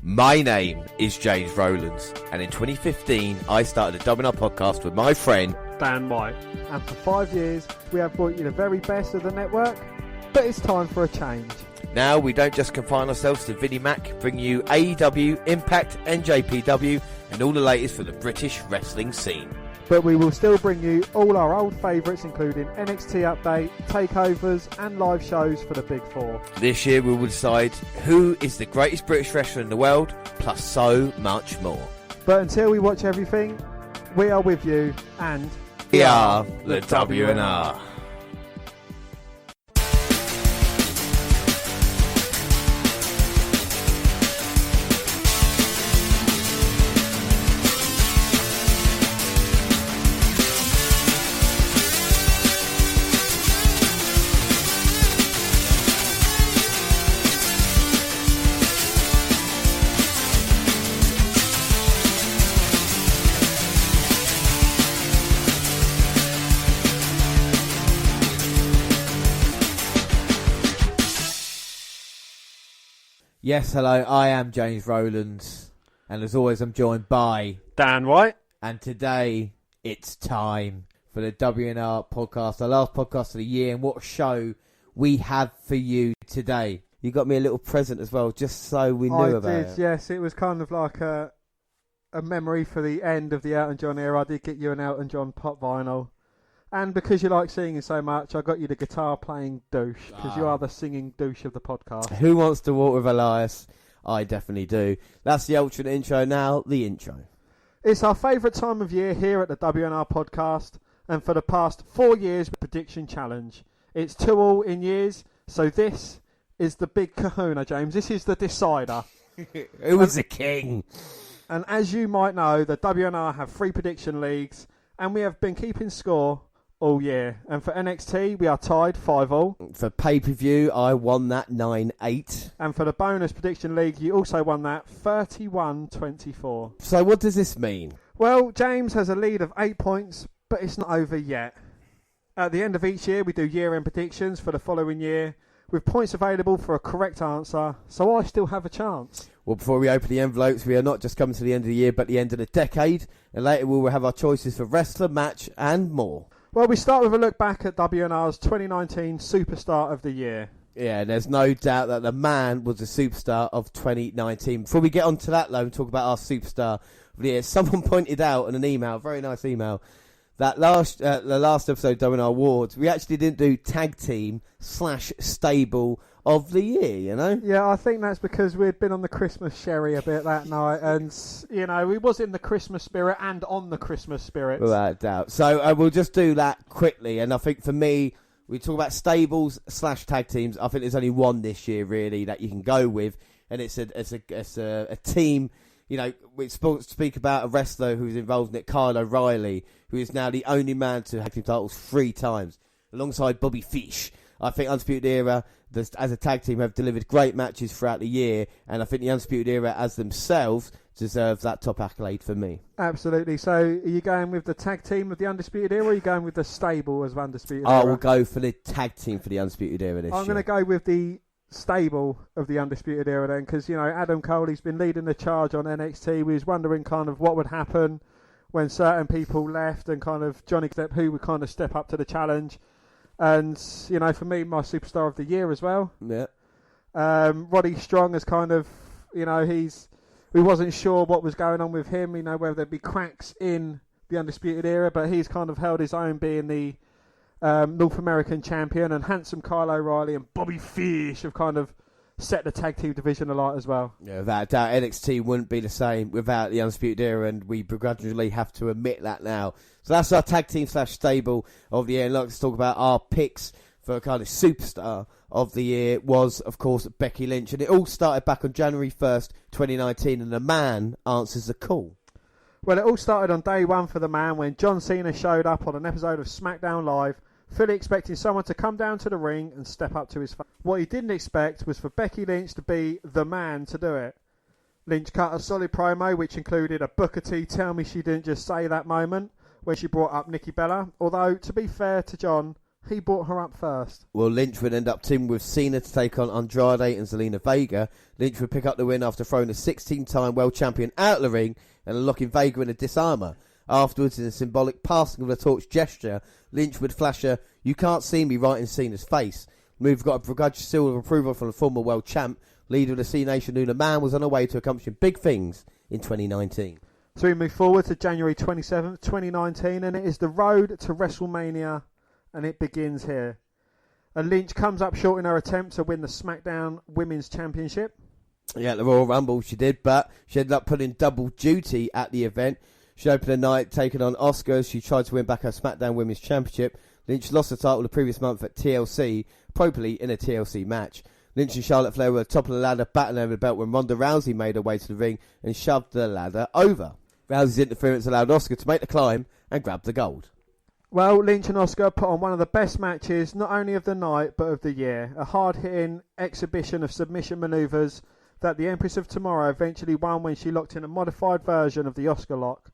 My name is James Rowlands, and in 2015 I started a Wnr podcast with my friend Dan White. And for 5 years we have brought you the very best of the network, but it's time for a change. Now we don't just confine ourselves to Vinnie Mac, bring you AEW, Impact, NJPW and all the latest from the British wrestling scene. But we will still bring you all our old favourites, including NXT Update, takeovers and live shows for the Big Four. This year we will decide who is the greatest British wrestler in the world, plus so much more. But until we watch everything, we are with you, and we are the WNR. Yes, hello, I am James Rowlands, and as always I'm joined by Dan White. And today it's time for the WNR podcast, our last podcast of the year, and what a show we have for you today. You got me a little present as well, just so we knew about it. I did, yes, it was kind of like a memory for the end of the Elton John era. I did get you an Elton John pop vinyl. And because you like singing so much, I got you the guitar-playing douche, because you are the singing douche of the podcast. Who wants to walk with Elias? I definitely do. That's the alternate intro. Now, the intro. It's our favourite time of year here at the WNR podcast, and for the past 4 years, prediction challenge. It's 2-2 in years, so this is the big kahuna, James. This is the decider. Who was the king? And as you might know, the WNR have 3 prediction leagues, and we have been keeping score all year. And for NXT, we are tied 5-5. For pay-per-view, I won that 9-8. And for the bonus prediction league, you also won that 31-24. So what does this mean? Well, James has a lead of 8 points, but it's not over yet. At the end of each year, we do year-end predictions for the following year, with points available for a correct answer, so I still have a chance. Well, before we open the envelopes, we are not just coming to the end of the year, but the end of the decade, and later we will have our choices for wrestler, match, and more. Well, we start with a look back at WNR's 2019 Superstar of the Year. Yeah, and there's no doubt that the man was the superstar of 2019. Before we get on to that, though, and talk about our superstar of the year, someone pointed out in an email, a very nice email, that the last episode of WNR Awards, we actually didn't do tag team / stable of the year, you know? Yeah, I think that's because we'd been on the Christmas sherry a bit that night, and, you know, we was in the Christmas spirit and on the Christmas spirit. Without a doubt. So we'll just do that quickly, and I think for me, we talk about stables / tag teams. I think there's only one this year, really, that you can go with, and it's a team. You know, we speak about a wrestler who's involved in it, Kyle O'Reilly, who is now the only man to have team titles 3 times, alongside Bobby Fish. I think Undisputed Era, as a tag team, have delivered great matches throughout the year, and I think the Undisputed Era, as themselves, deserve that top accolade for me. Absolutely. So, are you going with the tag team of the Undisputed Era, or are you going with the stable as Undisputed Era? I will go for the tag team for the Undisputed Era this year. I'm going to go with the stable of the Undisputed Era then, because, you know, Adam Cole, he's been leading the charge on NXT. We was wondering kind of what would happen when certain people left, and kind of Johnny Depp, who would kind of step up to the challenge. And, you know, for me, my superstar of the year as well. Yeah. Roddy Strong is kind of, you know, we wasn't sure what was going on with him, you know, whether there'd be cracks in the Undisputed Era, but he's kind of held his own, being the North American champion, and handsome Kyle O'Reilly and Bobby Fish have kind of set the tag team division alight as well. Yeah, without a doubt, NXT wouldn't be the same without the Undisputed Era, and we begrudgingly have to admit that now. So that's our tag team / stable of the year. And let's talk about our picks for a kind of superstar of the year was, of course, Becky Lynch. And it all started back on January 1st, 2019, and the man answers the call. Well, it all started on day one for the man when John Cena showed up on an episode of SmackDown Live, fully expecting someone to come down to the ring and step up to his face. What he didn't expect was for Becky Lynch to be the man to do it. Lynch cut a solid promo, which included a Booker T tell me she didn't just say that moment, when she brought up Nikki Bella. Although, to be fair to John, he brought her up first. Well, Lynch would end up teaming with Cena to take on Andrade and Zelina Vega. Lynch would pick up the win after throwing the 16-time world champion out of the ring and unlocking Vega in a disarmer. Afterwards, in a symbolic passing of the torch gesture, Lynch would flash a "You can't see me" right in Cena's face. The move got a begrudged seal of approval from the former world champ. Leader of the C Nation, Luna Man, was on her way to accomplishing big things in 2019. So we move forward to January 27th, 2019, and it is the road to WrestleMania, and it begins here. And Lynch comes up short in her attempt to win the SmackDown Women's Championship. Yeah, the Royal Rumble she did, but she ended up putting double duty at the event. She opened the night taking on Asuka as she tried to win back her SmackDown Women's Championship. Lynch lost the title the previous month at TLC, appropriately in a TLC match. Lynch and Charlotte Flair were at the top of the ladder battling over the belt when Ronda Rousey made her way to the ring and shoved the ladder over. Rousey's interference allowed Asuka to make the climb and grab the gold. Well, Lynch and Asuka put on one of the best matches, not only of the night, but of the year. A hard-hitting exhibition of submission manoeuvres that the Empress of Tomorrow eventually won when she locked in a modified version of the Asuka lock.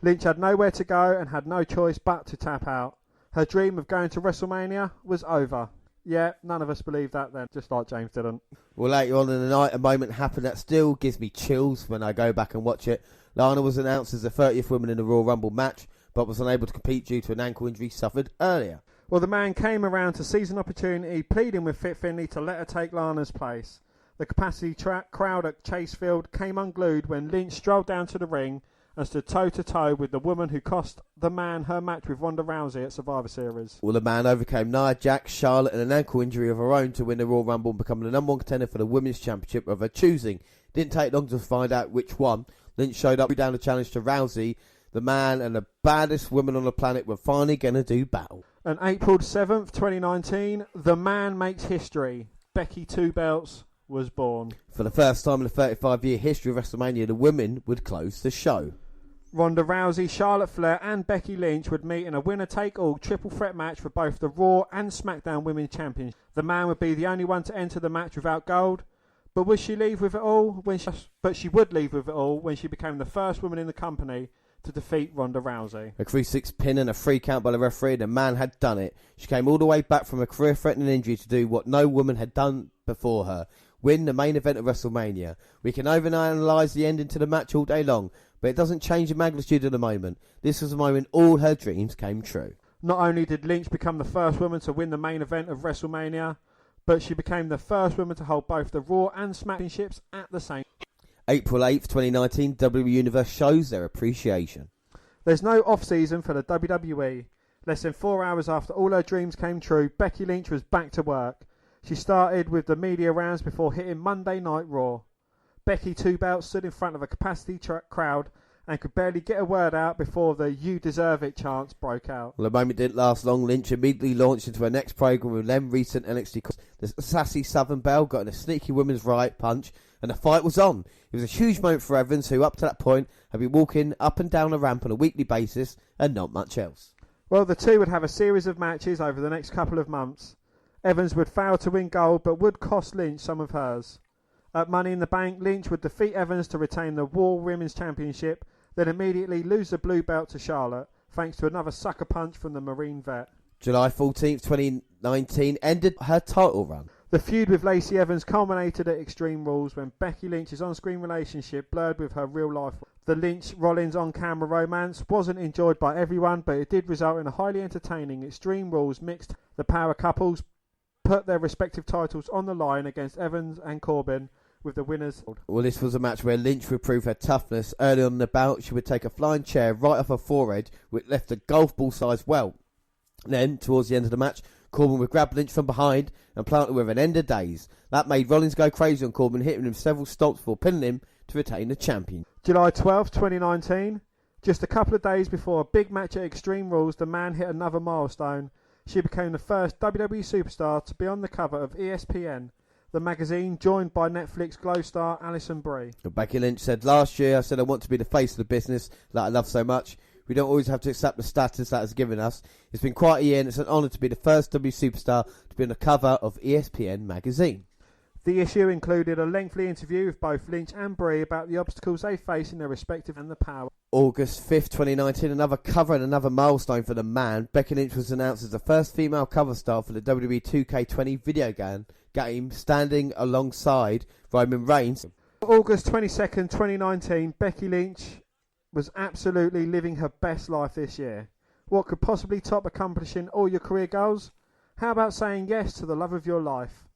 Lynch had nowhere to go and had no choice but to tap out. Her dream of going to WrestleMania was over. Yeah, none of us believed that then, just like James didn't. Well, later on in the night, a moment happened that still gives me chills when I go back and watch it. Lana was announced as the 30th woman in the Royal Rumble match, but was unable to compete due to an ankle injury suffered earlier. Well, the man came around to seize an opportunity, pleading with Fit Finlay to let her take Lana's place. The capacity crowd at Chase Field came unglued when Lynch strolled down to the ring and stood toe-to-toe with the woman who cost the man her match with Ronda Rousey at Survivor Series. Well, the man overcame Nia Jax, Charlotte and an ankle injury of her own to win the Royal Rumble and become the number one contender for the Women's Championship of her choosing. Didn't take long to find out which one. Lynch showed up down the challenge to Rousey. The man and the baddest woman on the planet were finally going to do battle. On April 7th, 2019, the man makes history. Becky Two Belts was born. For the first time in the 35-year history of WrestleMania, the women would close the show. Ronda Rousey, Charlotte Flair and Becky Lynch would meet in a winner-take-all triple threat match for both the Raw and SmackDown Women's Champions. The man would be the only one to enter the match without gold, but would she leave with it all? But she would leave with it all when she became the first woman in the company to defeat Ronda Rousey. A 3-6 pin and a 3 count by the referee, the man had done it. She came all the way back from a career-threatening injury to do what no woman had done before her. Win the main event of WrestleMania. We can overanalyze the ending to the match all day long, but it doesn't change the magnitude of the moment. This was the moment all her dreams came true. Not only did Lynch become the first woman to win the main event of WrestleMania, but she became the first woman to hold both the Raw and SmackDown championships at the same time. April 8th, 2019, WWE Universe shows their appreciation. There's no off-season for the WWE. Less than 4 hours after all her dreams came true, Becky Lynch was back to work. She started with the media rounds before hitting Monday Night Raw. Becky Two Belts stood in front of a capacity crowd and could barely get a word out before the "You deserve it" chants broke out. Well, the moment didn't last long. Lynch immediately launched into her next program with them recent NXT. The sassy Southern Belle got in a sneaky women's right punch and the fight was on. It was a huge moment for Evans, who up to that point had been walking up and down the ramp on a weekly basis and not much else. Well, the two would have a series of matches over the next couple of months. Evans would fail to win gold but would cost Lynch some of hers. At Money in the Bank, Lynch would defeat Evans to retain the Raw Women's Championship, then immediately lose the blue belt to Charlotte, thanks to another sucker punch from the Marine vet. July 14th, 2019 ended her title run. The feud with Lacey Evans culminated at Extreme Rules when Becky Lynch's on-screen relationship blurred with her real life. The Lynch-Rollins on-camera romance wasn't enjoyed by everyone, but it did result in a highly entertaining Extreme Rules mixed. The power couples put their respective titles on the line against Evans and Corbin, with the winners. Well, this was a match where Lynch would prove her toughness. Early on in the bout, she would take a flying chair right off her forehead, which left a golf ball-sized welt. Then, towards the end of the match, Corbin would grab Lynch from behind and plant her with an end of days. That made Rollins go crazy on Corbin, hitting him several stomps before pinning him to retain the champion. July 12th, 2019. Just a couple of days before a big match at Extreme Rules, the man hit another milestone. She became the first WWE superstar to be on the cover of ESPN, the magazine, joined by Netflix Glow star Alison Brie. Becky Lynch said, "Last year I said I want to be the face of the business that I love so much. We don't always have to accept the status that has given us. It's been quite a year and it's an honour to be the first W superstar to be on the cover of ESPN magazine." The issue included a lengthy interview with both Lynch and Brie about the obstacles they face in their respective and the power. August 5th, 2019, another cover and another milestone for the man. Becky Lynch was announced as the first female cover star for the WWE 2K20 video game, standing alongside Roman Reigns. August 22nd, 2019, Becky Lynch was absolutely living her best life this year. What could possibly top accomplishing all your career goals? How about saying yes to the love of your life?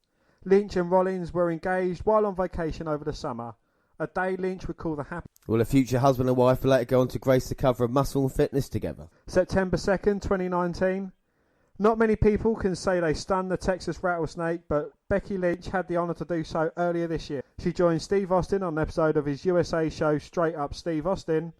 Lynch and Rollins were engaged while on vacation over the summer. A day Lynch would call the happy. Well, a future husband and wife will later go on to grace the cover of Muscle and Fitness together. September 2nd, 2019. Not many people can say they stunned the Texas Rattlesnake, but Becky Lynch had the honour to do so earlier this year. She joined Steve Austin on an episode of his USA show Straight Up Steve Austin.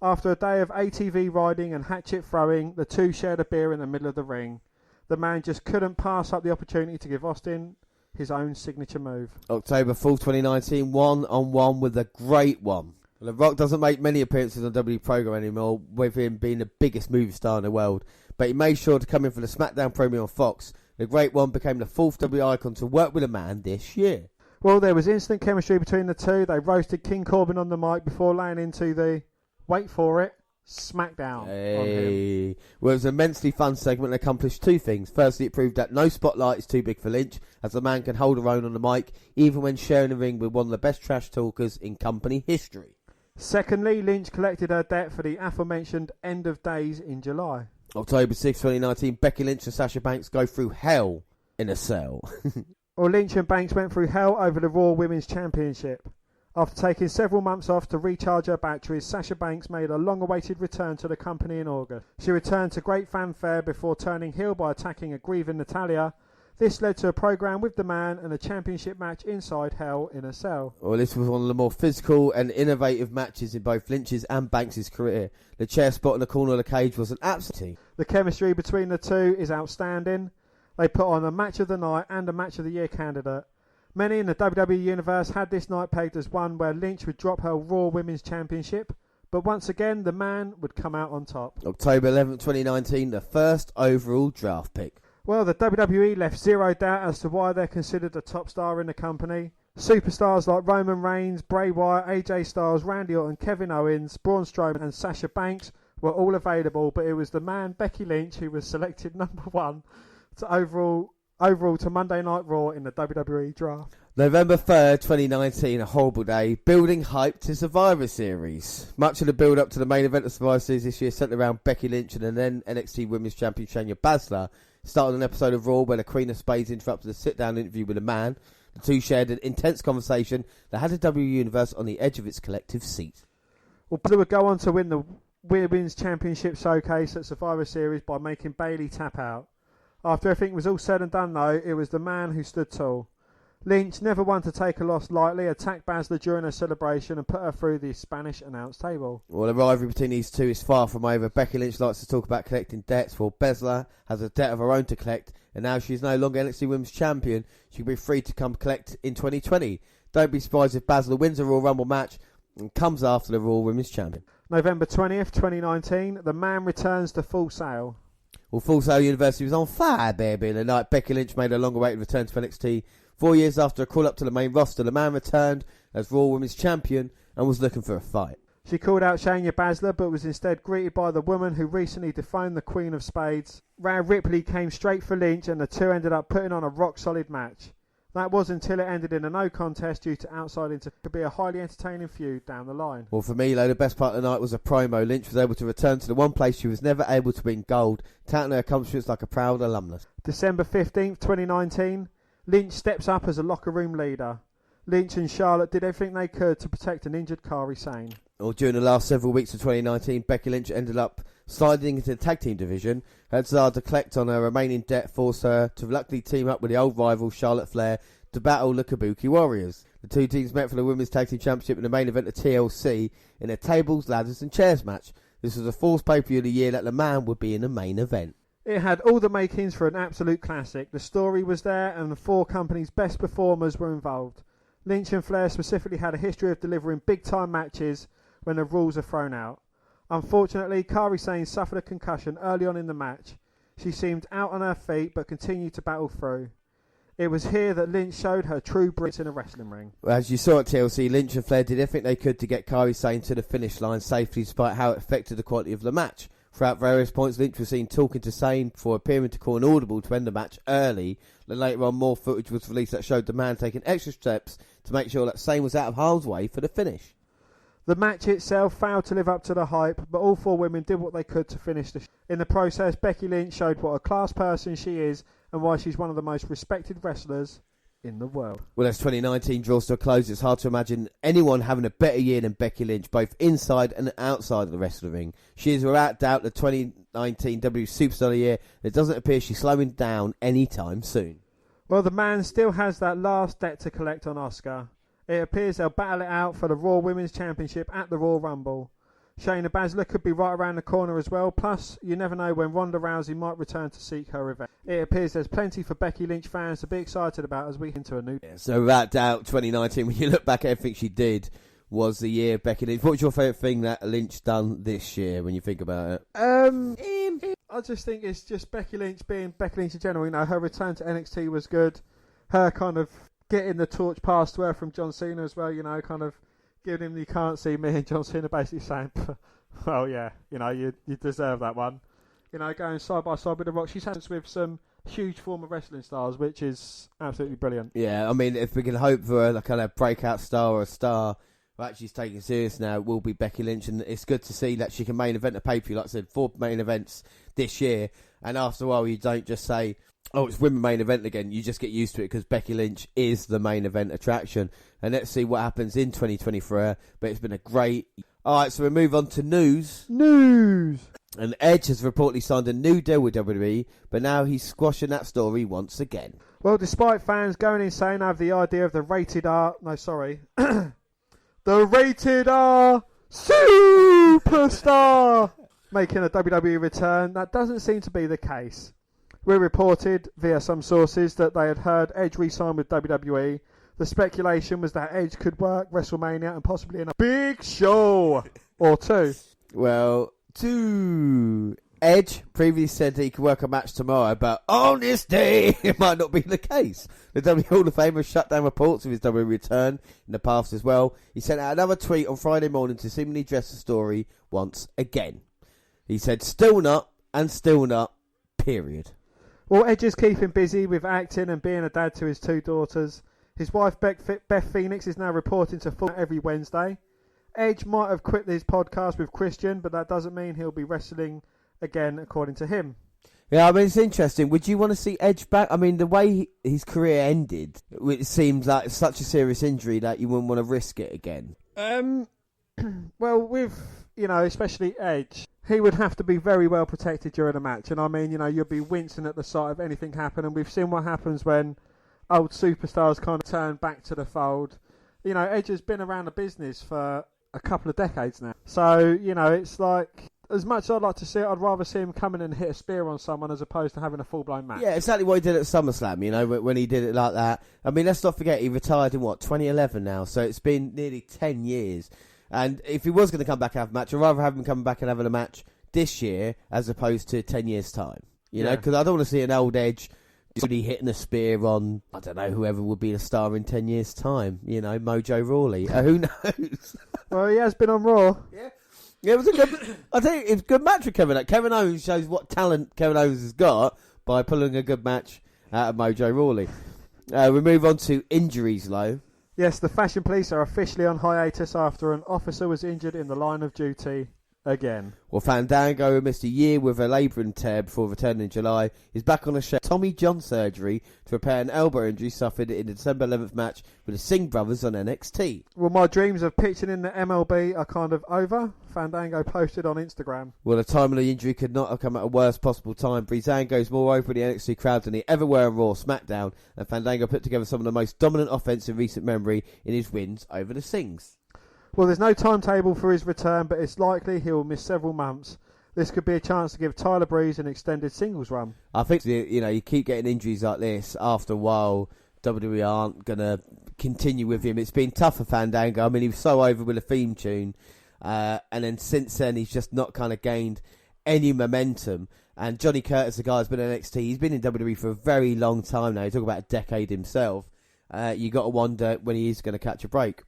After a day of ATV riding and hatchet throwing, the two shared a beer in the middle of the ring. The man just couldn't pass up the opportunity to give Austin his own signature move. October 4th, 2019, one-on-one with the Great One. The Rock doesn't make many appearances on the WWE program anymore, with him being the biggest movie star in the world, but he made sure to come in for the SmackDown premiere on Fox. The Great One became the fourth WWE icon to work with a man this year. Well, there was instant chemistry between the two. They roasted King Corbin on the mic before laying into the, wait for it, SmackDown on him. Well, it was an immensely fun segment and accomplished two things. Firstly, it proved that no spotlight is too big for Lynch, as the man can hold her own on the mic, even when sharing the ring with one of the best trash talkers in company history. Secondly, Lynch collected her debt for the aforementioned End of Days in July. October 6, 2019, Becky Lynch and Sasha Banks go through hell in a cell. Or Lynch and Banks went through hell over the Raw Women's Championship. After taking several months off to recharge her batteries, Sasha Banks made a long-awaited return to the company in August. She returned to great fanfare before turning heel by attacking a grieving Natalya. This led to a program with the man and a championship match inside Hell in a Cell. Well, this was one of the more physical and innovative matches in both Lynch's and Banks' career. The chair spot in the corner of the cage was an absolute. The chemistry between the two is outstanding. They put on a match of the night and a match of the year candidate. Many in the WWE Universe had this night pegged as one where Lynch would drop her Raw Women's Championship, but once again the man would come out on top. October 11th, 2019, the first overall draft pick. Well, the WWE left zero doubt as to why they're considered the top star in the company. Superstars like Roman Reigns, Bray Wyatt, AJ Styles, Randy Orton, Kevin Owens, Braun Strowman and Sasha Banks were all available, but it was the man Becky Lynch who was selected number one to overall to Monday Night Raw in the WWE draft. November 3rd, 2019, a horrible day. Building hype to Survivor Series. Much of the build-up to the main event of Survivor Series this year centered around Becky Lynch and then NXT Women's Champion Shayna Baszler. Started an episode of Raw where the Queen of Spades interrupted a sit-down interview with a man. The two shared an intense conversation that had the WWE Universe on the edge of its collective seat. Well, Baszler would go on to win the Women's Championship Showcase at Survivor Series by making Bayley tap out. After everything was all said and done, though, it was the man who stood tall. Lynch, never one to take a loss lightly, attacked Baszler during her celebration and put her through the Spanish announce table. Well, the rivalry between these two is far from over. Becky Lynch likes to talk about collecting debts, while Baszler has a debt of her own to collect, and now she's no longer NXT Women's Champion. She'll be free to come collect in 2020. Don't be surprised if Baszler wins a Royal Rumble match and comes after the Raw Women's Champion. November 20th, 2019, the man returns to Full Sail. Well, Full Sail University was on fire, baby. The night Becky Lynch made a long-awaited return to NXT. 4 years after a call-up to the main roster, the man returned as Raw Women's Champion and was looking for a fight. She called out Shayna Baszler, but was instead greeted by the woman who recently dethroned the Queen of Spades. Rhea Ripley came straight for Lynch, and the two ended up putting on a rock-solid match. That was until it ended in a no contest due to outside could be a highly entertaining feud down the line. Well, for me, though, the best part of the night was a promo. Lynch was able to return to the one place she was never able to win gold, touting her accomplishments like a proud alumnus. December 15th, 2019, Lynch steps up as a locker room leader. Lynch and Charlotte did everything they could to protect an injured Kairi Sane. Well, during the last several weeks of 2019, Becky Lynch ended up sliding into the tag team division. Her desire to collect on her remaining debt forced her to reluctantly team up with the old rival Charlotte Flair to battle the Kabuki Warriors. The two teams met for the Women's Tag Team Championship in the main event of TLC in a tables, ladders and chairs match. This was the fourth pay-per-view of the year that the man would be in the main event. It had all the makings for an absolute classic. The story was there and the four companies' best performers were involved. Lynch and Flair specifically had a history of delivering big-time matches when the rules are thrown out. Unfortunately, Kairi Sane suffered a concussion early on in the match. She seemed out on her feet but continued to battle through. It was here that Lynch showed her true Brits in a wrestling ring. As you saw at TLC, Lynch and Flair did everything they could to get Kairi Sane to the finish line safely, despite how it affected the quality of the match. Throughout various points, Lynch was seen talking to Sane before appearing to call an audible to end the match early. Then later on, more footage was released that showed the man taking extra steps to make sure that Sane was out of harm's way for the finish. The match itself failed to live up to the hype, but all 4 women did what they could to finish the In the process, Becky Lynch showed what a class person she is and why she's one of the most respected wrestlers in the world. Well, as 2019 draws to a close, it's hard to imagine anyone having a better year than Becky Lynch, both inside and outside of the wrestling ring. She is without doubt the 2019 WWE Superstar of the Year, and it doesn't appear she's slowing down anytime soon. Well, the man still has that last debt to collect on Asuka. It appears they'll battle it out for the Raw Women's Championship at the Royal Rumble. Shayna Baszler could be right around the corner as well. Plus, you never know when Ronda Rousey might return to seek her revenge. It appears there's plenty for Becky Lynch fans to be excited about as we into a new... Yeah, so without doubt, 2019, when you look back at everything she did, was the year Becky Lynch. What's your favourite thing that Lynch done this year when you think about it? I just think it's just Becky Lynch being Becky Lynch in general. You know, her return to NXT was good. Her kind of getting the torch passed to her from John Cena as well, you know, kind of giving him the "you can't see me," and John Cena basically saying, well, yeah, you know, you deserve that one. You know, going side by side with The Rock. She's had with some huge former wrestling stars, which is absolutely brilliant. Yeah, I mean, if we can hope for a kind of breakout star or a star who actually is taking it serious now, it will be Becky Lynch, and it's good to see that she can main event a pay-per-view. Like I said, 4 main events this year, and after a while you don't just say, oh, it's women main event again. You just get used to it because Becky Lynch is the main event attraction. And let's see what happens in 2020 for her. But it's been a great... Alright, so we move on to news. And Edge has reportedly signed a new deal with WWE, but now he's squashing that story once again. Well, despite fans going insane over the idea of the rated R... No, sorry. The rated R superstar making a WWE return, that doesn't seem to be the case. We reported via some sources that they had heard Edge re-sign with WWE. The speculation was that Edge could work WrestleMania and possibly in a big show or 2. Well, 2. Edge previously said that he could work a match tomorrow, but on this day, it might not be the case. The WWE Hall of Famer shut down reports of his WWE return in the past as well. He sent out another tweet on Friday morning to seemingly address the story once again. He said, still not, period. Well, Edge is keeping busy with acting and being a dad to his 2 daughters. His wife Beth Phoenix is now reporting to full every Wednesday. Edge might have quit his podcast with Christian, but that doesn't mean he'll be wrestling again, according to him. Yeah, I mean, it's interesting. Would you want to see Edge back? I mean, the way his career ended, it seems like such a serious injury that you wouldn't want to risk it again. Well, with, you know, especially Edge, he would have to be very well protected during a match. And I mean, you know, you'd be wincing at the sight of anything happen. And we've seen what happens when old superstars kind of turn back to the fold. You know, Edge has been around the business for a couple of decades now. So, you know, it's like, as much as I'd like to see it, I'd rather see him come in and hit a spear on someone as opposed to having a full-blown match. Yeah, exactly what he did at SummerSlam, you know, when he did it like that. I mean, let's not forget, he retired in, 2011 now, so it's been nearly 10 years. And if he was going to come back and have a match, I'd rather have him come back and having a match this year as opposed to 10 years' time. You know, because I don't want to see an old Edge really hitting a spear on, I don't know, whoever would be a star in 10 years' time. You know, Mojo Rawley. Who knows? Well, he has been on Raw. Yeah. Yeah, it was a good... I tell you, it was a good match with Kevin Owens. Kevin Owens shows what talent Kevin Owens has got by pulling a good match out of Mojo Rawley. We move on to injuries, Lo. Yes, the Fashion Police are officially on hiatus after an officer was injured in the line of duty again. Well, Fandango, who missed a year with a labrum tear before returning in July, is back on a show. Tommy John surgery to repair an elbow injury suffered in the December 11th match with the Singh brothers on NXT. Well, my dreams of pitching in the MLB are kind of over. Fandango posted on Instagram. Well, the time of the injury could not have come at a worst possible time. Breezango is more open the NXT crowd than he ever were on Raw SmackDown, and Fandango put together some of the most dominant offense in recent memory in his wins over the Singhs. Well, there's no timetable for his return, but it's likely he'll miss several months. This could be a chance to give Tyler Breeze an extended singles run. I think, you know, you keep getting injuries like this, after a while, WWE aren't going to continue with him. It's been tough for Fandango. I mean, he was so over with a theme tune, and then since then, he's just not kind of gained any momentum. And Johnny Curtis, the guy who's been in NXT, he's been in WWE for a very long time now. He's talking about a decade himself. You got to wonder when he is going to catch a break.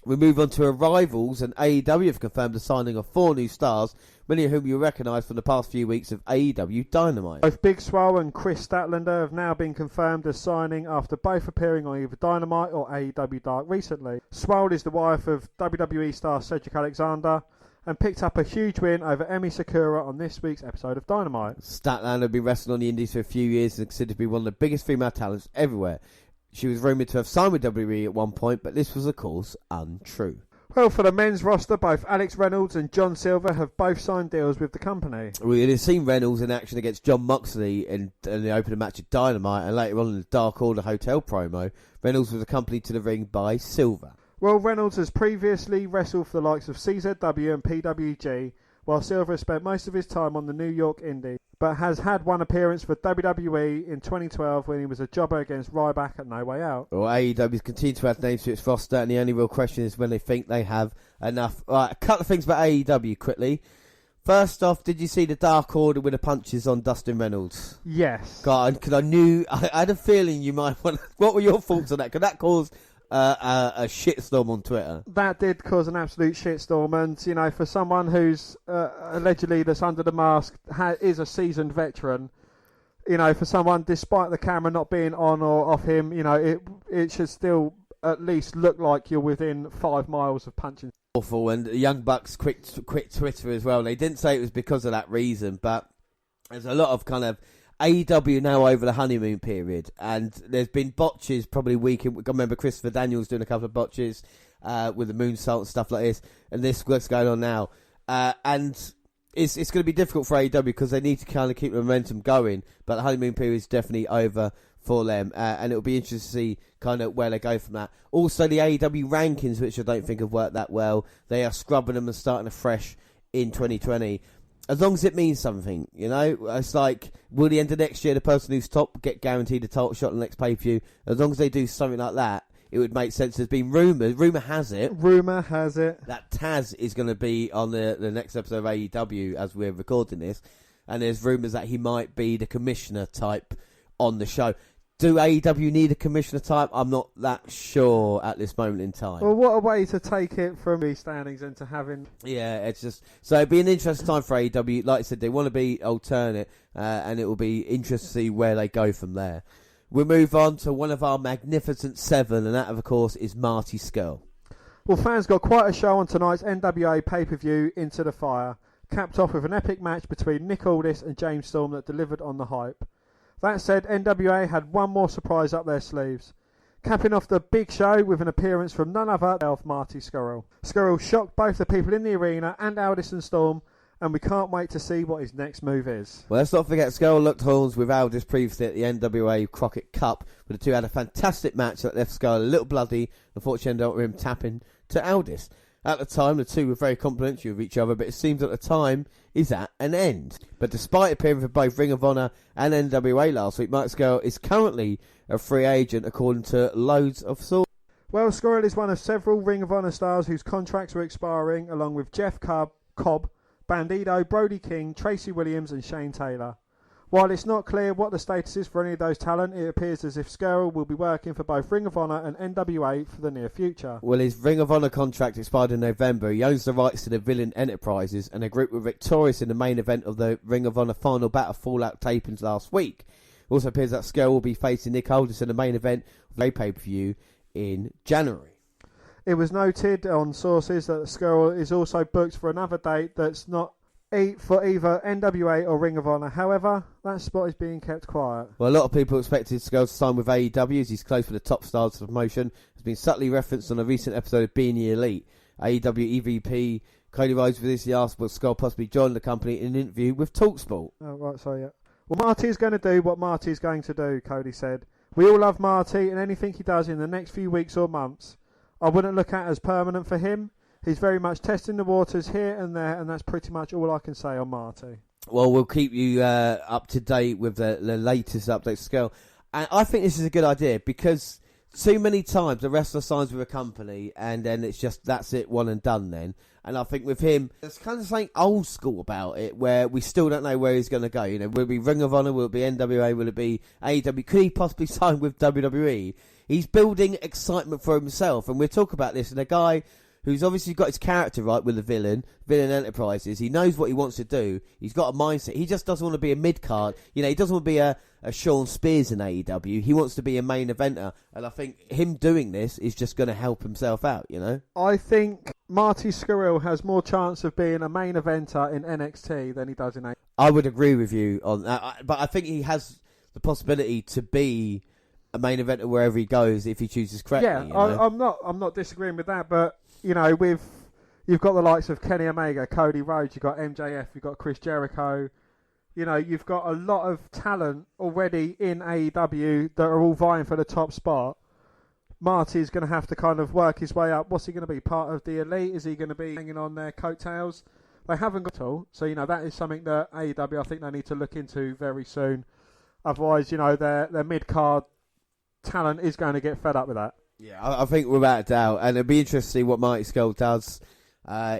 We move on to arrivals, and AEW have confirmed the signing of 4 new stars, many of whom you recognise from the past few weeks of AEW Dynamite. Both Big Swole and Chris Statlander have now been confirmed as signing after both appearing on either Dynamite or AEW Dark recently. Swole is the wife of WWE star Cedric Alexander and picked up a huge win over Emi Sakura on this week's episode of Dynamite. Statlander had been wrestling on the Indies for a few years and considered to be one of the biggest female talents everywhere. She was rumoured to have signed with WWE at one point, but this was, of course, untrue. Well, for the men's roster, both Alex Reynolds and John Silver have both signed deals with the company. We had seen Reynolds in action against John Moxley in the opening match of Dynamite, and later on in the Dark Order Hotel promo, Reynolds was accompanied to the ring by Silver. Well, Reynolds has previously wrestled for the likes of CZW and PWG, while Silver spent most of his time on the New York Indie, but has had one appearance for WWE in 2012 when he was a jobber against Ryback at No Way Out. Well, AEW's continued to add names to its roster, and the only real question is when they think they have enough. Right, a couple of things about AEW quickly. First off, did you see the Dark Order with the punches on Dustin Reynolds? Yes. God, because I had a feeling you might want. What were your thoughts on that? Could that cause a shitstorm on Twitter? That did cause an absolute shitstorm, and you know, for someone who's allegedly that's under the mask is a seasoned veteran, you know, for someone despite the camera not being on or off him, you know, it should still at least look like you're within 5 miles of punching. Awful, and the Young Bucks quit Twitter as well. They didn't say it was because of that reason, but there's a lot of kind of AEW now over the honeymoon period, and there's been botches probably week in. I remember Christopher Daniels doing a couple of botches with the moonsault and stuff like this, and this what's going on now, and it's going to be difficult for AEW because they need to kind of keep the momentum going, but the honeymoon period is definitely over for them, and it'll be interesting to see kind of where they go from that. Also, the AEW rankings, which I don't think have worked that well, they are scrubbing them and starting afresh in 2020. As long as it means something, you know, it's like, will the end of next year the person who's top get guaranteed a title shot on the next pay-per-view? As long as they do something like that, it would make sense. There's been rumour has it that Taz is going to be on the next episode of AEW as we're recording this, and there's rumours that he might be the commissioner type on the show. Do AEW need a commissioner type? I'm not that sure at this moment in time. Well, what a way to take it from the standings into having... Yeah, it's just... So it'll be an interesting time for AEW. Like I said, they want to be alternate, and it will be interesting to see where they go from there. We'll move on to one of our magnificent 7, and that, of course, is Marty Scurll. Well, fans got quite a show on tonight's NWA pay-per-view, Into the Fire, capped off with an epic match between Nick Aldis and James Storm that delivered on the hype. That said, NWA had one more surprise up their sleeves, capping off the big show with an appearance from none other than Marty Scurll. Scurll shocked both the people in the arena and Aldis and Storm, and we can't wait to see what his next move is. Well, let's not forget Scurll looked horns with Aldis previously at the NWA Crockett Cup, but the two had a fantastic match that left Scurll a little bloody. Unfortunately, ended up with him tapping to Aldis. At the time, the two were very complimentary of each other, but it seems that the time is at an end. But despite appearing for both Ring of Honor and NWA last week, Marty Scurll is currently a free agent, according to loads of sources. Well, Scurll is one of several Ring of Honor stars whose contracts were expiring, along with Jeff Cobb, Bandido, Brody King, Tracy Williams and Shane Taylor. While it's not clear what the status is for any of those talent, it appears as if Scurll will be working for both Ring of Honor and NWA for the near future. Well, his Ring of Honor contract expired in November. He owns the rights to the Villain Enterprises, and the group were victorious in the main event of the Ring of Honor Final Battle Fallout tapings last week. It also appears that Scurll will be facing Nick Aldis in the main event of the pay-per-view in January. It was noted on sources that Scurll is also booked for another date that's not for either NWA or Ring of Honor. However, that spot is being kept quiet. Well, a lot of people expected Scurll to sign with AEW as he's close for the top stars of the promotion. Has been subtly referenced on a recent episode of Being the Elite. AEW EVP Cody Rhodes recently asked will Scurll possibly join the company in an interview with TalkSport. Oh, right, sorry, yeah. Well, Marty is going to do what Marty is going to do, Cody said. We all love Marty, and anything he does in the next few weeks or months, I wouldn't look at as permanent for him. He's very much testing the waters here and there, and that's pretty much all I can say on Marty. Well, we'll keep you up to date with the latest updates, Scurll. And I think this is a good idea because too many times the wrestler signs with a company and then it's just, that's it, one and done then. And I think with him, there's kind of something old school about it where we still don't know where he's going to go. You know, will it be Ring of Honor? Will it be NWA? Will it be AEW? Could he possibly sign with WWE? He's building excitement for himself. And we'll talk about this. And a guy who's obviously got his character right with the Villain Enterprises. He knows what he wants to do. He's got a mindset. He just doesn't want to be a mid-card. You know, he doesn't want to be a Sean Spears in AEW. He wants to be a main eventer. And I think him doing this is just going to help himself out, you know? I think Marty Scurll has more chance of being a main eventer in NXT than he does in AEW. I would agree with you on that. But I think he has the possibility to be a main eventer wherever he goes if he chooses correctly. Yeah, you know? I'm not disagreeing with that, but you know, you've got the likes of Kenny Omega, Cody Rhodes, you've got MJF, you've got Chris Jericho. You know, you've got a lot of talent already in AEW that are all vying for the top spot. Marty's going to have to kind of work his way up. What's he going to be, part of the elite? Is he going to be hanging on their coattails? They haven't got it all. So, you know, that is something that AEW, I think they need to look into very soon. Otherwise, you know, their mid-card talent is going to get fed up with that. Yeah, I think without a doubt. And it'll be interesting to see what Marty Scurll does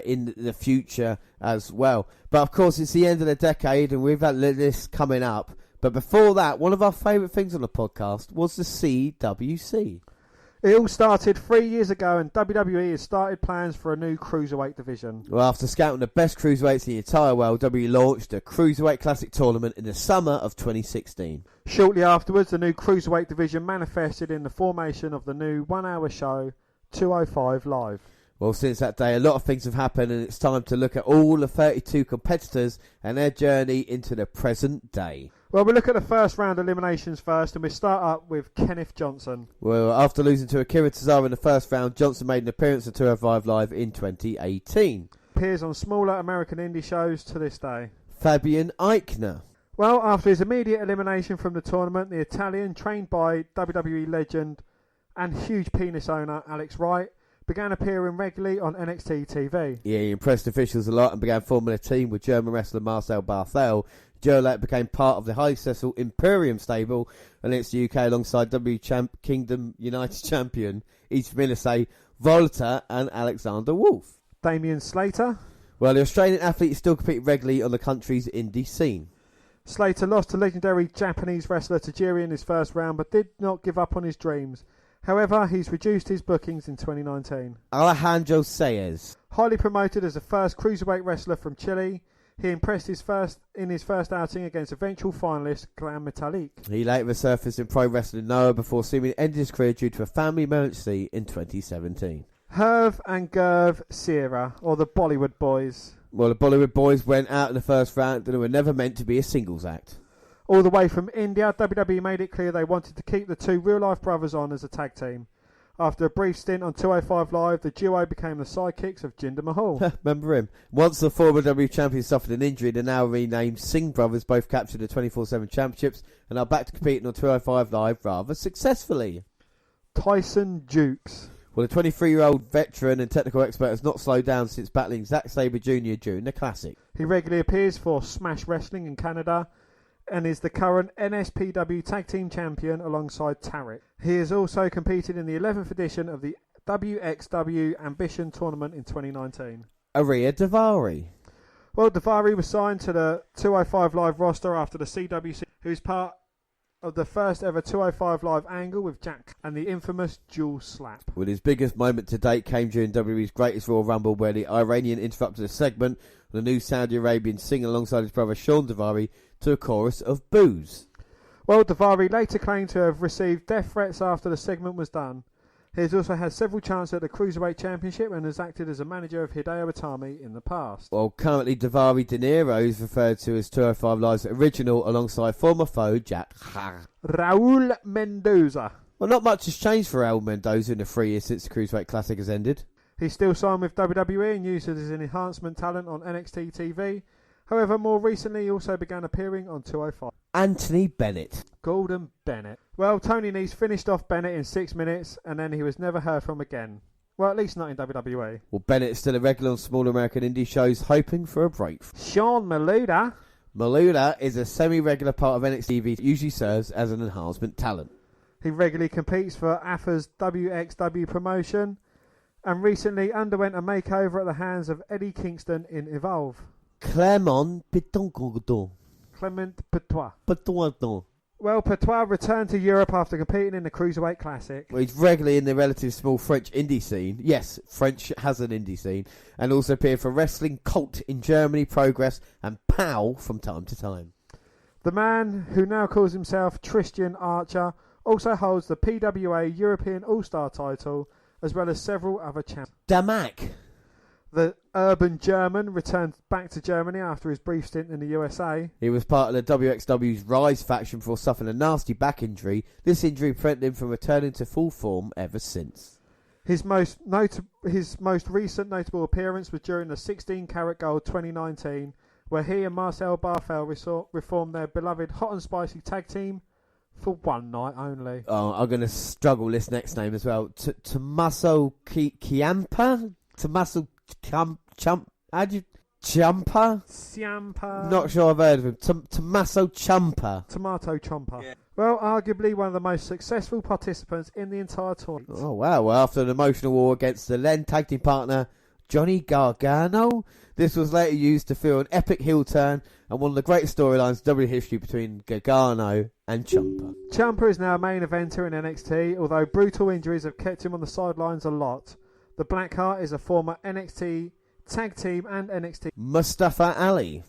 in the future as well. But of course, it's the end of the decade and we've had this coming up. But before that, one of our favourite things on the podcast was the CWC. It all started 3 years ago and WWE has started plans for a new cruiserweight division. Well, after scouting the best cruiserweights in the entire world, WWE launched a Cruiserweight Classic tournament in the summer of 2016. Shortly afterwards, the new cruiserweight division manifested in the formation of the new 1 hour show, 205 Live. Well, since that day, a lot of things have happened and it's time to look at all the 32 competitors and their journey into the present day. Well, we'll look at the first round eliminations first and we start up with Kenneth Johnson. Well, after losing to Akira Tozawa in the first round, Johnson made an appearance at 205 Live in 2018. Appears on smaller American indie shows to this day. Fabian Eichner. Well, after his immediate elimination from the tournament, the Italian, trained by WWE legend and huge penis owner Alex Wright, began appearing regularly on NXT TV. Yeah, he impressed officials a lot and began forming a team with German wrestler Marcel Barthel. Joe later became part of the highly successful Imperium stable and it's UK alongside Kingdom United champion East Millicent, Volta and Alexander Wolf. Damian Slater. Well, the Australian athlete is still competing regularly on the country's indie scene. Slater lost to legendary Japanese wrestler Tajiri in his first round but did not give up on his dreams. However, he's reduced his bookings in 2019. Alejandro Saez. Highly promoted as the first cruiserweight wrestler from Chile, he impressed in his first outing against eventual finalist Gran Metalik. He later resurfaced in Pro Wrestling Noah before seemingly ending his career due to a family emergency in 2017. Herve and Gerv Sierra, or the Bollywood Boys. Well, the Bollywood Boys went out in the first round and they were never meant to be a singles act. All the way from India, WWE made it clear they wanted to keep the two real-life brothers on as a tag team. After a brief stint on 205 Live, the duo became the sidekicks of Jinder Mahal. Remember him? Once the former WWE champions suffered an injury, the now renamed Singh brothers both captured the 24/7 championships and are back to competing on 205 Live rather successfully. Tyson Dukes. Well, the 23-year-old veteran and technical expert has not slowed down since battling Zack Sabre Jr. during the Classic. He regularly appears for Smash Wrestling in Canada and is the current NSPW Tag Team Champion alongside Tarek. He has also competed in the 11th edition of the WXW Ambition Tournament in 2019. Arya Daivari. Well, Daivari was signed to the 205 Live roster after the CWC, who is part of the first ever 205 Live angle with Jack and the infamous dual slap. Well, his biggest moment to date came during WWE's Greatest Royal Rumble, where the Iranian interrupted a segment the new Saudi Arabian singing alongside his brother Sean Daivari to a chorus of boos. Well, Daivari later claimed to have received death threats after the segment was done. He has also had several chances at the Cruiserweight Championship and has acted as a manager of Hideo Itami in the past. Well, currently Daivari De Niro is referred to as 205 Live's original alongside former foe Jack Raul Mendoza. Well, not much has changed for Raul Mendoza in the 3 years since the Cruiserweight Classic has ended. He's still signed with WWE and used as an enhancement talent on NXT TV. However, more recently he also began appearing on 205. Anthony Bennett. Gordon Bennett. Well, Tony Nese finished off Bennett in 6 minutes and then he was never heard from again. Well, at least not in WWE. Well, Bennett is still a regular on small American indie shows, hoping for a breakthrough. Sean Maluda. Maluda is a semi-regular part of NXT TV, usually serves as an enhancement talent. He regularly competes for AFA's WXW promotion and recently underwent a makeover at the hands of Eddie Kingston in Evolve. Clement Petois. Well, Petois returned to Europe after competing in the Cruiserweight Classic. Well, he's regularly in the relatively small French indie scene. Yes, French has an indie scene. And also appeared for Wrestling Cult in Germany, Progress and POW from time to time. The man, who now calls himself Tristan Archer, also holds the PWA European All-Star title, as well as several other champions. Damak. The urban German returned back to Germany after his brief stint in the USA. He was part of the WXW's Rise faction before suffering a nasty back injury. This injury prevented him from returning to full form ever since. His most recent notable appearance was during the 16 Karat Gold 2019, where he and Marcel Barthel reformed their beloved Hot and Spicy tag team for one night only. Oh, I'm going to struggle this next name as well. Tommaso Ciampa? Tommaso Ciampa? Not sure I've heard of him. Tommaso Ciampa. Tomato Chomper. Yeah. Well, arguably one of the most successful participants in the entire tournament. Oh, wow. Well, after an emotional war against the then tag team partner, Johnny Gargano, this was later used to fill an epic heel turn and one of the greatest storylines in WWE history between Gargano and Ciampa. Ciampa is now a main eventer in NXT, although brutal injuries have kept him on the sidelines a lot. The Blackheart is a former NXT Tag Team and NXT. Mustafa Ali.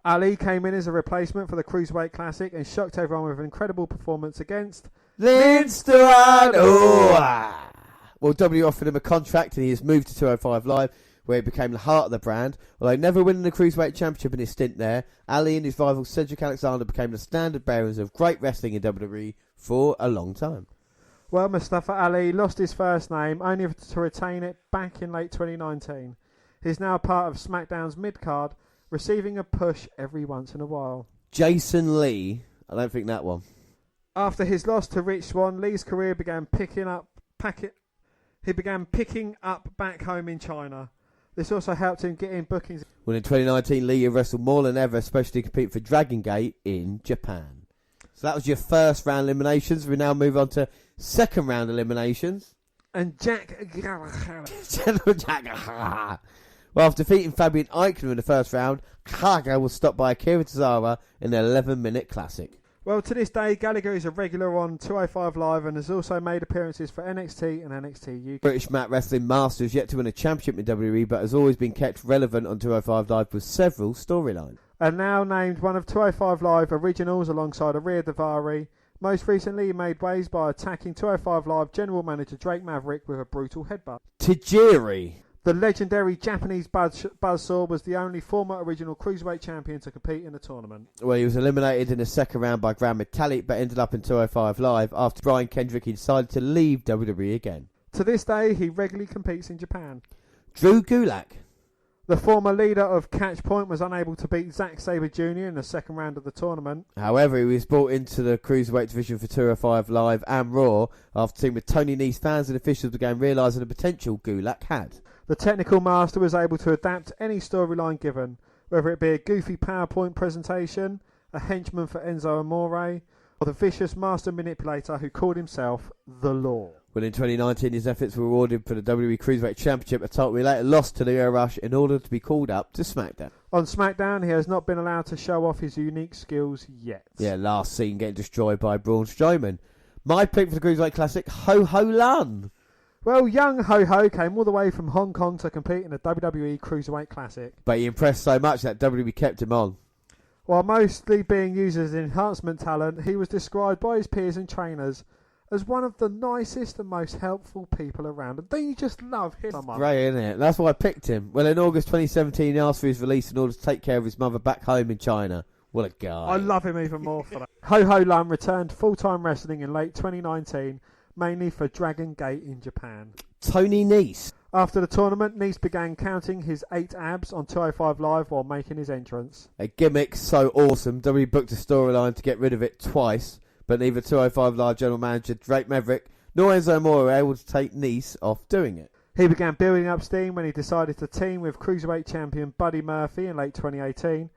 Ali came in as a replacement for the Cruiserweight Classic and shocked everyone with an incredible performance against Linsterano. Well, W offered him a contract and he has moved to 205 Live, where he became the heart of the brand. Although never winning the Cruiserweight Championship in his stint there, Ali and his rival Cedric Alexander became the standard bearers of great wrestling in WWE for a long time. Well, Mustafa Ali lost his first name only to retain it back in late 2019. He's now part of SmackDown's mid-card, receiving a push every once in a while. Jason Lee. I don't think that one. After his loss to Rich Swann, Lee's career began picking up back home in China. This also helped him get in bookings. Well, in 2019, Lee wrestled more than ever, especially to compete for Dragon Gate in Japan. So that was your first round eliminations. We now move on to second round eliminations. And General Jack. Well, after defeating Fabian Eichner in the first round, Kaga was stopped by Akira Tozawa in an 11-minute classic. Well, to this day, Gallagher is a regular on 205 Live and has also made appearances for NXT and NXT UK. British Mat Wrestling Master has yet to win a championship in WWE, but has always been kept relevant on 205 Live with several storylines. And now named one of 205 Live originals alongside Aria Davari. Most recently, he made waves by attacking 205 Live general manager Drake Maverick with a brutal headbutt. Tajiri. The legendary Japanese buzzsaw was the only former original Cruiserweight champion to compete in the tournament. Well, he was eliminated in the second round by Grand Metalik, but ended up in 205 Live after Brian Kendrick decided to leave WWE again. To this day, he regularly competes in Japan. Drew Gulak. The former leader of Catch Point was unable to beat Zack Sabre Jr. in the second round of the tournament. However, he was brought into the Cruiserweight division for 205 Live and Raw after teaming with Tony Nese. Fans and officials began realising the potential Gulak had. The technical master was able to adapt any storyline given, whether it be a goofy PowerPoint presentation, a henchman for Enzo Amore, or the vicious master manipulator who called himself The Law. Well, in 2019, his efforts were rewarded for the WWE Cruiserweight Championship, a title he later lost to Leo Rush in order to be called up to SmackDown. On SmackDown, he has not been allowed to show off his unique skills yet. Yeah, last seen getting destroyed by Braun Strowman. My pick for the Cruiserweight Classic, Ho Ho Lun. Well, young Ho Ho came all the way from Hong Kong to compete in the WWE Cruiserweight Classic. But he impressed so much that WWE kept him on. While mostly being used as enhancement talent, he was described by his peers and trainers as one of the nicest and most helpful people around. And don't you just love him? Great, isn't it? That's why I picked him. Well, in August 2017, he asked for his release in order to take care of his mother back home in China. What a guy. I love him even more for that. Ho Ho Lun returned to full-time wrestling in late 2019, mainly for Dragon Gate in Japan. Tony Nese. After the tournament, Nese began counting his 8 abs on 205 Live while making his entrance. A gimmick so awesome, WWE booked a storyline to get rid of it twice, but neither 205 Live general manager Drake Maverick nor Enzo Amore were able to take Nese off doing it. He began building up steam when he decided to team with Cruiserweight champion Buddy Murphy in late 2018.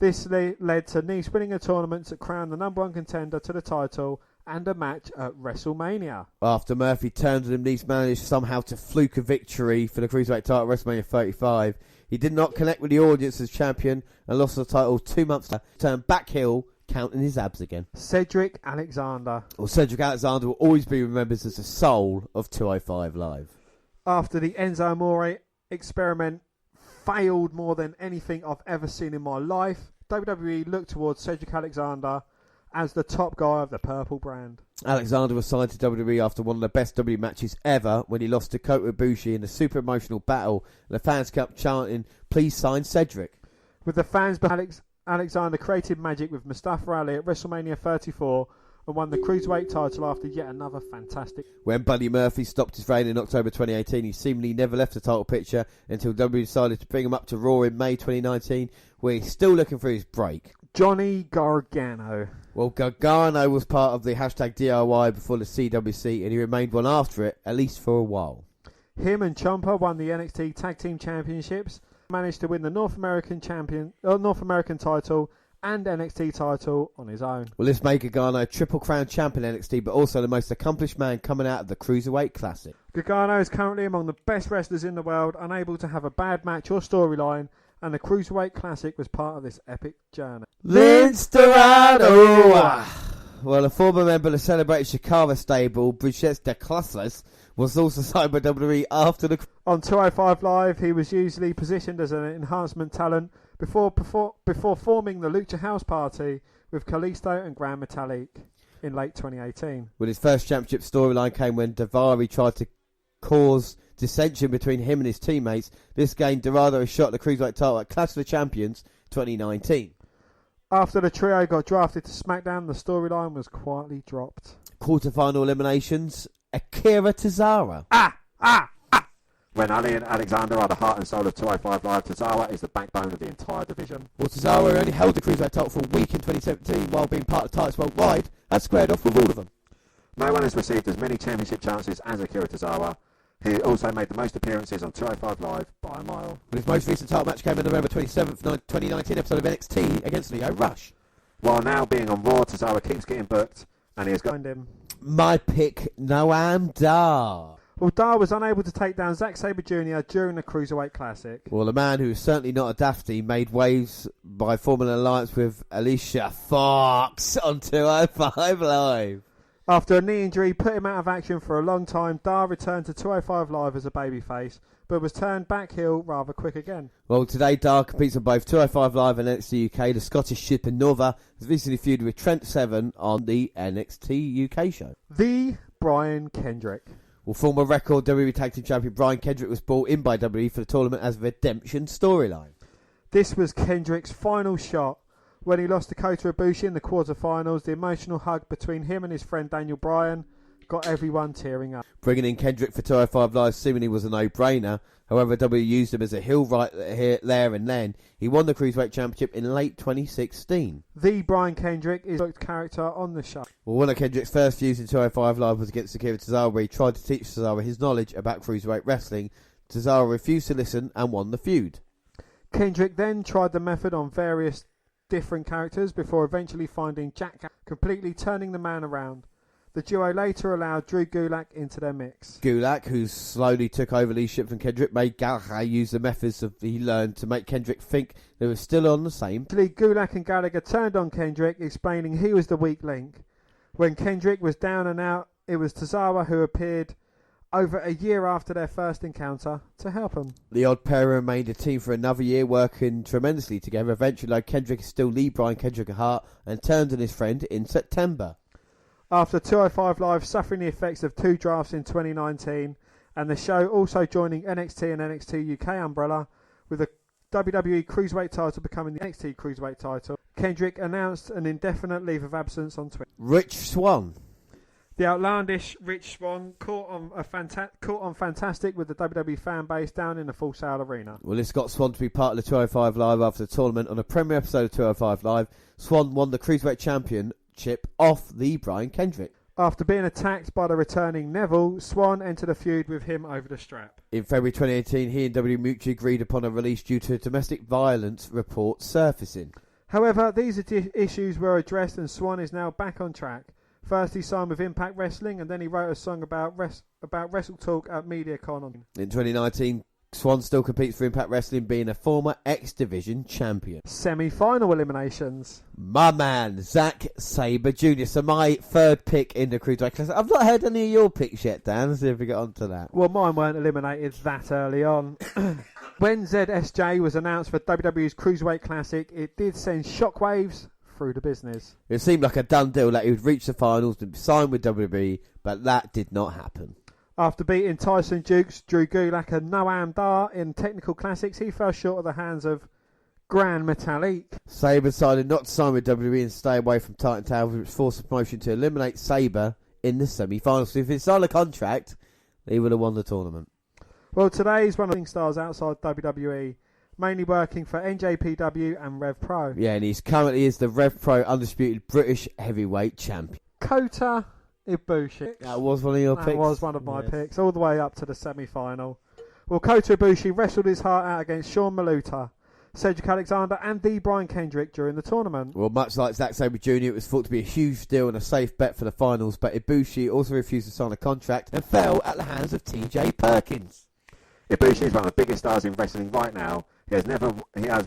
This led to Nese winning a tournament to crown the #1 contender to the title and a match at WrestleMania. After Murphy turned on him, Nice managed somehow to fluke a victory for the Cruiserweight title at WrestleMania 35. He did not connect with the audience as champion and lost the title 2 months later. Turned back heel, counting his abs again. Cedric Alexander. Well, Cedric Alexander will always be remembered as the soul of 205 Live. After the Enzo Amore experiment failed more than anything I've ever seen in my life, WWE looked towards Cedric Alexander as the top guy of the purple brand. Alexander was signed to WWE after one of the best WWE matches ever when he lost to Kota Ibushi in a super emotional battle, and the fans kept chanting, "Please sign Cedric." With the fans behind Alexander created magic with Mustafa Ali at WrestleMania 34 and won the Cruiserweight title after yet another fantastic... When Buddy Murphy stopped his reign in October 2018, he seemingly never left the title picture until WWE decided to bring him up to Raw in May 2019, where he's still looking for his break. Johnny Gargano. Well, Gargano was part of the hashtag DIY before the CWC, and he remained one after it, at least for a while. Him and Ciampa won the NXT Tag Team Championships, managed to win the North American title and NXT title on his own. Well, this made Gargano Triple Crown champion NXT, but also the most accomplished man coming out of the Cruiserweight Classic. Gargano is currently among the best wrestlers in the world, unable to have a bad match or storyline, and the Cruiserweight Classic was part of this epic journey. Vince Dorado! Well, a former member of the celebrated Shikara stable, Brigitte de Classes, was also signed by WWE after the... On 205 Live, he was usually positioned as an enhancement talent before forming the Lucha House Party with Kalisto and Grand Metalik in late 2018. Well, his first championship storyline came when Daivari tried to cause dissension between him and his teammates. This gained Dorado a shot at the Cruiserweight title at Clash of the Champions 2019. After the trio got drafted to SmackDown, the storyline was quietly dropped. Quarterfinal eliminations, Akira Tozawa. When Ali and Alexander are the heart and soul of 205 Live, Tozawa is the backbone of the entire division. Well, Tozawa only held the Cruiserweight title for a week in 2017 while being part of titles worldwide, and squared off with all of them. No one has received as many championship chances as Akira Tozawa. He also made the most appearances on 205 Live by a mile. Well, his most recent title match came in November 27th, 2019 episode of NXT against Leo Rush. While now being on Raw, Tozawa keeps getting booked, and he has got him. My pick, Noam Dar. Well, Dar was unable to take down Zack Sabre Jr. during the Cruiserweight Classic. Well, a man who is certainly not a dafty made waves by forming an alliance with Alicia Fox on 205 Live. After a knee injury put him out of action for a long time, Dar returned to 205 Live as a babyface, but was turned back heel rather quick again. Well, today Dar competes on both 205 Live and NXT UK. The Scottish ship in Nova has recently feuded with Trent Seven on the NXT UK show. The Brian Kendrick. Well, former record WWE Tag Team Champion Brian Kendrick was brought in by WWE for the tournament as a redemption storyline. This was Kendrick's final shot. When he lost to Kota Ibushi in the quarterfinals, the emotional hug between him and his friend Daniel Bryan got everyone tearing up. Bringing in Kendrick for 205 Live seemingly was a no-brainer. However, WWE used him as a heel right here, there and then. He won the Cruiserweight Championship in late 2016. The Brian Kendrick is a character on the show. Well, one of Kendrick's first feuds in 205 Live was against Akira Tozawa, where he tried to teach Tozawa his knowledge about Cruiserweight wrestling. Tozawa refused to listen and won the feud. Kendrick then tried the method on various different characters before eventually finding Jack, completely turning the man around. The duo later allowed Drew Gulak into their mix. Gulak, who slowly took over leadership from Kendrick, made Gallagher use the methods he learned to make Kendrick think they were still on the same. Gulak and Gallagher turned on Kendrick, explaining he was the weak link. When Kendrick was down and out, it was Tozawa who appeared over a year after their first encounter to help him. The odd pair remained a team for another year, working tremendously together. Eventually, though, Kendrick is still Lee Brian Kendrick at heart and turned on his friend in September. After 205 Live suffering the effects of 2 drafts in 2019, and the show also joining NXT and NXT UK umbrella, with the WWE Cruiserweight title becoming the NXT Cruiserweight title, Kendrick announced an indefinite leave of absence on Twitter. Rich Swann. The outlandish Rich Swann caught on fantastic with the WWE fan base down in the Full Sail Arena. Well, this got Swann to be part of the 205 Live after the tournament. On a premiere episode of 205 Live, Swann won the Cruiserweight Championship off the Brian Kendrick. After being attacked by the returning Neville, Swann entered a feud with him over the strap. In February 2018, he and WWE mutually agreed upon a release due to domestic violence reports surfacing. However, these issues were addressed and Swann is now back on track. First he signed with Impact Wrestling, and then he wrote a song about Wrestle Talk at MediaCon. In 2019, Swan still competes for Impact Wrestling, being a former X Division champion. Semi-final eliminations. My man, Zack Sabre Jr. So my third pick in the Cruiserweight Classic. I've not heard any of your picks yet, Dan. Let's see if we get on to that. Well, mine weren't eliminated that early on. When ZSJ was announced for WWE's Cruiserweight Classic, it did send shockwaves through the business. It seemed like a done deal that he would reach the finals and be signed with WWE, but that did not happen. After beating Tyson Dukes, Drew Gulak and Noam Dar in technical classics, he fell short of the hands of Gran Metalik. Sabre decided not to sign with WWE and stay away from Titan Towers, which forced the promotion to eliminate Sabre in the semi-finals. So if he'd signed a contract, he would have won the tournament. Well, today he's one of the stars outside WWE, mainly working for NJPW and Rev Pro. Yeah, and he's currently is the Rev Pro Undisputed British Heavyweight Champion. Kota Ibushi. That was one of your picks? That was one of my picks, all the way up to the semi-final. Well, Kota Ibushi wrestled his heart out against Sean Maluta, Cedric Alexander and the Brian Kendrick during the tournament. Well, much like Zack Sabre Jr., it was thought to be a huge deal and a safe bet for the finals, but Ibushi also refused to sign a contract and fell at the hands of TJ Perkins. Ibushi is one of the biggest stars in wrestling right now. He has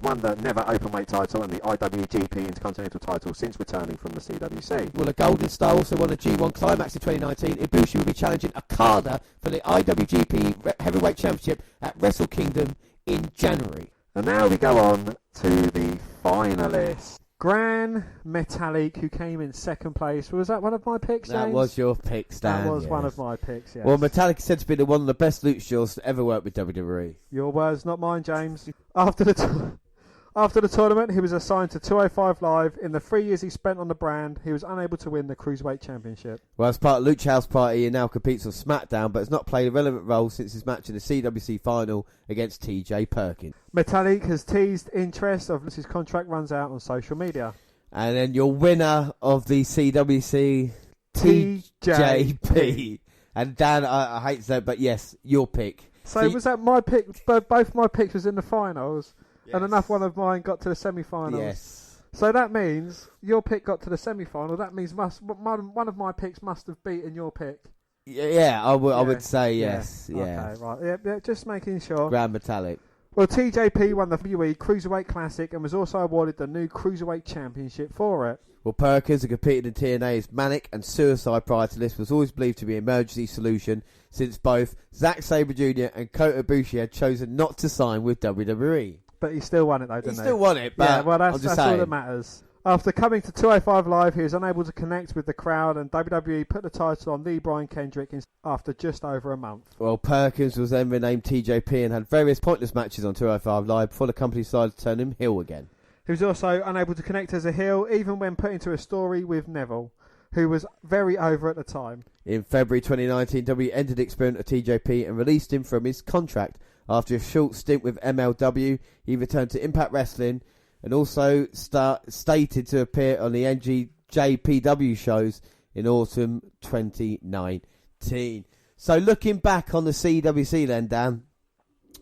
won the Never Openweight title and the IWGP Intercontinental title since returning from the CWC. Well, a Golden Star also won a G1 Climax in 2019. Ibushi will be challenging Okada for the IWGP Heavyweight Championship at Wrestle Kingdom in January. And now we go on to the finalists. Gran Metalik, who came in second place. Was that one of my picks, James? That was your pick, Stan. That was one of my picks, yes. Well, Metalik is said to be one of the best luchadors to ever work with WWE. Your words, not mine, James. After the tournament, he was assigned to 205 Live. In the 3 years he spent on the brand, he was unable to win the Cruiserweight Championship. Well, as part of Lucha House Party, he now competes on SmackDown, but has not played a relevant role since his match in the CWC final against TJ Perkins. Metalik has teased interest of his contract runs out on social media. And then your winner of the CWC, TJP. And Dan, I hate to say it, but yes, your pick. So was that my pick? Both my picks was in the finals, yes. And enough one of mine got to the semi-finals. Yes. So that means your pick got to the semi-final. That means one of my picks must have beaten your pick. Yeah, I would say yes. Yeah. Okay, right. Yeah, just making sure. Gran Metalik. Well, TJP won the WWE Cruiserweight Classic and was also awarded the new Cruiserweight Championship for it. Well, Perkins, who competed in TNA as Manic and Suicide prior to this, was always believed to be an emergency solution since both Zack Sabre Jr. and Kota Ibushi had chosen not to sign with WWE. But he still won it, though, didn't he? He still won it, but yeah, well, that's all that matters. After coming to 205 Live, he was unable to connect with the crowd, and WWE put the title on the Brian Kendrick after just over a month. Well, Perkins was then renamed TJP and had various pointless matches on 205 Live before the company decided to turn him heel again. He was also unable to connect as a heel, even when put into a story with Neville, who was very over at the time. In February 2019, WWE ended the experiment of TJP and released him from his contract. After a short stint with MLW, he returned to Impact Wrestling and also stated to appear on the NJPW shows in autumn 2019. So looking back on the CWC then, Dan,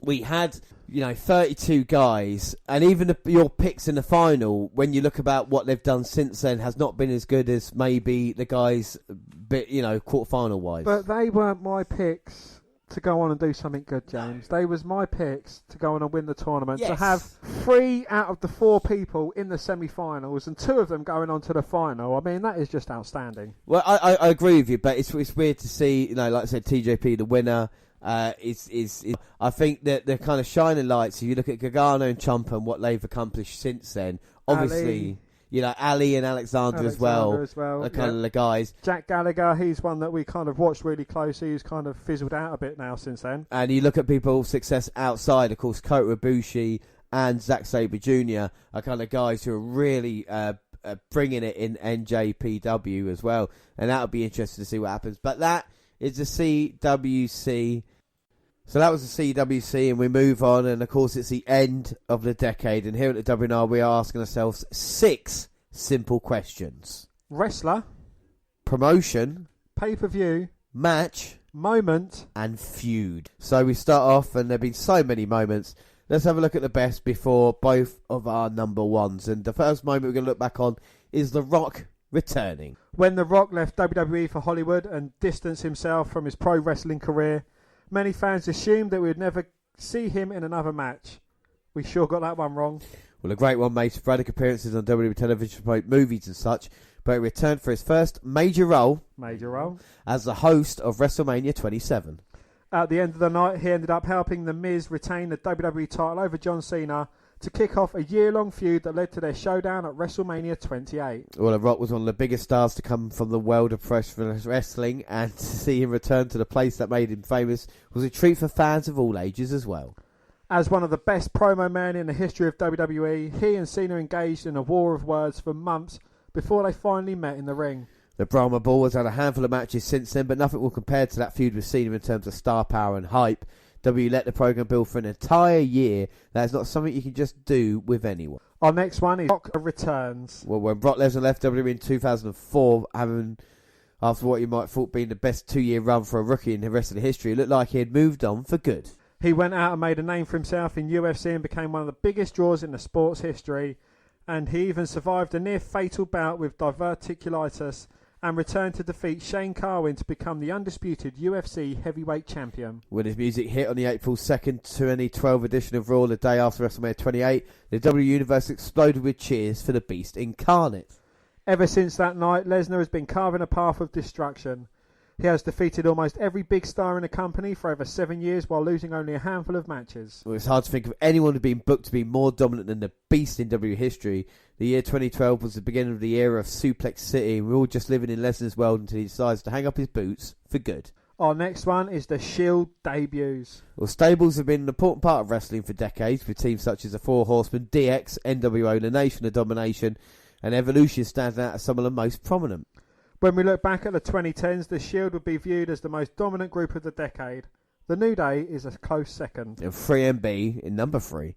we had 32 guys, and even your picks in the final, when you look about what they've done since then, has not been as good as maybe the guys, quarterfinal wise. But they weren't my picks to go on and do something good, James. They was my picks to go on and win the tournament. Yes. To have 3 out of the 4 people in the semi-finals and 2 of them going on to the final. I mean, that is just outstanding. Well, I agree with you, but it's weird to see, like I said, TJP the winner. Is I think that the kind of shining lights. If you look at Gargano and Ciampa and what they've accomplished since then, obviously, Ali and Alexander as well are kind of the guys. Jack Gallagher, he's one that we kind of watched really closely. He's kind of fizzled out a bit now since then. And you look at people's success outside, of course, Kota Ibushi and Zack Sabre Jr. are kind of guys who are really bringing it in NJPW as well, and that'll be interesting to see what happens. But that is the CWC. So that was the CWC, and we move on, and of course it's the end of the decade, and here at the WNR we are asking ourselves 6 simple questions. Wrestler, promotion, pay-per-view, match, moment, and feud. So we start off, and there have been so many moments. Let's have a look at the best before both of our number ones. And the first moment we're going to look back on is The Rock returning. When The Rock left WWE for Hollywood and distanced himself from his pro wrestling career, many fans assumed that we would never see him in another match. We sure got that one wrong. Well, a great one made sporadic appearances on WWE television to promote movies and such, but he returned for his first major role as the host of WrestleMania 27. At the end of the night, he ended up helping The Miz retain the WWE title over John Cena to kick off a year-long feud that led to their showdown at WrestleMania 28. Well, The Rock was one of the biggest stars to come from the world of professional wrestling, and to see him return to the place that made him famous was a treat for fans of all ages as well. As one of the best promo men in the history of WWE, he and Cena engaged in a war of words for months before they finally met in the ring. The Brahma Bull has had a handful of matches since then, but nothing will compare to that feud with Cena in terms of star power and hype. WWE let the program build for an entire year. That is not something you can just do with anyone. Our next one is Brock Returns. Well, when Brock Lesnar left WWE in 2004, after what you might have thought being the best 2-year run for a rookie in the rest of the history, it looked like he had moved on for good. He went out and made a name for himself in UFC and became one of the biggest draws in the sport's history. And he even survived a near-fatal bout with diverticulitis and returned to defeat Shane Carwin to become the undisputed UFC heavyweight champion. When his music hit on the April 2nd 2012 edition of Raw, the day after WrestleMania 28, the WWE Universe exploded with cheers for the Beast incarnate. Ever since that night, Lesnar has been carving a path of destruction. He has defeated almost every big star in the company for over 7 years while losing only a handful of matches. Well, it's hard to think of anyone who's been booked to be more dominant than the Beast in WWE history. The year 2012 was the beginning of the era of Suplex City. We're all just living in Lesnar's world until he decides to hang up his boots for good. Our next one is the Shield debuts. Well, stables have been an important part of wrestling for decades, with teams such as the Four Horsemen, DX, NWO, the Nation of Domination, and Evolution standing out as some of the most prominent. When we look back at the 2010s, the Shield would be viewed as the most dominant group of the decade. The New Day is a close second. And 3MB in number 3.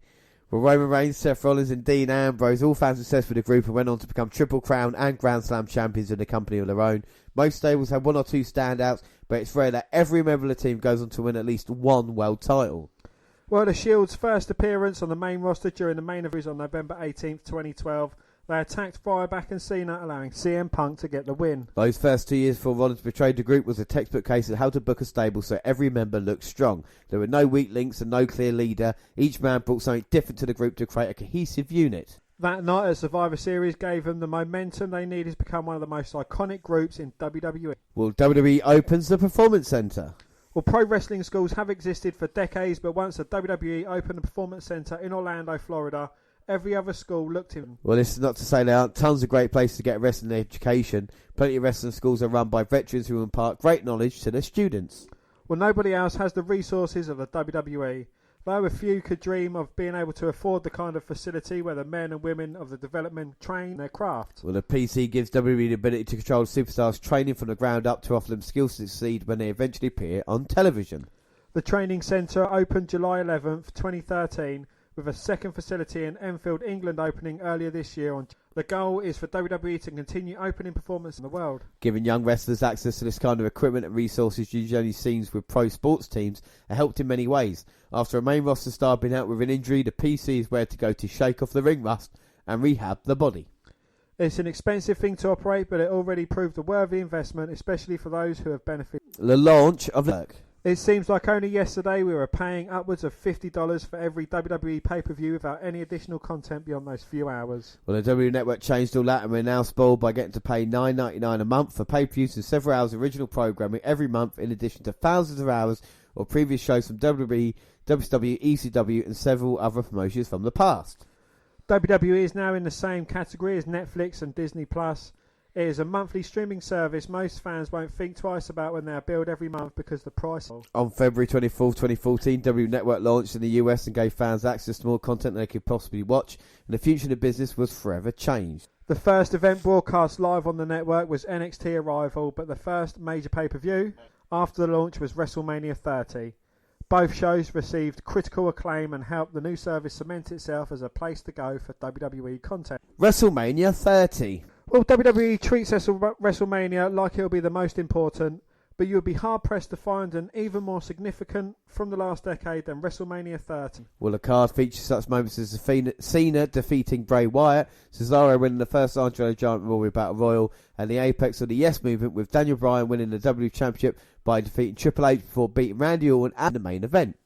Well, Roman Reigns, Seth Rollins and Dean Ambrose all found success with the group and went on to become Triple Crown and Grand Slam champions in a company of their own. Most stables have one or two standouts, but it's rare that every member of the team goes on to win at least one world title. Well, the Shield's first appearance on the main roster during the main event on November 18th, 2012, they attacked Fireback and Cena, allowing CM Punk to get the win. Those first 2 years before Rollins betrayed the group was a textbook case of how to book a stable so every member looked strong. There were no weak links and no clear leader. Each man brought something different to the group to create a cohesive unit. That night at Survivor Series gave them the momentum they needed to become one of the most iconic groups in WWE. Well, WWE opens the Performance Center. Well, pro wrestling schools have existed for decades, but once the WWE opened the Performance Center in Orlando, Florida, every other school looked in. Well, this is not to say there aren't tons of great places to get a wrestling education. Plenty of wrestling schools are run by veterans who impart great knowledge to their students. Well, nobody else has the resources of the WWE. Though a few could dream of being able to afford the kind of facility where the men and women of the development train their craft. Well, the PC gives WWE the ability to control superstars' training from the ground up to offer them skills to succeed when they eventually appear on television. The training centre opened July 11th, 2013, with a second facility in Enfield, England opening earlier this year. The goal is for WWE to continue opening performance in the world. Giving young wrestlers access to this kind of equipment and resources usually only seen with pro sports teams are helped in many ways. After a main roster star being out with an injury, the PC is where to go to shake off the ring rust and rehab the body. It's an expensive thing to operate, but it already proved a worthy investment, especially for those who have benefited. The launch of the... It seems like only yesterday we were paying upwards of $50 for every WWE pay-per-view without any additional content beyond those few hours. Well, the WWE Network changed all that and we're now spoiled by getting to pay $9.99 a month for pay-per-views and several hours of original programming every month, in addition to thousands of hours of previous shows from WWE, WCW, ECW and several other promotions from the past. WWE is now in the same category as Netflix and Disney+. It is a monthly streaming service most fans won't think twice about when they are billed every month because the price. On February 24th, 2014, WWE Network launched in the US and gave fans access to more content than they could possibly watch, and the future of the business was forever changed. The first event broadcast live on the network was NXT Arrival, but the first major pay-per-view after the launch was WrestleMania 30. Both shows received critical acclaim and helped the new service cement itself as a place to go for WWE content. WrestleMania 30. Well, WWE treats WrestleMania like it'll be the most important, but you would be hard-pressed to find an even more significant from the last decade than WrestleMania 30. Well, the card features such moments as Cena defeating Bray Wyatt, Cesaro winning the first Andre the Giant Memorial Battle Royal, and the apex of the Yes Movement with Daniel Bryan winning the WWE Championship by defeating Triple H before beating Randy Orton at the main event.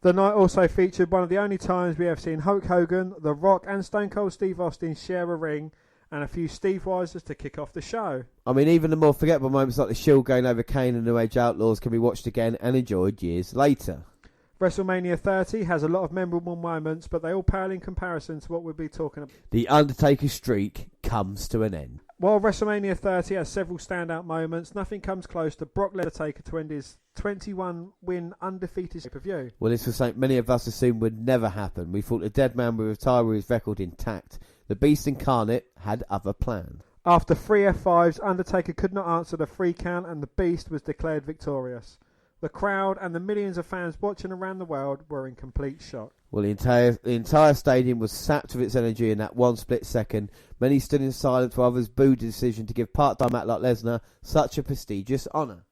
The night also featured one of the only times we have seen Hulk Hogan, The Rock and Stone Cold Steve Austin share a ring, and a few Steve Weisers to kick off the show. I mean, even the more forgettable moments like the Shield going over Kane and New Age Outlaws can be watched again and enjoyed years later. WrestleMania 30 has a lot of memorable moments, but they all pale in comparison to what we'll be talking about. The Undertaker's streak comes to an end. While WrestleMania 30 has several standout moments, nothing comes close to Brock Lesnar Taker to end his 21-win undefeated pay-per-view. Well, this was something many of us assumed would never happen. We thought the dead man would retire with his record intact. The Beast Incarnate had other plans. After 3 F5s, Undertaker could not answer the 3 count and the Beast was declared victorious. The crowd and the millions of fans watching around the world were in complete shock. Well, the entire stadium was sapped of its energy in that one split second. Many stood in silence while others booed the decision to give part-time Matt like Lesnar such a prestigious honour.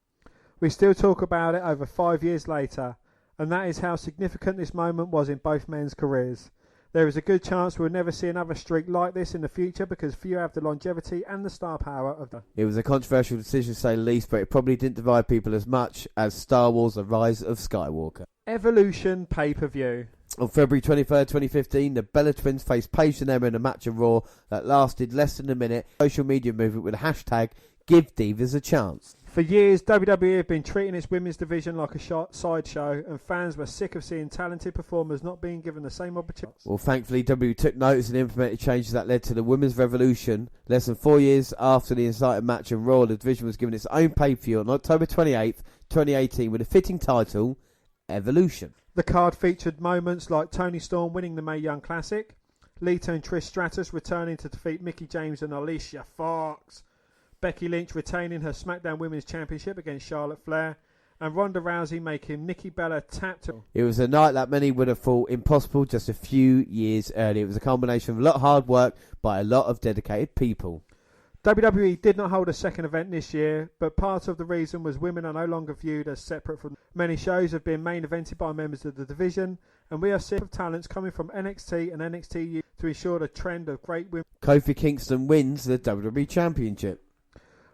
We still talk about it over 5 years later, and that is how significant this moment was in both men's careers. There is a good chance we'll never see another streak like this in the future because few have the longevity and the star power of them. It was a controversial decision to say the least, but it probably didn't divide people as much as Star Wars: The Rise of Skywalker. Evolution pay-per-view. On February 23rd, 2015, the Bella Twins faced Paige and Emma in a match of Raw that lasted less than a minute. Social media movement with the hashtag Give Divas a Chance. For years, WWE have been treating its women's division like a sideshow, and fans were sick of seeing talented performers not being given the same opportunities. Well, thankfully, WWE took notice and implemented changes that led to the Women's Revolution. Less than 4 years after the inciting match in Raw, the division was given its own pay-per-view on October 28th, 2018, with a fitting title, Evolution. The card featured moments like Toni Storm winning the Mae Young Classic, Lita and Trish Stratus returning to defeat Mickie James and Alicia Fox, Becky Lynch retaining her SmackDown Women's Championship against Charlotte Flair, and Ronda Rousey making Nikki Bella tap to... It was a night that many would have thought impossible just a few years earlier. It was a combination of a lot of hard work by a lot of dedicated people. WWE did not hold a second event this year, but part of the reason was women are no longer viewed as separate from... Many shows have been main evented by members of the division, and we are sick of talents coming from NXT and NXT U to ensure the trend of great women. Kofi Kingston wins the WWE Championship.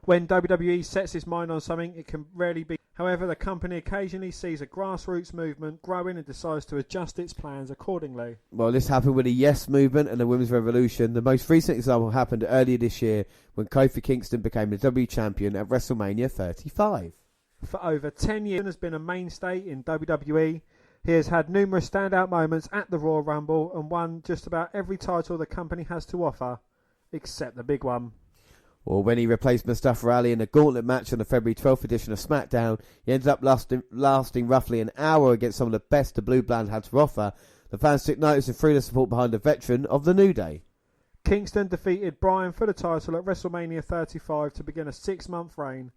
When WWE sets its mind on something, it can rarely be. However, the company occasionally sees a grassroots movement growing and decides to adjust its plans accordingly. Well, this happened with the Yes Movement and the Women's Revolution. The most recent example happened earlier this year when Kofi Kingston became the WWE Champion at WrestleMania 35. For over 10 years, he has been a mainstay in WWE. He has had numerous standout moments at the Royal Rumble and won just about every title the company has to offer, except the big one. Or when he replaced Mustafa Ali in a gauntlet match on the February 12th edition of SmackDown, he ended up lasting roughly an hour against some of the best the Blue Blood had to offer. The fans took notice and threw their support behind the veteran of the New Day. Kingston defeated Bryan for the title at WrestleMania 35 to begin a 6-month reign.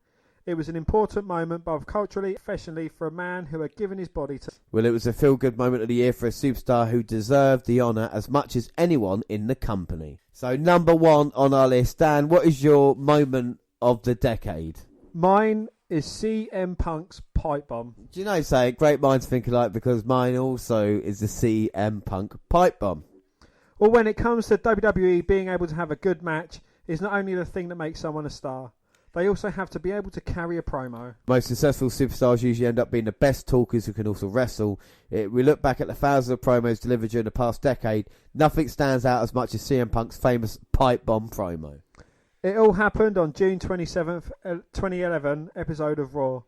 It was an important moment both culturally and professionally for a man who had given his body to... Well, it was a feel-good moment of the year for a superstar who deserved the honour as much as anyone in the company. So, number one on our list. Dan, what is your moment of the decade? Mine is CM Punk's pipe bomb. Do you know, say, great minds think alike, because mine also is the CM Punk pipe bomb. Well, when it comes to WWE being able to have a good match is not only the thing that makes someone a star, they also have to be able to carry a promo. Most successful superstars usually end up being the best talkers who can also wrestle. We look back at the thousands of promos delivered during the past decade. Nothing stands out as much as CM Punk's famous pipe bomb promo. It all happened on June 27th, 2011 episode of Raw.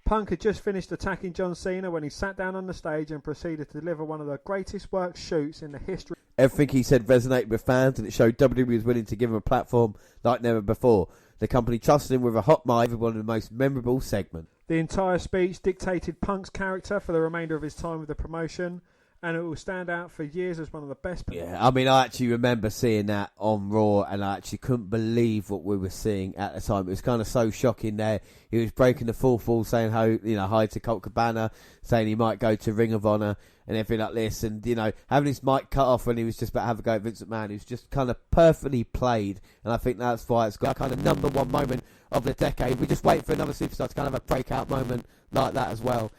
Punk had just finished attacking John Cena when he sat down on the stage and proceeded to deliver one of the greatest work shoots in the history. Everything he said resonated with fans, and it showed WWE was willing to give him a platform like never before. The company trusted him with a hot mic for one of the most memorable segments. The entire speech dictated Punk's character for the remainder of his time with the promotion, and it will stand out for years as one of the best. Yeah, I mean, I actually remember seeing that on Raw, and I actually couldn't believe what we were seeing at the time. It was kind of so shocking there. He was breaking the fourth wall, saying hi to Colt Cabana, saying he might go to Ring of Honor and everything like this, and having his mic cut off when he was just about to have a go at Vince McMahon. He was just kind of perfectly played, and I think that's why it's got a kind of number one moment of the decade. We just wait for another superstar to kind of have a breakout moment like that as well.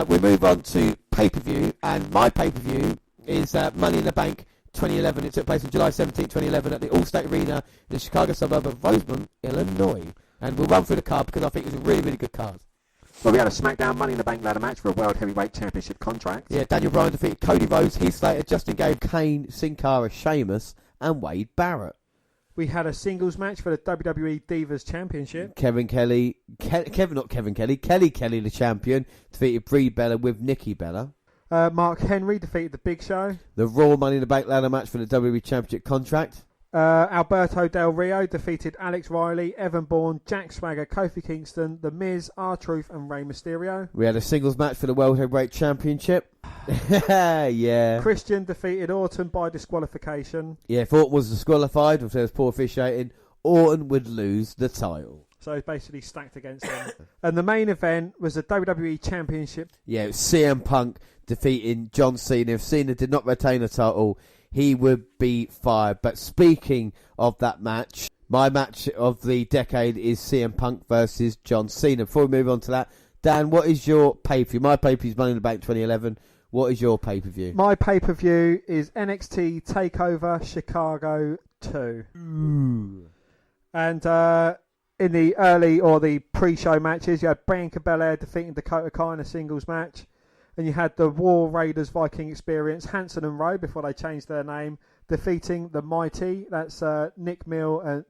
We move on to pay-per-view, and my pay-per-view is Money in the Bank 2011. It took place on July 17, 2011 at the Allstate Arena in the Chicago suburb of Rosemont, Illinois. And we'll run through the card because I think it was a really, really good card. Well, we had a SmackDown Money in the Bank ladder match for a World Heavyweight Championship contract. Yeah, Daniel Bryan defeated Cody Rhodes, Heath Slater, Justin Gabe, Kane, Sin Cara, Sheamus, and Wade Barrett. We had a singles match for the WWE Divas Championship. Kelly Kelly, the champion, defeated Brie Bella with Nikki Bella. Mark Henry defeated The Big Show. The Raw Money in the Bank ladder match for the WWE Championship contract. Alberto Del Rio defeated Alex Riley, Evan Bourne, Jack Swagger, Kofi Kingston, The Miz, R-Truth and Rey Mysterio. We had a singles match for the World Heavyweight Championship. Yeah. Christian defeated Orton by disqualification. Yeah, if Orton was disqualified, if there was poor officiating, Orton would lose the title. So it's basically stacked against him. And the main event was the WWE Championship. Yeah, it was CM Punk defeating John Cena. If Cena did not retain the title, he would be fired. But speaking of that match, my match of the decade is CM Punk versus John Cena. Before we move on to that, Dan, what is your pay-per-view? My pay-per-view is Money in the Bank 2011. What is your pay-per-view? My pay-per-view is NXT TakeOver Chicago 2. Ooh. And in the early or the pre-show matches, you had Bianca Belair defeating Dakota Kai in a singles match. And you had the War Raiders Viking Experience, Hanson and Rowe, before they changed their name, defeating the Mighty. That's Nick Miller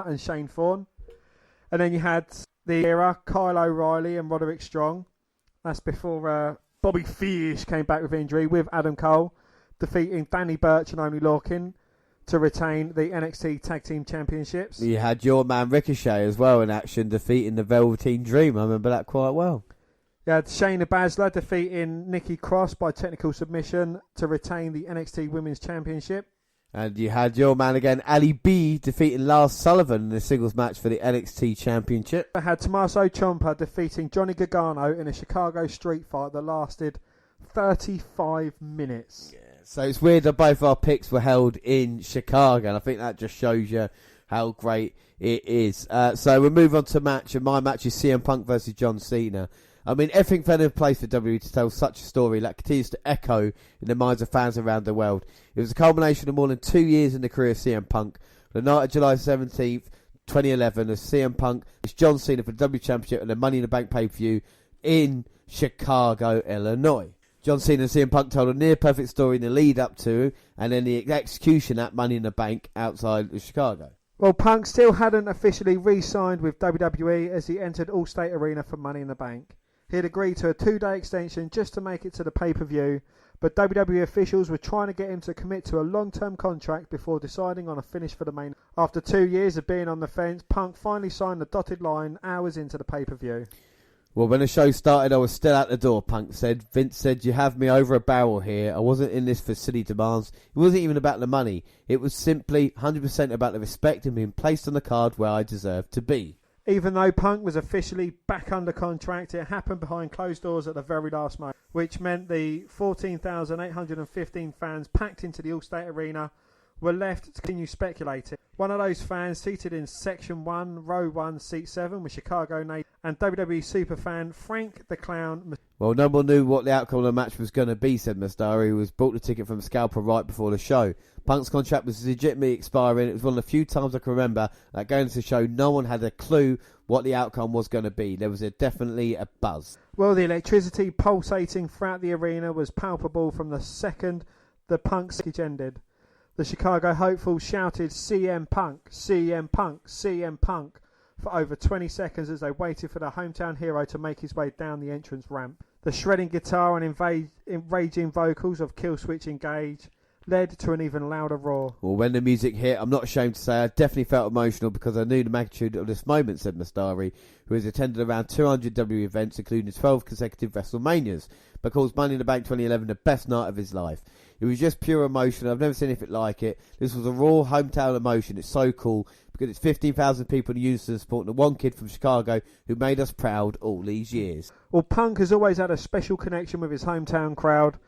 and Shane Thorne. And then you had the era, Kyle O'Reilly and Roderick Strong. That's before Bobby Fish came back with injury, with Adam Cole, defeating Danny Burch and Oney Lorcan to retain the NXT Tag Team Championships. You had your man Ricochet as well in action, defeating the Velveteen Dream. I remember that quite well. You had Shayna Baszler defeating Nikki Cross by technical submission to retain the NXT Women's Championship. And you had your man again, Ali B, defeating Lars Sullivan in the singles match for the NXT Championship. I had Tommaso Ciampa defeating Johnny Gargano in a Chicago street fight that lasted 35 minutes. Yeah, so it's weird that both our picks were held in Chicago, and I think that just shows you how great it is. So we'll move on to match, and my match is CM Punk versus John Cena. I mean, everything fell in place for WWE to tell such a story that continues to echo in the minds of fans around the world. It was a culmination of more than 2 years in the career of CM Punk. The night of July 17th, 2011, as CM Punk is John Cena for the WWE Championship and the Money in the Bank pay-per-view in Chicago, Illinois. John Cena and CM Punk told a near-perfect story in the lead-up to and then the execution at Money in the Bank outside of Chicago. Well, Punk still hadn't officially re-signed with WWE as he entered Allstate Arena for Money in the Bank. He had agreed to a 2-day extension just to make it to the pay-per-view, but WWE officials were trying to get him to commit to a long-term contract before deciding on a finish for the main. After 2 years of being on the fence, Punk finally signed the dotted line hours into the pay-per-view. Well, when the show started, I was still at the door, Punk said. Vince said, "You have me over a barrel here. I wasn't in this for silly demands. It wasn't even about the money. It was simply 100% about the respect and being placed on the card where I deserved to be." Even though Punk was officially back under contract, it happened behind closed doors at the very last moment, which meant the 14,815 fans packed into the Allstate Arena were left to continue speculating. One of those fans seated in Section 1, Row 1, Seat 7 was Chicago native and WWE superfan Frank the Clown. Well, no one knew what the outcome of the match was going to be, said Mysterio, who was bought the ticket from a scalper right before the show. Punk's contract was legitimately expiring. It was one of the few times I can remember that going into the show, no one had a clue what the outcome was going to be. There was definitely a buzz. Well, the electricity pulsating throughout the arena was palpable from the second the Punk sketch ended. The Chicago hopefuls shouted CM Punk, CM Punk, CM Punk for over 20 seconds as they waited for their hometown hero to make his way down the entrance ramp. The shredding guitar and enraging vocals of Killswitch Engage led to an even louder roar. Well, when the music hit, I'm not ashamed to say I definitely felt emotional because I knew the magnitude of this moment, said Mastari, who has attended around 200 WWE events, including 12 consecutive WrestleManias, but calls Money in the Bank 2011 the best night of his life. It was just pure emotion. I've never seen anything like it. This was a raw hometown emotion. It's so cool because it's 15,000 people in unison supporting the one kid from Chicago who made us proud all these years. Well, Punk has always had a special connection with his hometown crowd,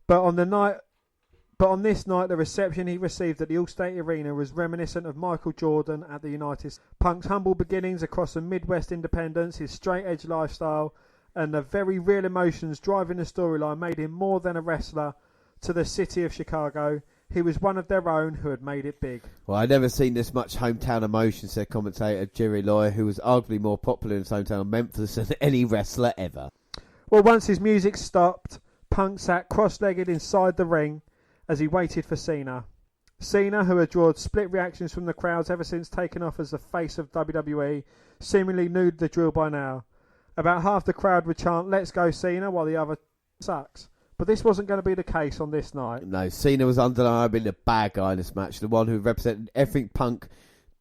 but on this night, the reception he received at the Allstate Arena was reminiscent of Michael Jordan at the United States. Punk's humble beginnings across the Midwest independence, his straight-edge lifestyle, and the very real emotions driving the storyline made him more than a wrestler to the city of Chicago. He was one of their own who had made it big. Well, I'd never seen this much hometown emotion, said commentator Jerry Lawyer, who was arguably more popular in his hometown of Memphis than any wrestler ever. Well, once his music stopped, Punk sat cross-legged inside the ring as he waited for Cena. Cena, who had drawn split reactions from the crowds ever since taking off as the face of WWE, seemingly knew the drill by now. About half the crowd would chant, "Let's go Cena," while the other sucks. But this wasn't going to be the case on this night. No, Cena was undeniably the bad guy in this match, the one who represented everything Punk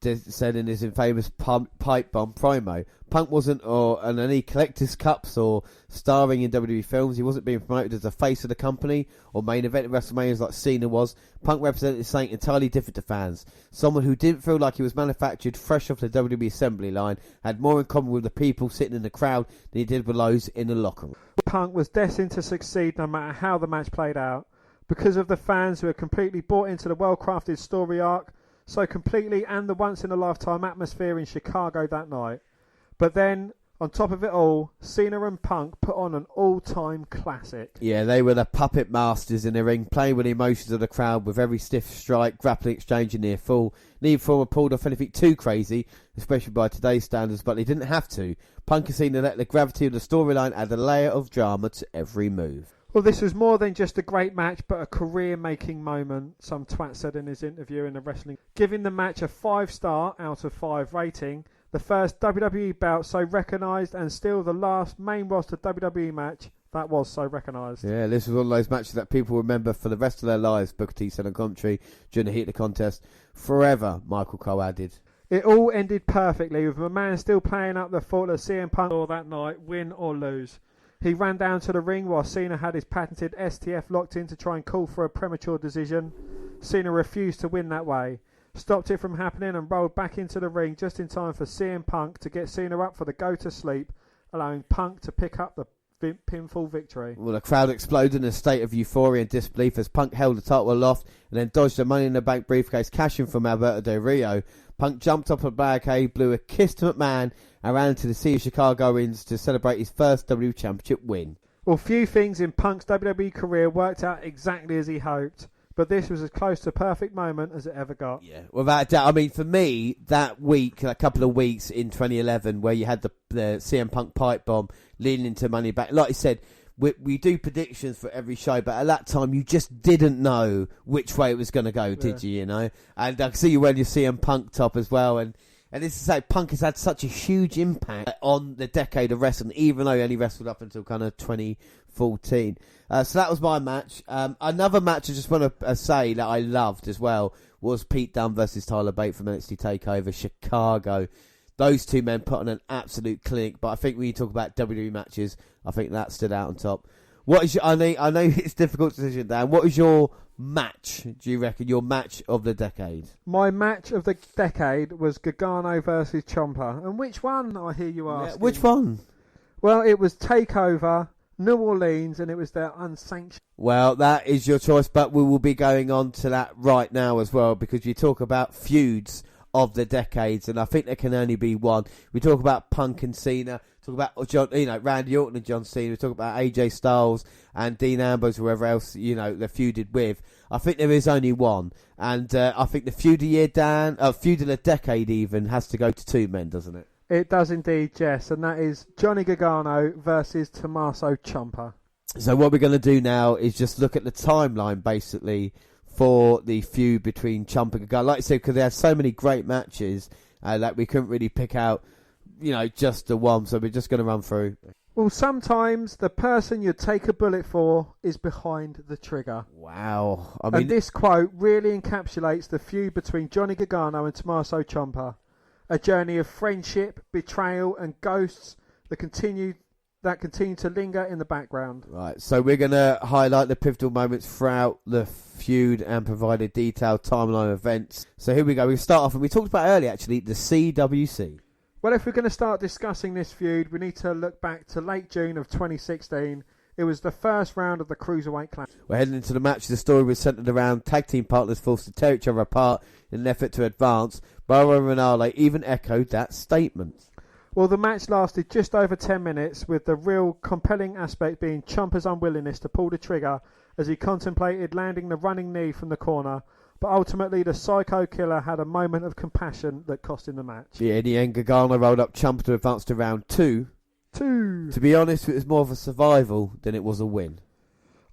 said in his infamous pipe bomb promo. Punk wasn't on any collector's cups or starring in WWE films. He wasn't being promoted as the face of the company or main event at WrestleMania like Cena was. Punk represented something entirely different to fans. Someone who didn't feel like he was manufactured fresh off the WWE assembly line, had more in common with the people sitting in the crowd than he did with those in the locker room. Punk was destined to succeed no matter how the match played out, because of the fans who had completely bought into the well-crafted story arc so completely and the once-in-a-lifetime atmosphere in Chicago that night. But then, on top of it all, Cena and Punk put on an all-time classic. Yeah, they were the puppet masters in the ring, playing with the emotions of the crowd with every stiff strike, grappling exchange in near full. Neither former pulled off anything too crazy, especially by today's standards, but they didn't have to. Punk and Cena let the gravity of the storyline add a layer of drama to every move. Well, this was more than just a great match, but a career-making moment, some twat said in his interview in the Wrestling. Giving the match a 5-star out of 5 rating, the first WWE bout so recognised and still the last main roster WWE match that was so recognised. Yeah, this was one of those matches that people remember for the rest of their lives, Booker T said on commentary during the heat of the contest. Forever, Michael Cole added. It all ended perfectly, with my man still playing up the thought of CM Punk or that night, win or lose. He ran down to the ring while Cena had his patented STF locked in to try and call for a premature decision. Cena refused to win that way, stopped it from happening and rolled back into the ring just in time for CM Punk to get Cena up for the go to sleep, allowing Punk to pick up the pinfall victory. Well, the crowd exploded in a state of euphoria and disbelief as Punk held the title aloft and then dodged the Money in the Bank briefcase cashing from Alberto Del Rio. Punk jumped off a barricade, blew a kiss to McMahon and ran into the sea of Chicagoans to celebrate his first WWE Championship win. Well, few things in Punk's WWE career worked out exactly as he hoped, but this was as close to a perfect moment as it ever got. Yeah, without doubt. I mean, for me, that week, a couple of weeks in 2011, where you had the CM Punk pipe bomb leading into Money Back, like I said, we do predictions for every show, but at that time you just didn't know which way it was going to go, did you? You know, and I can see you wearing your CM Punk top as well, and this is like Punk has had such a huge impact on the decade of wrestling, even though he only wrestled up until kind of 2014. So that was my match. Another match I just want to say that I loved as well was Pete Dunne versus Tyler Bate from NXT TakeOver Chicago. Those two men put on an absolute clinic, but I think when you talk about WWE matches, I think that stood out on top. What is I know it's a difficult decision, Dan. What is your match, do you reckon, your match of the decade? My match of the decade was Gargano versus Ciampa. And which one, I hear you asking? Yeah, which one? Well, it was TakeOver, New Orleans, and it was their unsanctioned. Well, that is your choice, but we will be going on to that right now as well, because you talk about feuds of the decades, and I think there can only be one. We talk about Punk and Cena, talk about Randy Orton and John Cena, we talk about AJ Styles and Dean Ambrose, whoever else they're feuded with. I think there is only one, and I think the feud of the year, Dan, feud of the decade even, has to go to two men, doesn't it? It does indeed, Jess, and that is Johnny Gargano versus Tommaso Ciampa. So what we're going to do now is just look at the timeline, basically, for the feud between Ciampa and Gargano. Like I said, because they had so many great matches that we couldn't really pick out, just the one. So we're just going to run through. Well, sometimes the person you'd take a bullet for is behind the trigger. Wow. And this quote really encapsulates the feud between Johnny Gargano and Tommaso Ciampa. A journey of friendship, betrayal and ghosts that continue to linger in the background. Right, so we're going to highlight the pivotal moments throughout the feud and provide a detailed timeline of events. So here we go. We start off, and we talked about earlier, actually, the CWC. Well, if we're going to start discussing this feud, we need to look back to late June of 2016. It was the first round of the Cruiserweight Classic. We're heading into the match. The story was centered around tag team partners forced to tear each other apart in an effort to advance. Barrow and Renale even echoed that statement. Well, the match lasted just over 10 minutes, with the real compelling aspect being Ciampa's unwillingness to pull the trigger as he contemplated landing the running knee from the corner. But ultimately, the Psycho Killer had a moment of compassion that cost him the match. Yeah, in the end, Gargano rolled up Ciampa to advance to round two. To be honest, it was more of a survival than it was a win.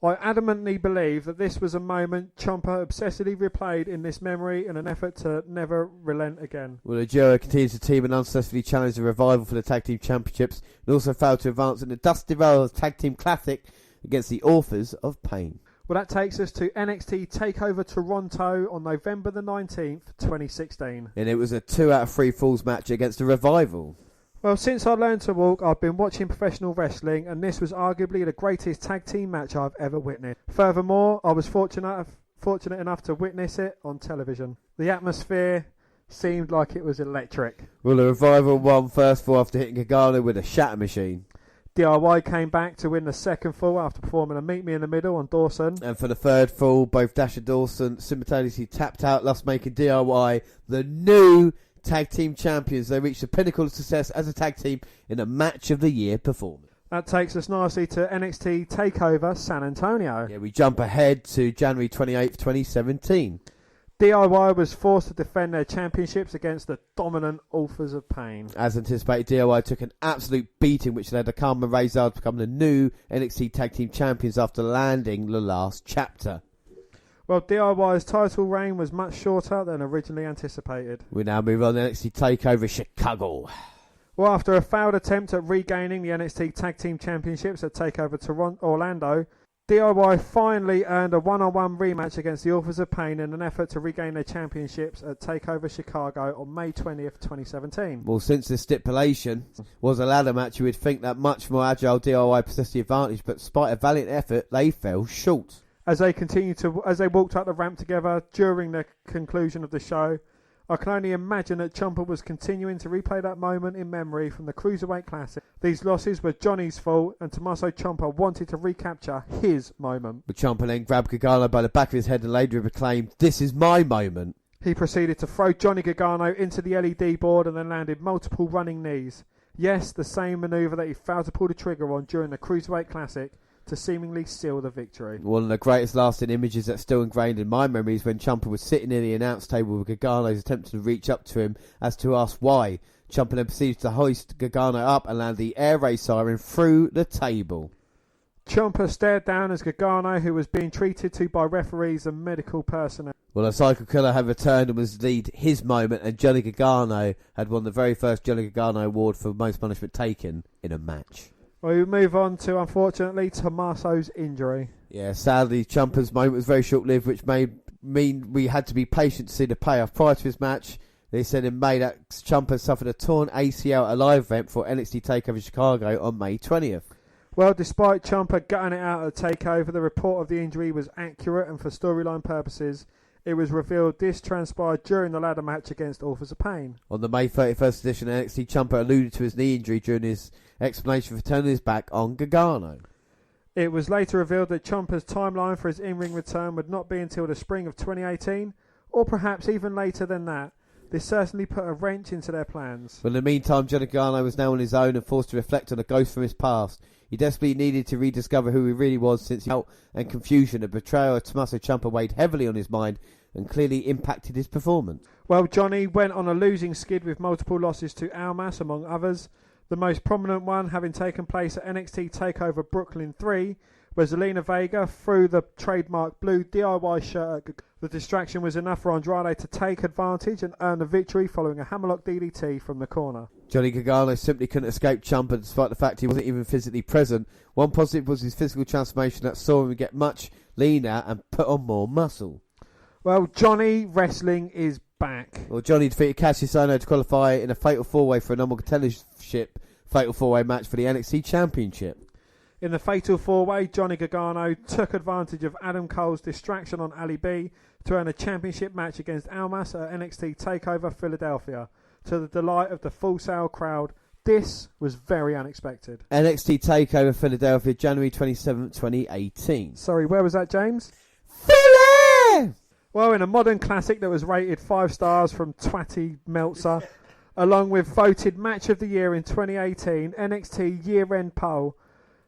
I adamantly believe that this was a moment Ciampa obsessively replayed in this memory in an effort to never relent again. Well, the duo continues to team and unsuccessfully challenged the Revival for the Tag Team Championships and also failed to advance in the Dusty Rhodes Tag Team Classic against the Authors of Pain. Well, that takes us to NXT TakeOver Toronto on November the 19th, 2016. And it was a 2 out of 3 falls match against the Revival. Well, since I learned to walk, I've been watching professional wrestling, and this was arguably the greatest tag team match I've ever witnessed. Furthermore, I was fortunate enough to witness it on television. The atmosphere seemed like it was electric. Well, the Revival won first fall after hitting Gargano with a shatter machine. DIY came back to win the second fall after performing a Meet Me in the Middle on Dawson. And for the third fall, both Dash and Dawson simultaneously tapped out, thus making DIY the new tag team champions. They reached the pinnacle of success as a tag team in a match of the year performance. That takes us nicely to NXT TakeOver San Antonio. Yeah, we jump ahead to January 28th, 2017. DIY was forced to defend their championships against the dominant Authors of Pain. As anticipated, DIY took an absolute beating, which led to Carmen Razor to become the new NXT Tag Team Champions after landing the last chapter. Well, DIY's title reign was much shorter than originally anticipated. We now move on to NXT TakeOver Chicago. Well, after a failed attempt at regaining the NXT Tag Team Championships at TakeOver Orlando, DIY finally earned a one-on-one rematch against the Authors of Pain in an effort to regain their championships at TakeOver Chicago on May 20th, 2017. Well, since the stipulation was a ladder match, you would think that much more agile DIY possessed the advantage, but despite a valiant effort, they fell short. As they walked up the ramp together during the conclusion of the show, I can only imagine that Ciampa was continuing to replay that moment in memory from the Cruiserweight Classic. These losses were Johnny's fault, and Tommaso Ciampa wanted to recapture his moment. But Ciampa then grabbed Gargano by the back of his head and later proclaimed, "This is my moment." He proceeded to throw Johnny Gargano into the LED board and then landed multiple running knees. Yes, the same manoeuvre that he failed to pull the trigger on during the Cruiserweight Classic to seemingly seal the victory. One of the greatest lasting images that's still ingrained in my memory is when Ciampa was sitting near the announce table with Gargano's attempting to reach up to him as to ask why. Ciampa then proceeds to hoist Gargano up and land the air raid siren through the table. Ciampa stared down as Gargano, who was being treated to by referees and medical personnel. Well, the Psycho Killer had returned and was lead his moment, and Johnny Gargano had won the very first Johnny Gargano award for most punishment taken in a match. We move on to, unfortunately, Tommaso's injury. Yeah, sadly, Ciampa's moment was very short-lived, which mean we had to be patient to see the payoff. Prior to his match, they said in May that Ciampa suffered a torn ACL at a live event for NXT TakeOver Chicago on May 20th. Well, despite Ciampa gutting it out at TakeOver, the report of the injury was accurate, and for storyline purposes, it was revealed this transpired during the ladder match against Authors of Pain. On the May 31st edition of NXT, Ciampa alluded to his knee injury during his explanation for turning his back on Gargano. It was later revealed that Ciampa's timeline for his in-ring return would not be until the spring of 2018, or perhaps even later than that. This certainly put a wrench into their plans. But in the meantime, Johnny Gargano was now on his own and forced to reflect on a ghost from his past. He desperately needed to rediscover who he really was, since doubt and confusion, the betrayal of Tommaso Ciampa weighed heavily on his mind and clearly impacted his performance. Well, Johnny went on a losing skid with multiple losses to Almas, among others. The most prominent one having taken place at NXT TakeOver Brooklyn 3, where Zelina Vega threw the trademark blue DIY shirt. The distraction was enough for Andrade to take advantage and earn the victory following a hammerlock DDT from the corner. Johnny Gargano simply couldn't escape Ciampa despite the fact he wasn't even physically present. One positive was his physical transformation that saw him get much leaner and put on more muscle. Well, Johnny Wrestling is back. Well, Johnny defeated Cassius Ohno to qualify in a fatal four-way for a number contendership fatal four-way match for the NXT Championship. In the fatal four-way, Johnny Gargano took advantage of Adam Cole's distraction on Ali B to earn a championship match against Almas at NXT TakeOver Philadelphia. To the delight of the Full Sail crowd, this was very unexpected. NXT TakeOver Philadelphia, January 27, 2018. Sorry, where was that, James? Philly! Well, in a modern classic that was rated 5 stars from Twatty Meltzer, along with voted Match of the Year in 2018 NXT Year End poll,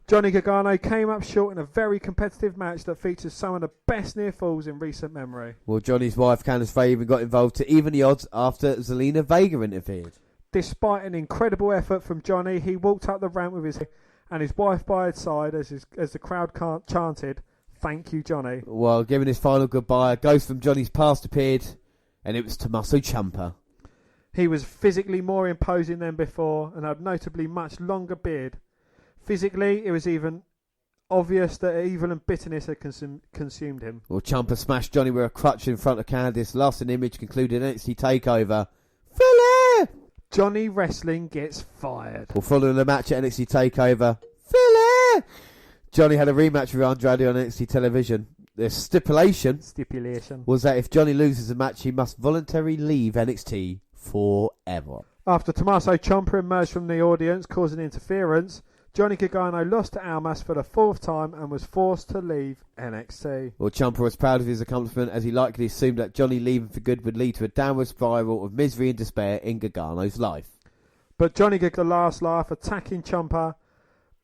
Johnny Gargano came up short in a very competitive match that features some of the best near falls in recent memory. Well, Johnny's wife Candice Faye even got involved to even the odds after Zelina Vega interfered. Despite an incredible effort from Johnny, he walked up the ramp with his and his wife by his side as the crowd chanted, "Thank you, Johnny." While giving his final goodbye, a ghost from Johnny's past appeared, and it was Tommaso Ciampa. He was physically more imposing than before and had notably much longer beard. Physically, it was even obvious that evil and bitterness had consumed him. Well, Ciampa smashed Johnny with a crutch in front of Candice. Last an image concluded NXT TakeOver. Philly! Johnny Wrestling gets fired. Well, following the match at NXT TakeOver, Philly! Johnny had a rematch with Andrade on NXT television. The stipulation was that if Johnny loses the match, he must voluntarily leave NXT forever. After Tommaso Ciampa emerged from the audience, causing interference, Johnny Gargano lost to Almas for the 4th time and was forced to leave NXT. Well, Ciampa was proud of his accomplishment as he likely assumed that Johnny leaving for good would lead to a downward spiral of misery and despair in Gargano's life. But Johnny got the last laugh, attacking Ciampa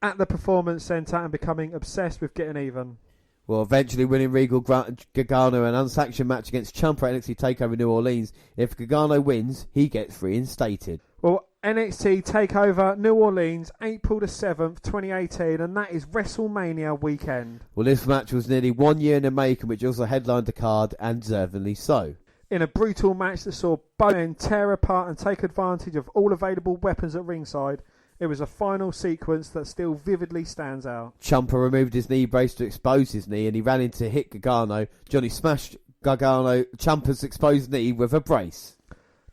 at the Performance Centre and becoming obsessed with getting even. Well, eventually winning Regal granted Gargano an unsanctioned match against Ciampa at NXT TakeOver New Orleans. If Gargano wins, he gets reinstated. Well, NXT TakeOver New Orleans, April the 7th, 2018, and that is WrestleMania weekend. Well, this match was nearly 1 year in the making, which also headlined the card, and deservedly so. In a brutal match that saw both men tear apart and take advantage of all available weapons at ringside, it was a final sequence that still vividly stands out. Ciampa removed his knee brace to expose his knee, and he ran in to hit Gargano. Johnny smashed Ciampa's exposed knee with a brace.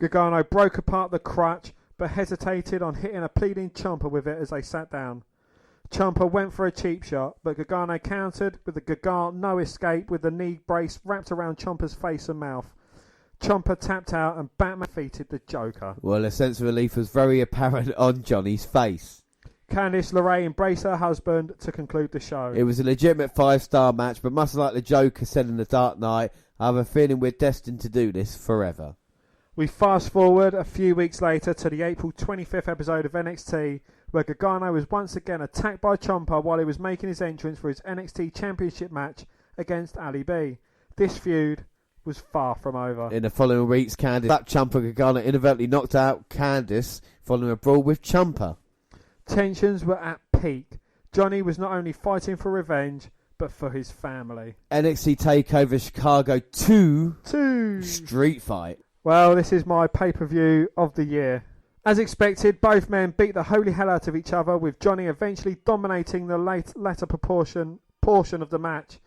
Gargano broke apart the crutch, but hesitated on hitting a pleading Ciampa with it as they sat down. Ciampa went for a cheap shot, but Gargano countered with a Gargano escape with the knee brace wrapped around Ciampa's face and mouth. Ciampa tapped out and Batman defeated the Joker. Well, a sense of relief was very apparent on Johnny's face. Candice LeRae embraced her husband to conclude the show. It was a legitimate 5-star match, but much like the Joker said in The Dark Knight, I have a feeling we're destined to do this forever. We fast forward a few weeks later to the April 25th episode of NXT, where Gargano was once again attacked by Ciampa while he was making his entrance for his NXT Championship match against Ali B. This feud was far from over. In the following weeks, Candice slapped Ciampa. Gargano inadvertently knocked out Candice following a brawl with Ciampa. Tensions were at peak. Johnny was not only fighting for revenge, but for his family. NXT TakeOver Chicago 2 Street Fight. Well, this is my pay-per-view of the year. As expected, both men beat the holy hell out of each other, with Johnny eventually dominating the latter portion of the match.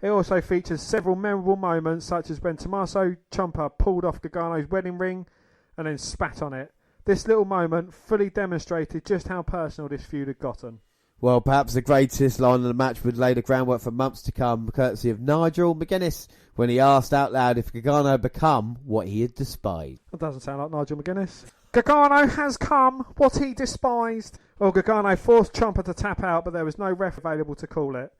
It also features several memorable moments, such as when Tommaso Ciampa pulled off Gargano's wedding ring and then spat on it. This little moment fully demonstrated just how personal this feud had gotten. Well, perhaps the greatest line of the match would lay the groundwork for months to come, courtesy of Nigel McGuinness, when he asked out loud if Gargano had become what he had despised. That doesn't sound like Nigel McGuinness. Gargano has come what he despised. Well, Gargano forced Ciampa to tap out, but there was no ref available to call it.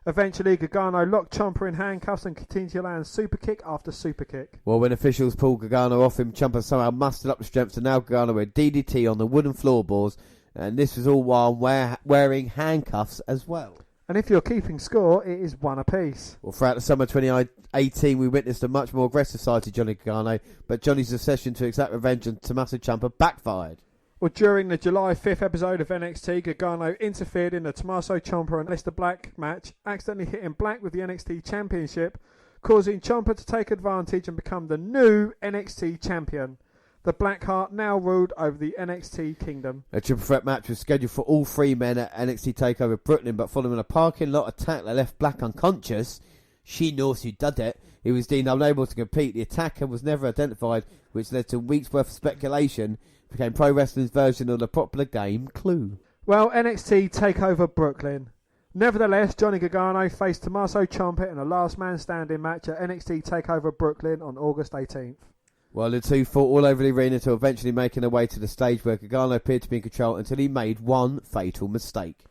Eventually, Gargano locked Ciampa in handcuffs and continued to land super kick after super kick. Well, when officials pulled Gargano off him, Ciampa somehow mustered up the strength to nail Gargano with DDT on the wooden floorboards, and this was all while wearing handcuffs as well. And if you're keeping score, it is one apiece. Well, throughout the summer 2018, we witnessed a much more aggressive side to Johnny Gargano, but Johnny's obsession to exact revenge on Tommaso Ciampa backfired. Well, during the July 5th episode of NXT, Gargano interfered in the Tommaso Ciampa and Aleister Black match, accidentally hitting Black with the NXT Championship, causing Ciampa to take advantage and become the new NXT Champion. The Blackheart now ruled over the NXT Kingdom. A triple threat match was scheduled for all three men at NXT TakeOver Brooklyn, but following a parking lot attack that left Black unconscious, she knows who did it. He was deemed unable to compete. The attacker was never identified, which led to weeks' worth of speculation. It became pro wrestling's version of the popular game Clue. Well, NXT TakeOver Brooklyn. Nevertheless, Johnny Gargano faced Tommaso Ciampa in a last man standing match at NXT TakeOver Brooklyn on August 18th. Well, the two fought all over the arena until eventually making their way to the stage where Gargano appeared to be in control until he made one fatal mistake.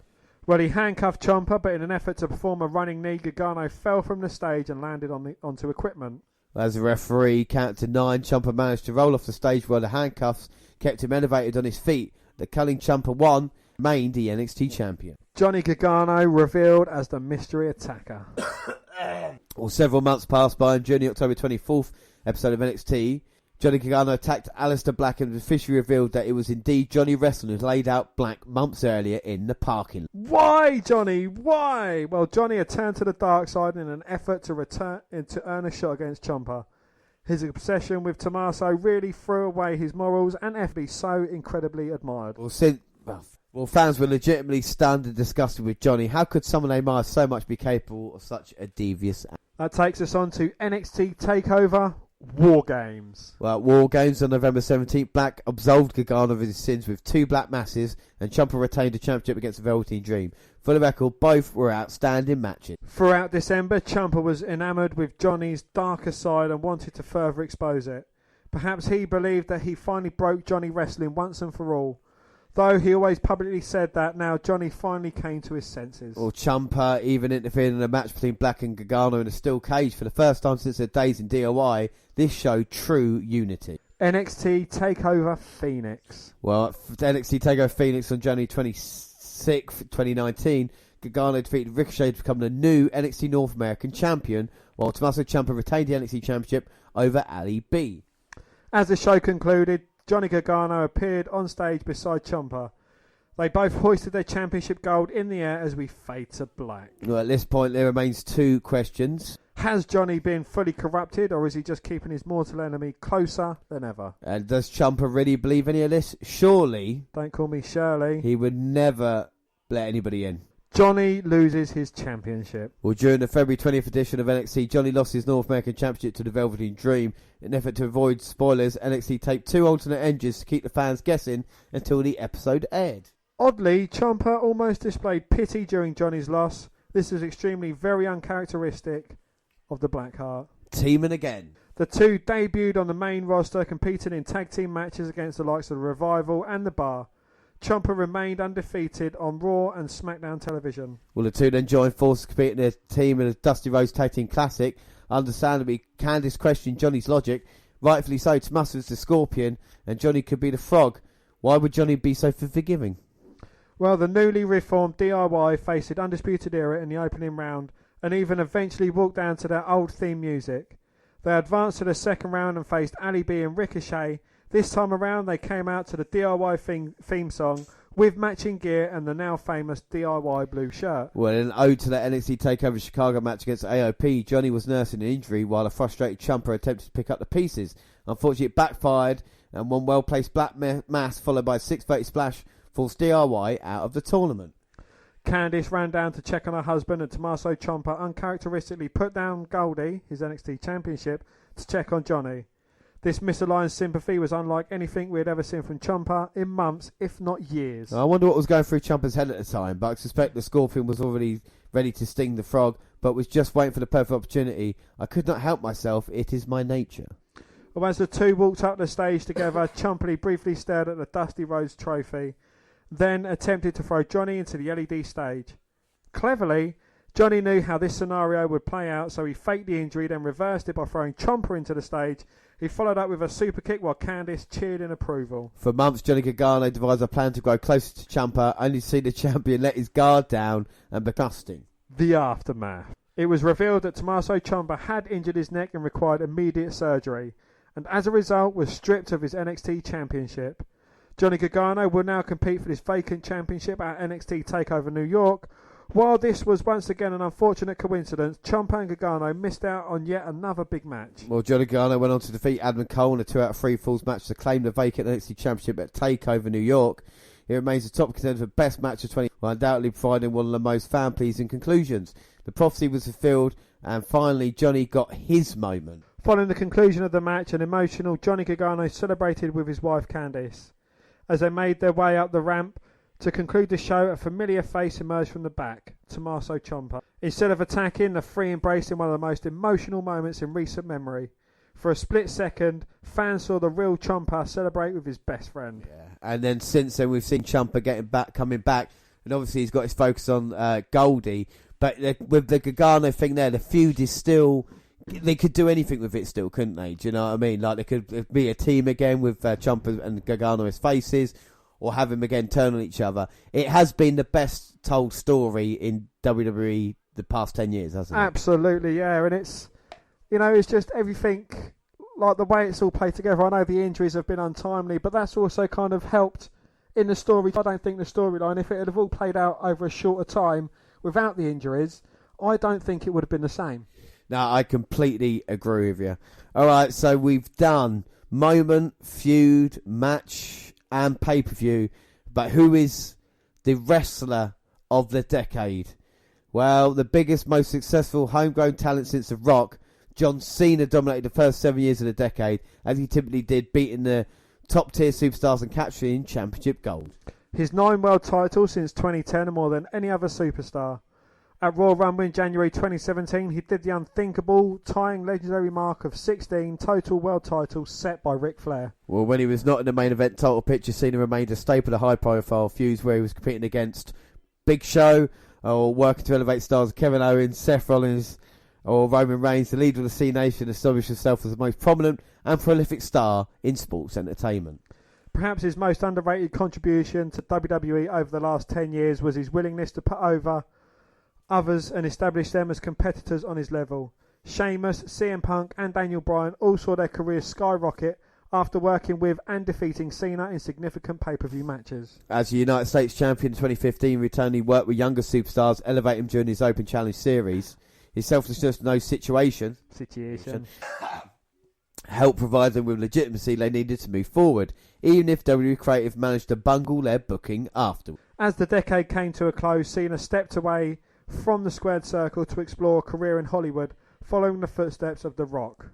Well, he handcuffed Ciampa, but in an effort to perform a running knee, Gargano fell from the stage and landed onto equipment. As the referee counted to 9, Ciampa managed to roll off the stage while the handcuffs kept him elevated on his feet. The culling Ciampa won, remained the NXT champion. Johnny Gargano revealed as the mystery attacker. Well, several months passed by, and during the October 24th episode of NXT, Johnny Gargano attacked Aleister Black and officially revealed that it was indeed Johnny Wrestling who laid out Black months earlier in the parking lot. Why, Johnny? Why? Well, Johnny had turned to the dark side in an effort to earn a shot against Ciampa. His obsession with Tommaso really threw away his morals and FB so incredibly admired. Well, fans were legitimately stunned and disgusted with Johnny. How could someone they admire so much be capable of such a devious act? That takes us on to NXT TakeOver War Games. Well, War Games on November 17th, Black absolved Gargano of his sins with 2 black masses, and Ciampa retained the championship against the Velveteen Dream. For the record, both were outstanding matches. Throughout December, Ciampa was enamoured with Johnny's darker side and wanted to further expose it. Perhaps he believed that he finally broke Johnny Wrestling once and for all. Though he always publicly said that now Johnny finally came to his senses. Well, Ciampa even interfered in a match between Black and Gargano in a steel cage for the first time since their days in DOI. This showed true unity. NXT TakeOver Phoenix. Well, NXT TakeOver Phoenix on January 26th, 2019, Gargano defeated Ricochet to become the new NXT North American champion, while Tommaso Ciampa retained the NXT championship over Ali B. As the show concluded, Johnny Gargano appeared on stage beside Ciampa. They both hoisted their championship gold in the air as we fade to black. Well, at this point, there remains 2 questions. Has Johnny been fully corrupted, or is he just keeping his mortal enemy closer than ever? And does Ciampa really believe any of this? Surely, don't call me Shirley, he would never let anybody in. Johnny loses his championship. Well, during the February 20th edition of NXT, Johnny lost his North American Championship to the Velveteen Dream. In an effort to avoid spoilers, NXT taped 2 alternate endings to keep the fans guessing until the episode aired. Oddly, Ciampa almost displayed pity during Johnny's loss. This is extremely very uncharacteristic of the Blackheart. Teaming again. The two debuted on the main roster, competing in tag team matches against the likes of the Revival and the Bar. Ciampa remained undefeated on Raw and SmackDown television. Well, the two then joined forces competing in a team in a Dusty Rhodes Tag Team Classic. Understandably, Candice questioned Johnny's logic. Rightfully so, Tommaso was the Scorpion and Johnny could be the Frog. Why would Johnny be so forgiving? Well, the newly reformed DIY faced Undisputed Era in the opening round and even eventually walked down to their old theme music. They advanced to the second round and faced Ali B and Ricochet. This time around, they came out to the DIY theme song with matching gear and the now famous DIY blue shirt. Well, in an ode to the NXT TakeOver Chicago match against AOP, Johnny was nursing an injury while a frustrated Ciampa attempted to pick up the pieces. Unfortunately, it backfired, and one well-placed black mass followed by a 630 splash forced DIY out of the tournament. Candice ran down to check on her husband, and Tommaso Ciampa uncharacteristically put down Goldie, his NXT Championship, to check on Johnny. This misaligned sympathy was unlike anything we had ever seen from Ciampa in months, if not years. I wonder what was going through Ciampa's head at the time, but I suspect the Scorpion was already ready to sting the Frog, but was just waiting for the perfect opportunity. I could not help myself, it is my nature. Well, as the two walked up the stage together, Ciampa briefly stared at the Dusty Rhodes trophy, then attempted to throw Johnny into the LED stage. Cleverly, Johnny knew how this scenario would play out, so he faked the injury, then reversed it by throwing Ciampa into the stage. He followed up with a super kick while Candice cheered in approval. For months, Johnny Gargano devised a plan to grow closer to Ciampa, only to see the champion let his guard down and be disgusting. The aftermath. It was revealed that Tommaso Ciampa had injured his neck and required immediate surgery, and as a result was stripped of his NXT Championship. Johnny Gargano will now compete for this vacant championship at NXT TakeOver New York. While this was once again an unfortunate coincidence, Ciampa and Gargano missed out on yet another big match. Well, Johnny Gargano went on to defeat Adam Cole in a 2 out of 3 falls match to claim the vacant NXT Championship at TakeOver New York. He remains the top contender for best match of 20, while undoubtedly providing one of the most fan-pleasing conclusions. The prophecy was fulfilled, and finally Johnny got his moment. Following the conclusion of the match, an emotional Johnny Gargano celebrated with his wife Candice. As they made their way up the ramp to conclude the show, a familiar face emerged from the back, Tommaso Ciampa. Instead of attacking, the three embraced in one of the most emotional moments in recent memory. For a split second, fans saw the real Ciampa celebrate with his best friend. Yeah. And then since then, we've seen Ciampa coming back, and obviously he's got his focus on Goldie. But with the Gargano thing there, the feud is still. They could do anything with it still, couldn't they? Do you know what I mean? Like, they could be a team again with Ciampa and Gargano as faces, or have them again turn on each other. It has been the best told story in WWE the past 10 years, hasn't it? Absolutely, yeah. And it's, it's just everything, like the way it's all played together. I know the injuries have been untimely, but that's also kind of helped in the story. I don't think the storyline, if it had all played out over a shorter time without the injuries, I don't think it would have been the same. No, I completely agree with you. All right, so we've done moment, feud, match, and pay-per-view. But who is the wrestler of the decade? Well, the biggest, most successful homegrown talent since The Rock, John Cena, dominated the first 7 years of the decade, as he typically did, beating the top-tier superstars and capturing championship gold. His 9 world titles since 2010 are more than any other superstar. At Royal Rumble in January 2017, he did the unthinkable, tying legendary mark of 16 total world titles set by Ric Flair. Well, when he was not in the main event title picture, Cena remained a staple of high-profile feuds where he was competing against Big Show, or working to elevate stars Kevin Owens, Seth Rollins, or Roman Reigns. The leader of the C Nation established himself as the most prominent and prolific star in sports entertainment. Perhaps his most underrated contribution to WWE over the last 10 years was his willingness to put over others and establish them as competitors on his level. Sheamus, CM Punk and Daniel Bryan all saw their careers skyrocket after working with and defeating Cena in significant pay-per-view matches. As the United States champion in 2015, returning worked with younger superstars, elevate him during his Open Challenge series. His selflessness in those situations helped provide them with legitimacy they needed to move forward, even if WWE Creative managed to bungle their booking after. As the decade came to a close, Cena stepped away from the squared circle to explore a career in Hollywood, following the footsteps of The Rock.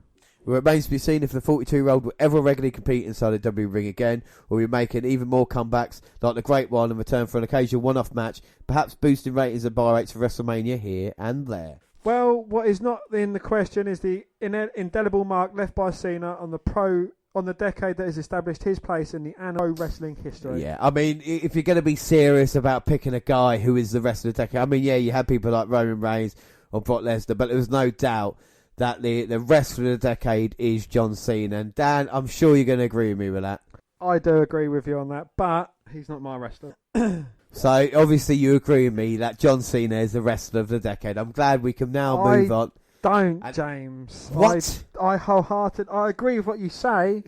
It remains to be seen if the 42-year-old will ever regularly compete inside a WWE ring again, or will be making even more comebacks like the Great One and return for an occasional one-off match, perhaps boosting ratings and buy rates for WrestleMania here and there. Well, what is not in the question is the indelible mark left by Cena on the decade that has established his place in the annals of wrestling history. Yeah, I mean, if you're going to be serious about picking a guy who is the rest of the decade, I mean, yeah, you had people like Roman Reigns or Brock Lesnar, but there was no doubt that the rest of the decade is John Cena. And Dan, I'm sure you're going to agree with me with that. I do agree with you on that, but he's not my wrestler. So, obviously, you agree with me that John Cena is the wrestler of the decade. I'm glad we can now move on. James. What? I agree with what you say,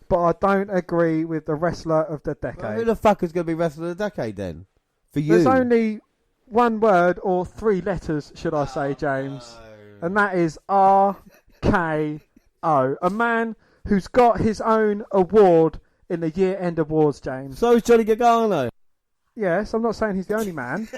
but I don't agree with the wrestler of the decade. Well, who the fuck is going to be wrestler of the decade then? For you? There's only one word, or 3 letters, should I say, James. And that is RKO. A man who's got his own award in the Year End Awards, James. So is Johnny Gargano. Yes, I'm not saying he's the only man.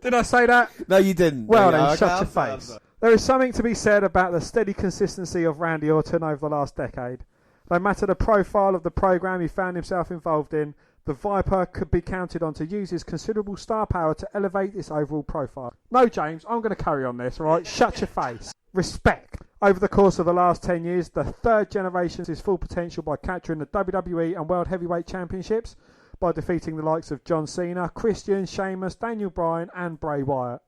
Did I say that? No, you didn't. Well, then, shut your face. There is something to be said about the steady consistency of Randy Orton over the last decade. No matter the profile of the program he found himself involved in, the Viper could be counted on to use his considerable star power to elevate its overall profile. No, James, I'm going to carry on this, all right? Shut your face. Respect. Over the course of the last 10 years, the third generation his full potential by capturing the WWE and World Heavyweight Championships, by defeating the likes of John Cena, Christian, Sheamus, Daniel Bryan and Bray Wyatt.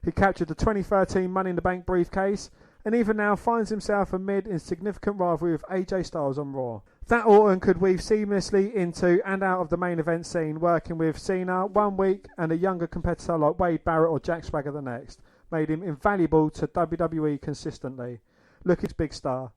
He captured the 2013 Money in the Bank briefcase and even now finds himself amid in significant rivalry with AJ Styles on Raw. That Orton could weave seamlessly into and out of the main event scene, working with Cena one week and a younger competitor like Wade Barrett or Jack Swagger the next, made him invaluable to WWE consistently. Look, it's big star.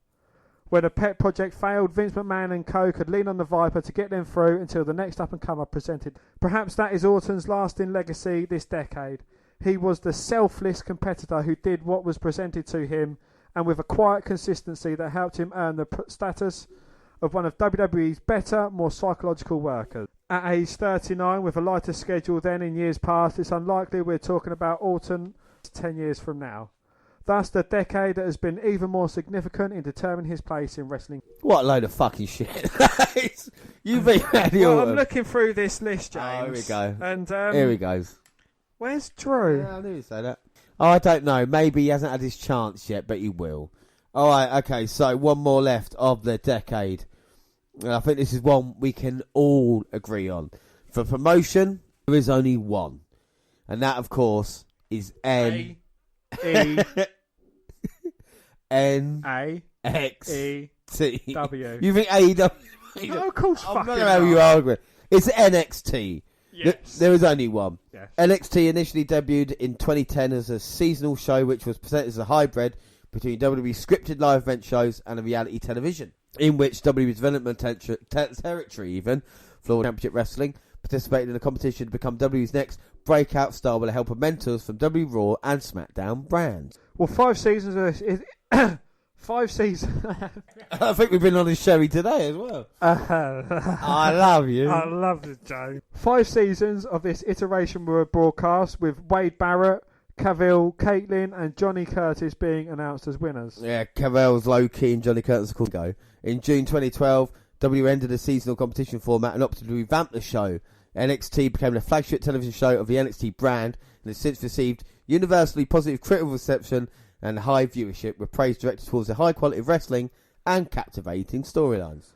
When a pet project failed, Vince McMahon and co could lean on the Viper to get them through until the next up-and-comer presented. Perhaps that is Orton's lasting legacy this decade. He was the selfless competitor who did what was presented to him, and with a quiet consistency that helped him earn the status of one of WWE's better, more psychological workers. At age 39, with a lighter schedule than in years past, it's unlikely we're talking about Orton 10 years from now. Thus, the decade that has been even more significant in determining his place in wrestling. What a load of fucking shit. You've been Well, I'm looking through this list, James. Oh, here we go. And here he goes. Where's Drew? Yeah, I knew you'd say that. Oh, I don't know. Maybe he hasn't had his chance yet, but he will. All right, okay, so one more left of the decade. And I think this is one we can all agree on. For promotion, there is only one. And that, of course, is N. E. N. A. X. E. T. W. You think AEW? No, of course, I'm not fucking how you not. argue. It's NXT. Yes. There is only one. Yes. NXT initially debuted in 2010 as a seasonal show which was presented as a hybrid between WWE scripted live event shows and a reality television, in which WWE Development Territory, even, Florida Championship Wrestling, participated in a competition to become WWE's next breakout star with the help of mentors from WWE Raw and SmackDown brands. Well, 5 seasons of this. 5 seasons. I think we've been on this Sherry today as well. I love you. I love it, Joe. 5 seasons of this iteration were broadcast, with Wade Barrett, Cavill, Caitlyn, and Johnny Curtis being announced as winners. Yeah, Cavill's low-key and Johnny Curtis could go. In June 2012, WWE ended the seasonal competition format and opted to revamp the show. NXT became the flagship television show of the NXT brand and has since received universally positive critical reception and high viewership, with praise directed towards the high quality of wrestling and captivating storylines.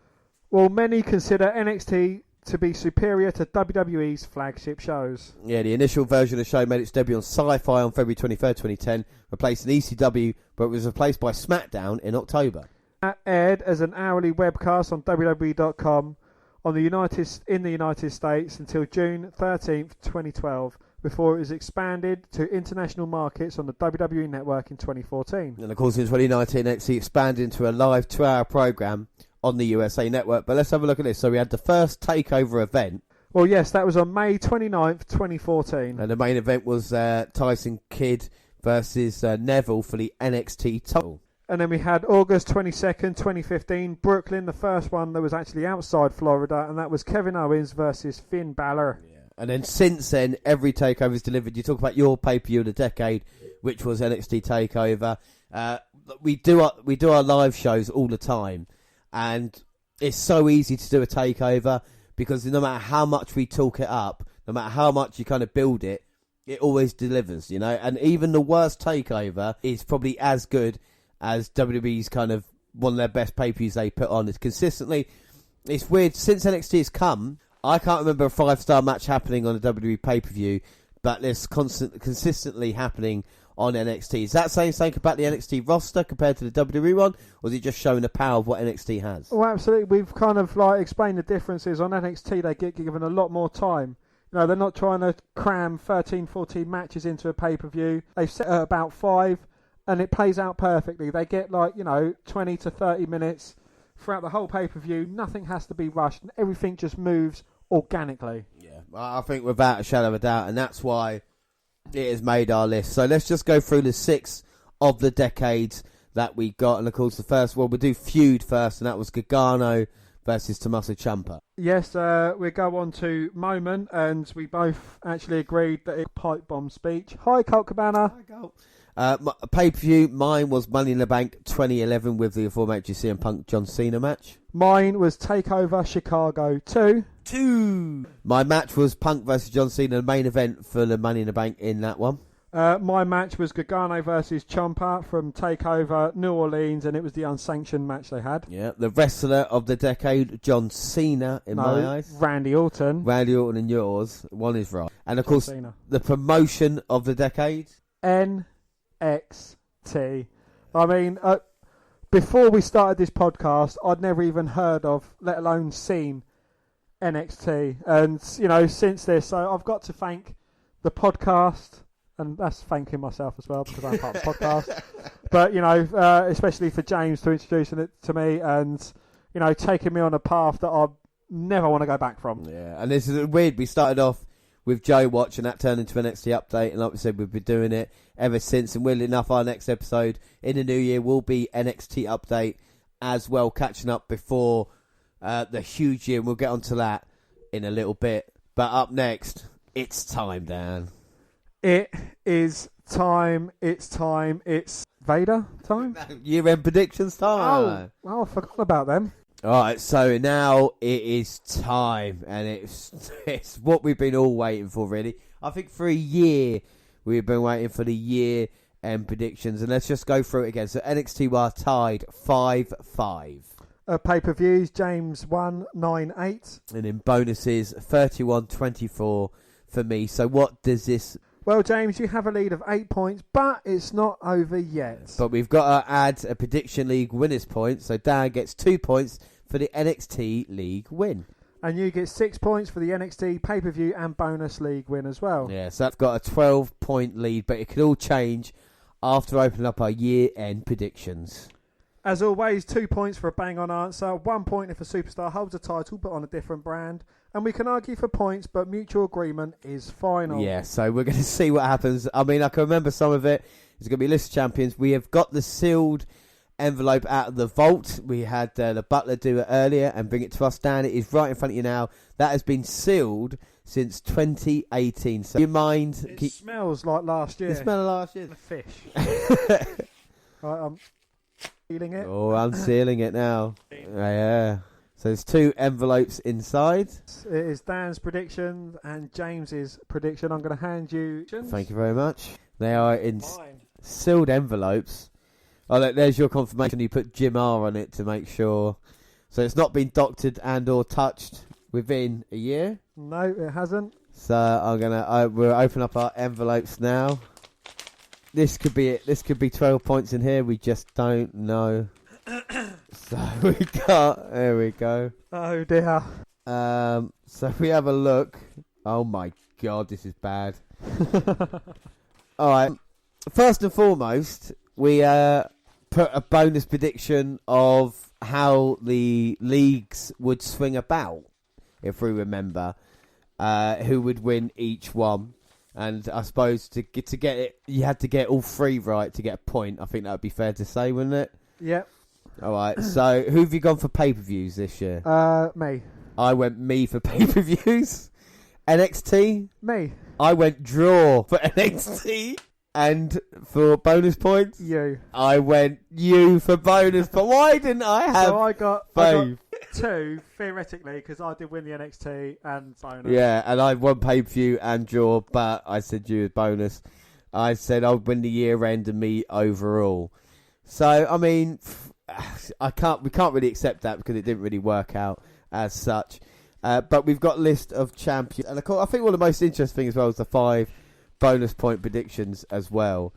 Well, many consider NXT to be superior to WWE's flagship shows. Yeah, the initial version of the show made its debut on Sci-Fi on February 23rd, 2010, replacing ECW, but was replaced by SmackDown in October. That aired as an hourly webcast on WWE.com in the United States until June 13th, 2012, before it was expanded to international markets on the WWE Network in 2014. And of course, in 2019, NXT expanded into a live 2-hour program on the USA Network. But let's have a look at this. So we had the first takeover event. Well, yes, that was on May 29th, 2014. And the main event was Tyson Kidd versus Neville for the NXT title. And then we had August 22nd, 2015, Brooklyn, the first one that was actually outside Florida, and that was Kevin Owens versus Finn Balor. Yeah. And then since then, every takeover is delivered. You talk about your pay-per-view of the decade, which was NXT TakeOver. We do our live shows all the time, and it's so easy to do a takeover because no matter how much we talk it up, no matter how much you kind of build it, it always delivers, you know. And even the worst takeover is probably as good as WWE's kind of one of their best pay-per-views they put on. It's consistently. It's weird, since NXT has come, I can't remember a 5-star match happening on a WWE pay-per-view, but it's consistently happening on NXT. Is that saying something about the NXT roster compared to the WWE one, or is it just showing the power of what NXT has? Well, absolutely. We've kind of explained the differences. On NXT, they get given a lot more time. You know, they're not trying to cram 13, 14 matches into a pay-per-view. They've set about 5, and it plays out perfectly. They get 20 to 30 minutes throughout the whole pay-per-view. Nothing has to be rushed, and everything just moves organically. Yeah, I think without a shadow of a doubt, and that's why it has made our list. So let's just go through the 6 of the decades that we got, and of course the first one, we'll do Feud first, and that was Gargano versus Tommaso Ciampa. Yes, we go on to Moment, and we both actually agreed that it's a pipe bomb speech. Hi, Colt Cabana. Hi, Colt. Pay-per-view, mine was Money in the Bank 2011 with the aforementioned CM Punk John Cena match. Mine was TakeOver Chicago 2. My match was Punk versus John Cena, the main event for the Money in the Bank in that one. My match was Gargano versus Ciampa from TakeOver New Orleans, and it was the unsanctioned match they had. Yeah, the wrestler of the decade, John Cena, in my eyes. Randy Orton. Randy Orton and yours. One is right. And of course, Cena. The promotion of the decade. NXT. I mean, before we started this podcast, I'd never even heard of, let alone seen, NXT. And, since this, so I've got to thank the podcast and that's thanking myself as well because I'm part of the podcast. But, especially for James to introducing it to me and, taking me on a path that I never want to go back from. Yeah, and this is weird. We started off with Joe Watch and that turned into an NXT update, and like we said, we've been doing it ever since. And weirdly enough, our next episode in the new year will be NXT update as well, catching up before the huge year, and we'll get onto that in a little bit. But up next, it's time, Dan. It is time. It's time. It's Vader time. Year-end predictions time. Oh, I forgot about them. All right, so now it is time, and it's what we've been all waiting for, really. I think for a year we've been waiting for the year-end predictions, and let's just go through it again. So NXT were tied 5-5. Pay-per-views, James 198. And in bonuses, 31-24 for me. So what does this... Well, James, you have a lead of 8 points, but it's not over yet. But we've got to add a Prediction League winners point. So Dan gets 2 points for the NXT League win. And you get 6 points for the NXT pay-per-view and bonus league win as well. Yeah, so that's got a 12-point lead, but it could all change after opening up our year-end predictions. As always, 2 points for a bang-on answer, 1 point if a superstar holds a title but on a different brand, and we can argue for points, but mutual agreement is final. Yeah, so we're going to see what happens. I mean, I can remember some of it. It's going to be a list of champions. We have got the sealed envelope out of the vault. We had the butler do it earlier and bring it to us, Dan. It is right in front of you now. That has been sealed since 2018. So, do you mind? It smells like last year. It smells like last year. The fish. I'm sealing it. Oh, I'm sealing it now. Yeah. So there's 2 envelopes inside. It is Dan's prediction and James's prediction. I'm going to hand you... Thank you very much. They are in sealed envelopes. Oh, look, there's your confirmation. You put Jim R on it to make sure. So it's not been doctored and or touched within a year? No, it hasn't. So we'll open up our envelopes now. This could be it. This could be 12 points in here. We just don't know. So there we go. Oh dear. So we have a look. Oh my God, this is bad. Alright. First and foremost, we put a bonus prediction of how the leagues would swing about, if we remember, who would win each one. And I suppose to get it, you had to get all 3 right to get a point. I think that would be fair to say, wouldn't it? Yep. All right. So who have you gone for pay-per-views this year? Me. I went me for pay-per-views. NXT? Me. I went draw for NXT. And for bonus points? You. I went you for bonus. But why didn't I have So I got 2, theoretically, because I did win the NXT and bonus. Yeah, and I won pay-per-view and draw, but I said you as bonus. I said I'd win the year end and me overall. So, I mean, we can't really accept that because it didn't really work out as such. But we've got a list of champions. And of course, I think one of the most interesting things as well is the 5 bonus point predictions as well.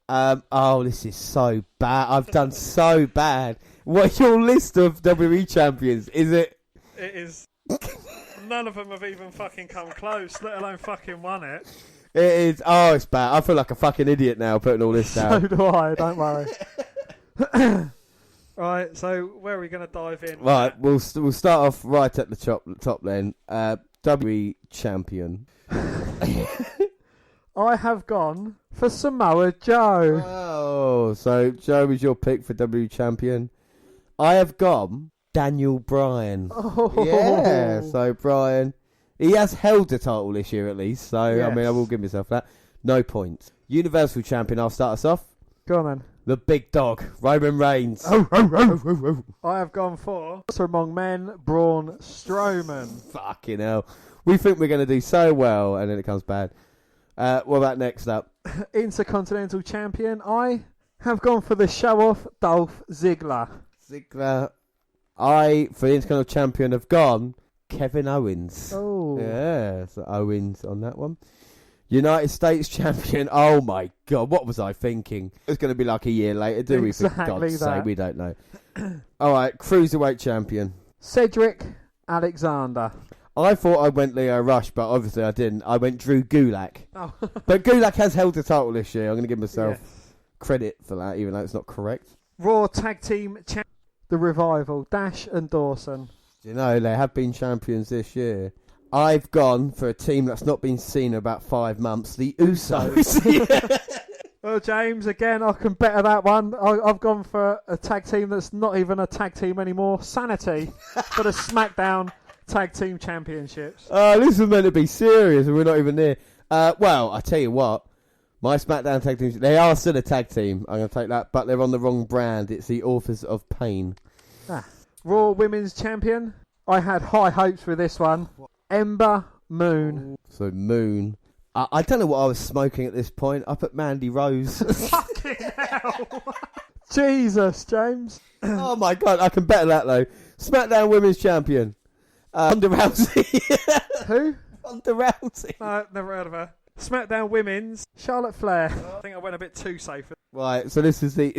This is so bad. I've done so bad. What's your list of WWE champions? Is it? It is. None of them have even fucking come close, let alone fucking won it. It is. Oh, it's bad. I feel like a fucking idiot now putting all this down. So do I. Don't worry. Right. So where are we going to dive in? Right. We'll start off right at the top then. WWE champion. I have gone for Samoa Joe. Oh, so Joe was your pick for WWE champion. I have gone Daniel Bryan. Oh. Yeah. So Bryan. He has held the title this year at least, so yes. I mean I will give myself that. No points. Universal Champion, I'll start us off. Go on then. The big dog, Roman Reigns. I have gone for among men, Braun Strowman. Fucking hell. We think we're going to do so well, and then it comes bad. What about next up? Intercontinental Champion, I have gone for the show-off Dolph Ziggler. For the Intercontinental Champion, have gone Kevin Owens. Oh. Yeah, so Owens on that one. United States Champion. Oh my God, what was I thinking? It's going to be like a year later, do we? For God's sake, we don't know. All right, Cruiserweight Champion. Cedric Alexander. I thought I went Leo Rush, but obviously I didn't. I went Drew Gulak. Oh. But Gulak has held the title this year. I'm going to give myself credit for that, even though it's not correct. Raw Tag Team Champion, The Revival, Dash and Dawson. You know, they have been champions this year. I've gone for a team that's not been seen in about 5 months, the Usos. Well, James, again, I can better that one. I've gone for a tag team that's not even a tag team anymore, Sanity, for the SmackDown Tag Team Championships. This is meant to be serious, and we're not even there. Well, I tell you what, my SmackDown tag teams, they are still a tag team. I'm going to take that, but they're on the wrong brand. It's the Authors of Pain. Raw Women's Champion. I had high hopes with this one. Ember Moon. So Moon. I don't know what I was smoking at this point. I put Mandy Rose. Fucking hell. Jesus, James. Oh my God, I can better that though. SmackDown Women's Champion. Ronda Rousey. Who? Ronda Rousey. No, never heard of her. SmackDown Women's, Charlotte Flair. I think I went a bit too safe. Right, so this is the...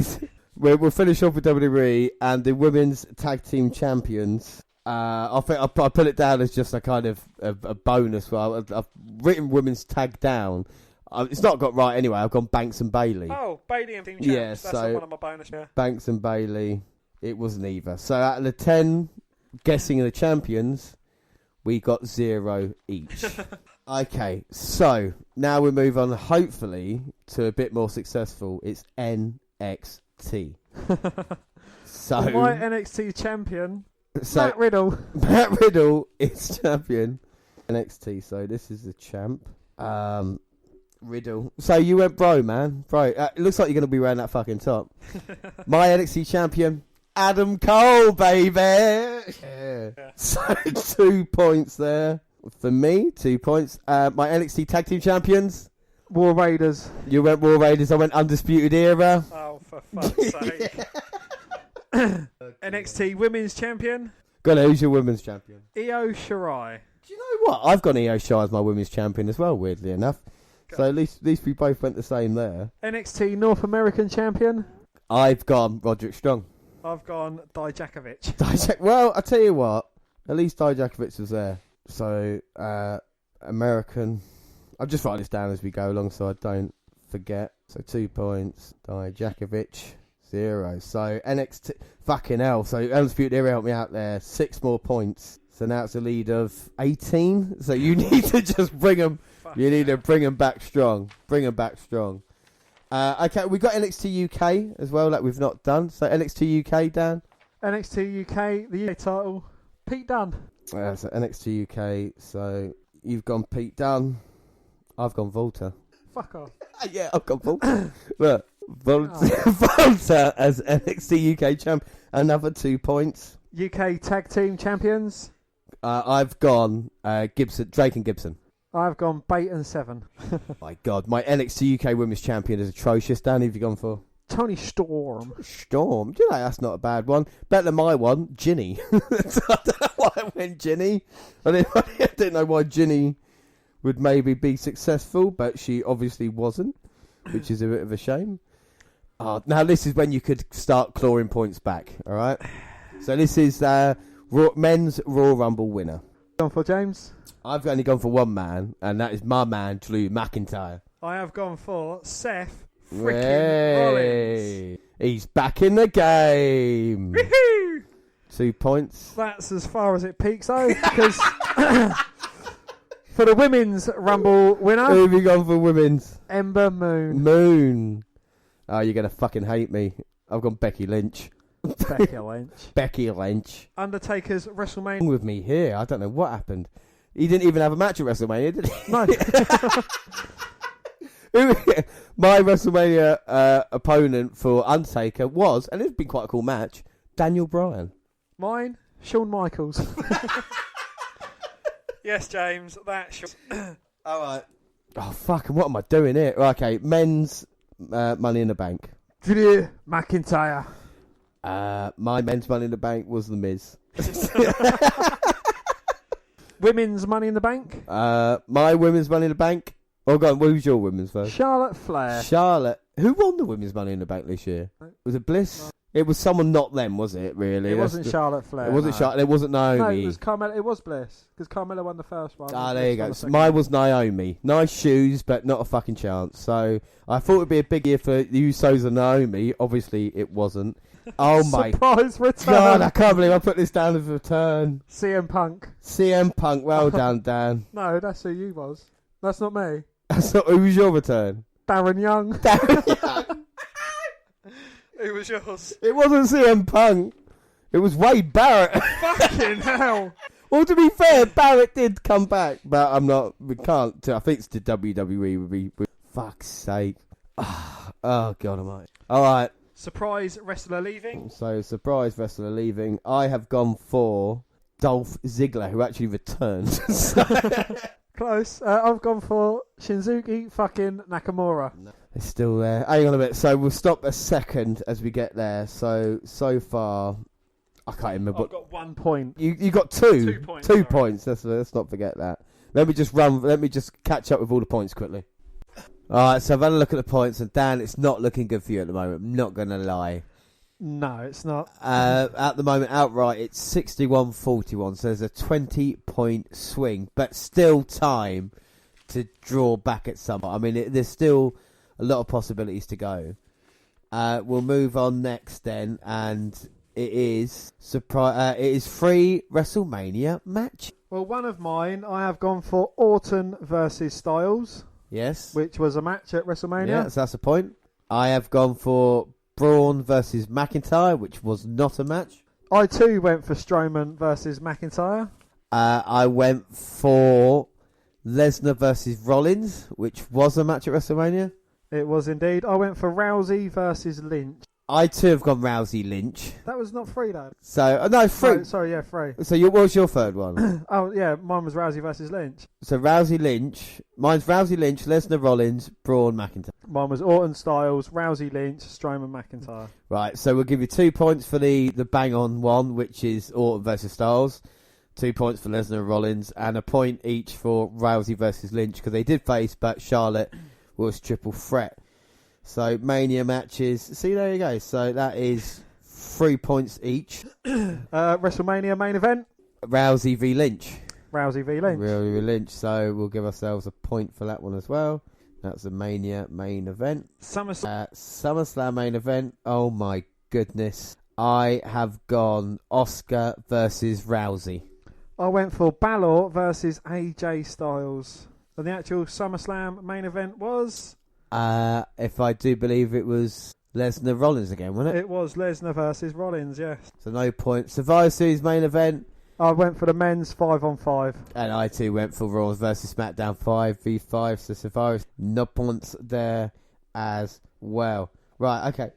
We'll finish off with WWE and the Women's Tag Team Champions. I think I put it down as just a kind of a bonus. Well, I've written Women's Tag down. It's not got right anyway. I've gone Banks and Bailey. Oh, Bailey and Team Champs. Yeah, that's so one of my bonus. Yeah. Banks and Bailey. It wasn't either. So out of the 10 guessing the champions, we got 0 each. Okay, so now we move on, hopefully, to a bit more successful. It's NXT. So my NXT champion, so Matt Riddle. Matt Riddle is champion NXT. So this is the champ. Riddle. So you went bro, man. Bro, it looks like you're going to be wearing that fucking top. My NXT champion, Adam Cole, baby. Yeah. So 2 points there. For me, 2 points. My NXT Tag Team Champions. War Raiders. You went War Raiders, I went Undisputed Era. Oh, for fuck's sake. NXT Women's Champion. Got it, who's your Women's Champion? Io Shirai. Do you know what? I've got Io Shirai as my Women's Champion as well, weirdly enough. So at least we both went the same there. NXT North American Champion. I've gone Roderick Strong. I've gone Dijakovic. Well, I tell you what, at least Dijakovic was there. So, American. I'll just write this down as we go along so I don't forget. So 2 points. Dijakovic, 0. So NXT, fucking hell. So Undisputed Era helped me out there. 6 more points. So now it's a lead of 18. So you need to just bring them. You need to bring them back strong. Bring them back strong. Okay, we got NXT UK as well that we've not done. So NXT UK, Dan. NXT UK, the UK title, Pete Dunne. So NXT UK. So you've gone Pete Dunne. I've gone Volta. Fuck off. Yeah, I've gone Volta. Look, Volta as NXT UK champ. Another 2 points. UK Tag Team Champions. I've gone Gibson, Drake and Gibson. I've gone Bait and Seven. My God, my NXT UK Women's Champion is atrocious. Dan, who have you gone for? Tony Storm. Storm? Do you know, that's not a bad one. Better than my one, Ginny. I don't know why I went Ginny. I didn't know why Ginny would maybe be successful, but she obviously wasn't, which is a bit of a shame. Now, this is when you could start clawing points back, all right? So this is men's Royal Rumble winner. Gone for James? I've only gone for one man, and that is my man, Drew McIntyre. I have gone for Seth freaking Rollins. He's back in the game. Woohoo! 2 points. That's as far as it peaks, though, because for the women's Rumble winner, Who have you gone for women's? Ember Moon. Moon. Oh, you're going to fucking hate me. I've gone Becky Lynch. Becky Lynch. Becky Lynch. Undertaker's WrestleMania. Wrong with me here. I don't know what happened. He didn't even have a match at WrestleMania, did he? No. My WrestleMania opponent for Undertaker was, and it's been quite a cool match, Daniel Bryan. Mine, Shawn Michaels. Yes, James, that's... All right. Oh, fuck, what am I doing here? Okay, men's Money in the Bank. Drew McIntyre. My men's Money in the Bank was The Miz. Women's Money in the Bank. My women's Money in the Bank. Oh, go on, who's your women's first? Charlotte Flair. Charlotte Who won the Women's Money in the Bank this year? Was it Bliss? No. It was someone not them, was it, really? It wasn't Charlotte Flair. It wasn't Charlotte. It wasn't Naomi. No, it was Carmella. It was Bliss, because Carmella won the first one. Ah, there you go. So mine was Naomi. Nice shoes, but not a fucking chance. So I thought it would be a big year for the Usos and Naomi. Obviously, it wasn't. Oh my surprise return! God, I can't believe I put this down as a return. CM Punk. CM Punk. Well done, Dan. No, that's who you was. That's not me. That's not. Who was your return? Darren Young. Darren Young. Who was yours? It wasn't CM Punk. It was Wade Barrett. Fucking hell. Well, to be fair, Barrett did come back, but I'm not. We can't. I think it's the WWE would be. Fuck's sake. Oh God Almighty. All right. Surprise wrestler leaving. So surprise wrestler leaving. I have gone for Dolph Ziggler, who actually returned. Close. I've gone for Shinsuke fucking Nakamura. No, it's still there. Hang on a bit. So we'll stop a second as we get there. So far, I can't remember. I've got 1 point. You got two. 2 points. 2 points. Let's not forget that. Let me just catch up with all the points quickly. Alright, so I've had a look at the points, and Dan, it's not looking good for you at the moment. I'm not going to lie. No, it's not. At the moment, outright, it's 61-41, so there's a 20-point swing, but still time to draw back at some. I mean, there's still a lot of possibilities to go. We'll move on next then, and it is free WrestleMania match. Well, one of mine, I have gone for Orton versus Styles. Yes. Which was a match at WrestleMania. Yeah, so that's a point. I have gone for Braun versus McIntyre, which was not a match. I too went for Strowman versus McIntyre. I went for Lesnar versus Rollins, which was a match at WrestleMania. It was indeed. I went for Rousey versus Lynch. I too have gone Rousey Lynch. That was not free though. So no, free. Oh, sorry, yeah, free. So what was your third one? Oh yeah, mine was Rousey versus Lynch. So Rousey Lynch. Mine's Rousey Lynch, Lesnar Rollins, Braun McIntyre. Mine was Orton Styles, Rousey Lynch, Strowman McIntyre. Right. So we'll give you 2 points for the bang on one, which is Orton versus Styles. 2 points for Lesnar Rollins, and a point each for Rousey versus Lynch, because they did face, but Charlotte was triple threat. So Mania matches. See, there you go. So that is 3 points each. WrestleMania main event. Rousey v Lynch. Rousey v Lynch. Rousey v Lynch. So we'll give ourselves a point for that one as well. That's the Mania main event. SummerSlam main event. Oh my goodness. I have gone Oscar versus Rousey. I went for Balor versus AJ Styles. And the actual SummerSlam main event was... if I do believe it was Lesnar Rollins again, wasn't it? It was Lesnar versus Rollins, yes. So no points. Survivor Series main event. I went for the men's 5-on-5. And I too went for Raw versus SmackDown 5v5. So Survivor, no points there as well. Right, okay.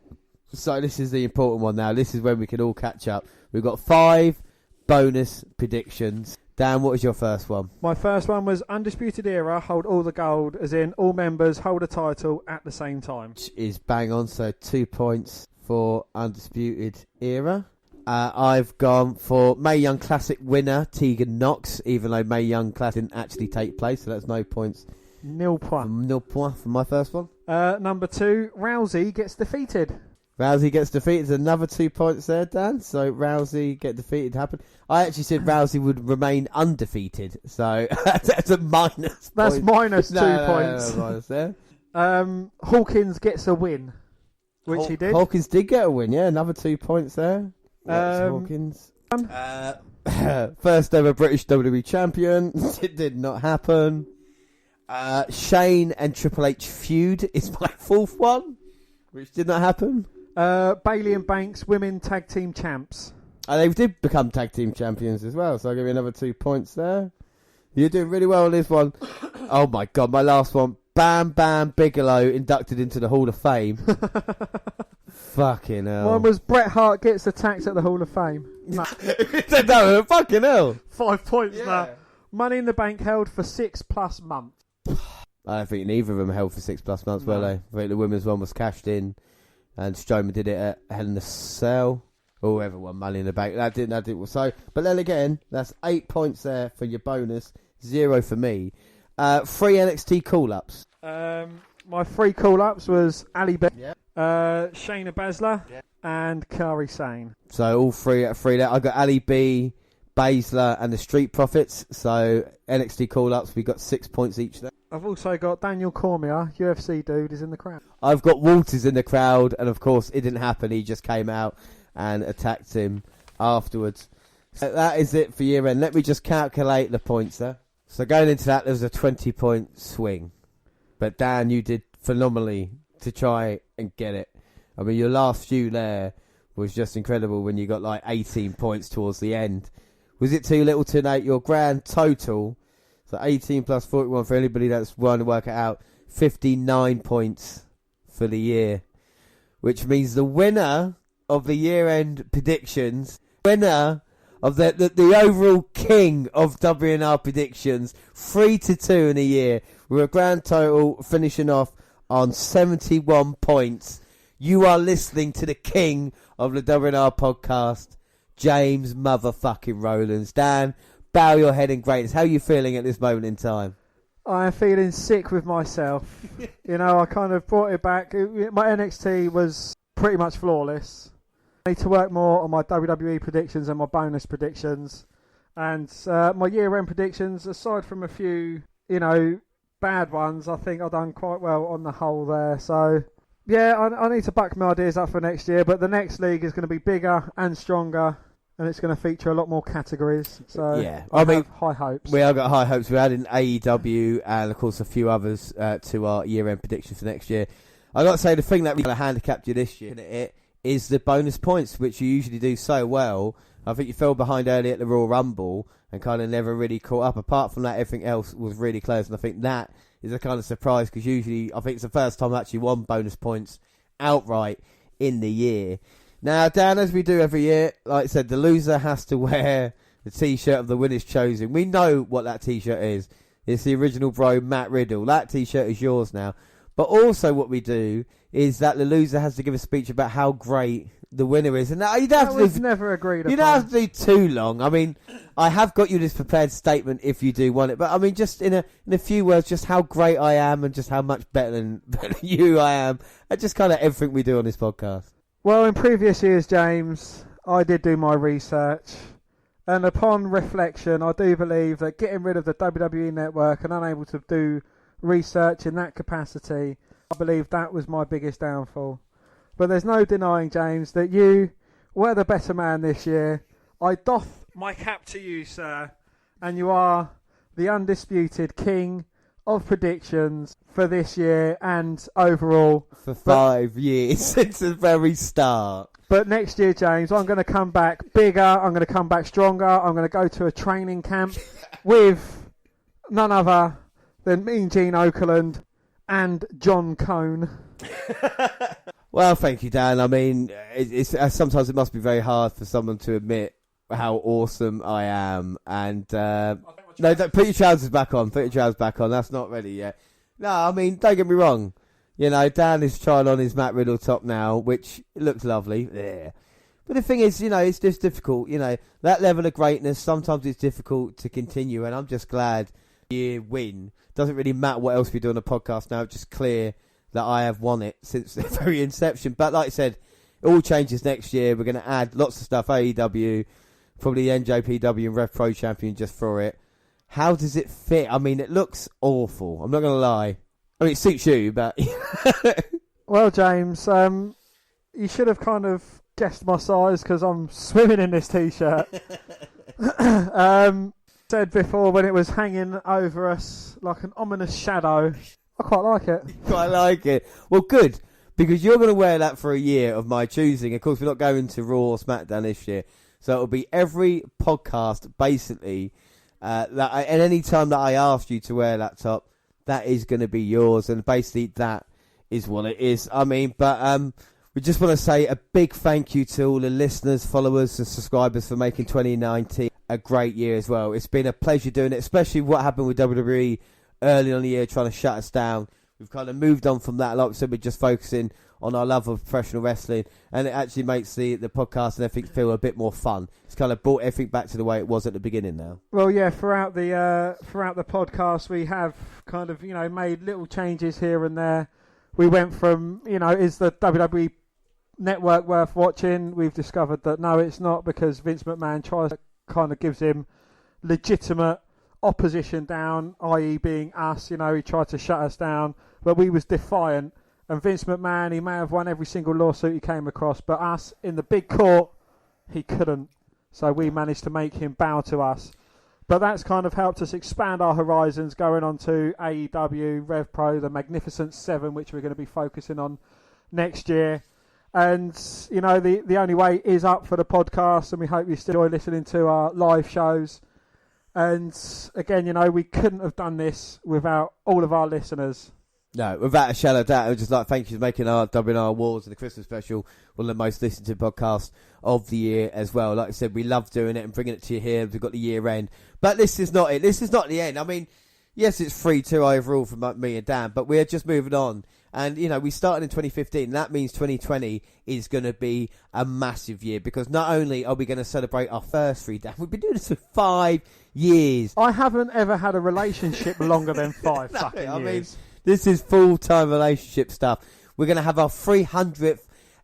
So this is the important one now. This is when we can all catch up. We've got 5 bonus predictions. Dan, what was your first one? My first one was Undisputed Era, hold all the gold, as in all members hold a title at the same time. Which is bang on, so 2 points for Undisputed Era. I've gone for Mae Young Classic winner, Tegan Knox, even though Mae Young Classic didn't actually take place, so that's no points. Nil point. Nil point for my first one. Number 2, Rousey gets defeated. Rousey gets defeated. Another 2 points there, Dan. So Rousey get defeated happened. I actually said Rousey would remain undefeated. So that's a minus. That's point. minus 2 points. No, minus there. Hawkins gets a win, which he did. Hawkins did get a win. Yeah, another 2 points there. Hawkins. First ever British WWE champion. It did not happen. Shane and Triple H feud is my 4th one, which did not happen. Bayley and Banks, women tag team champs. They did become tag team champions as well, so I'll give you another 2 points there. You're doing really well on this one. Oh my God, my last one. Bam Bam Bigelow inducted into the Hall of Fame. Fucking hell. Mine was Bret Hart gets attacked at the Hall of Fame. No. No, fucking hell. 5 points now. Money in the Bank held for 6+ months. I don't think neither of them held for 6+ months, were they? I think the women's one was cashed in, and Strowman did it at Hell in a Cell. Or whoever won Money in the Bank. That didn't. So, but then again, that's 8 points there for your bonus. 0 for me. 3 NXT call-ups. My 3 call-ups was Ali B, Yeah. Shayna Baszler, and Kari Sane. So all 3 out of 3 there. I got Ali B, Baszler, and the Street Profits. So NXT call-ups, we got 6 points each there. I've also got Daniel Cormier, UFC dude, is in the crowd. I've got Walters in the crowd, and of course it didn't happen. He just came out and attacked him afterwards. So that is it for year end. Let me just calculate the points there. So going into that, there was a 20-point swing. But Dan, you did phenomenally to try and get it. I mean, your last few there was just incredible when you got like 18 points towards the end. Was it too little too late? Your grand total, so 18 plus 41 for anybody that's trying to work it out, 59 points for the year. Which means the winner of the year-end predictions, winner of the overall king of WNR predictions, 3-2 in a year, with a grand total finishing off on 71 points. You are listening to the king of the WNR podcast, James motherfucking Rowlands. Dan, bow your head in greatness. How are you feeling at this moment in time? I am feeling sick with myself. I kind of brought it back. My NXT was pretty much flawless. I need to work more on my WWE predictions and my bonus predictions. And my year-end predictions, aside from a few, bad ones, I think I've done quite well on the whole there. So, yeah, I need to back my ideas up for next year. But the next league is going to be bigger and stronger. And it's going to feature a lot more categories. So, yeah, I mean, have high hopes. We have got high hopes. We're adding AEW and, of course, a few others to our year-end predictions for next year. I've got to say, the thing that really handicapped you this year is the bonus points, which you usually do so well. I think you fell behind early at the Royal Rumble and kind of never really caught up. Apart from that, everything else was really close. And I think that is a kind of surprise because usually I think it's the first time I actually won bonus points outright in the year. Now, Dan, as we do every year, like I said, the loser has to wear the T-shirt of the winner's chosen. We know what that T-shirt is. It's the original bro, Matt Riddle. That T-shirt is yours now. But also what we do is that the loser has to give a speech about how great the winner is. And you don't have to never agreed upon. You don't have to do too long. I mean, I have got you this prepared statement if you do want it. But I mean, just in a few words, just how great I am and just how much better than you I am. And just kind of everything we do on this podcast. Well, in previous years, James, I did do my research. And upon reflection, I do believe that getting rid of the WWE Network and unable to do research in that capacity, I believe that was my biggest downfall. But there's no denying, James, that you were the better man this year. I doff my cap to you, sir, and you are the undisputed king of predictions for this year and overall. For 5 years since the very start. But next year, James, I'm going to come back bigger, I'm going to come back stronger, I'm going to go to a training camp with none other than Mean Gene Okerlund and John Cone. Well, thank you, Dan. I mean, it's sometimes it must be very hard for someone to admit how awesome I am. And no, don't put your trousers back on. Put your trousers back on. That's not ready yet. No, I mean, don't get me wrong. Dan is trying on his Matt Riddle top now, which looks lovely. Yeah. But the thing is, it's just difficult. That level of greatness, sometimes it's difficult to continue. And I'm just glad you win. Doesn't really matter what else we do on the podcast now. It's just clear that I have won it since the very inception. But like I said, it all changes next year. We're going to add lots of stuff. AEW, probably the NJPW and Rev Pro Champion just for it. How does it fit? I mean, it looks awful. I'm not going to lie. I mean, it suits you, but... Well, James, you should have kind of guessed my size because I'm swimming in this T-shirt. Said before when it was hanging over us like an ominous shadow. I quite like it. Quite like it. Well, good, because you're going to wear that for a year of my choosing. Of course, we're not going to Raw or SmackDown this year. So it'll be every podcast, basically, and any time that I ask you to wear that top, that is going to be yours. And basically, that is what it is. I mean, but we just want to say a big thank you to all the listeners, followers, and subscribers for making 2019 a great year as well. It's been a pleasure doing it, especially what happened with WWE early on in the year trying to shut us down. We've kind of moved on from that. Like we said, we're just focusing on our love of professional wrestling, and it actually makes the podcast and everything feel a bit more fun. It's kind of brought everything back to the way it was at the beginning now. Well, yeah, throughout the podcast, we have kind of, made little changes here and there. We went from, is the WWE network worth watching? We've discovered that no, it's not, because Vince McMahon kind of gives him legitimate opposition down, i.e. being us. He tried to shut us down, but we was defiant. And Vince McMahon, he may have won every single lawsuit he came across, but us in the big court, he couldn't. So we managed to make him bow to us. But that's kind of helped us expand our horizons, going on to AEW, Rev Pro, the Magnificent Seven, which we're going to be focusing on next year. And, the only way is up for the podcast, and we hope you still enjoy listening to our live shows. And again, we couldn't have done this without all of our listeners. No, without a shadow of doubt, I would just like to thank you for making our WNR Awards and the Christmas special one of the most listened to podcasts of the year as well. Like I said, we love doing it and bringing it to you here. We've got the year end. But this is not it. This is not the end. I mean, yes, it's 3-2 overall from me and Dan, but we're just moving on. And, we started in 2015. And that means 2020 is going to be a massive year, because not only are we going to celebrate our first 3, Dan, we've been doing this for 5 years. I haven't ever had a relationship longer than 5 No, fucking I years. mean, this is full-time relationship stuff. We're going to have our 300th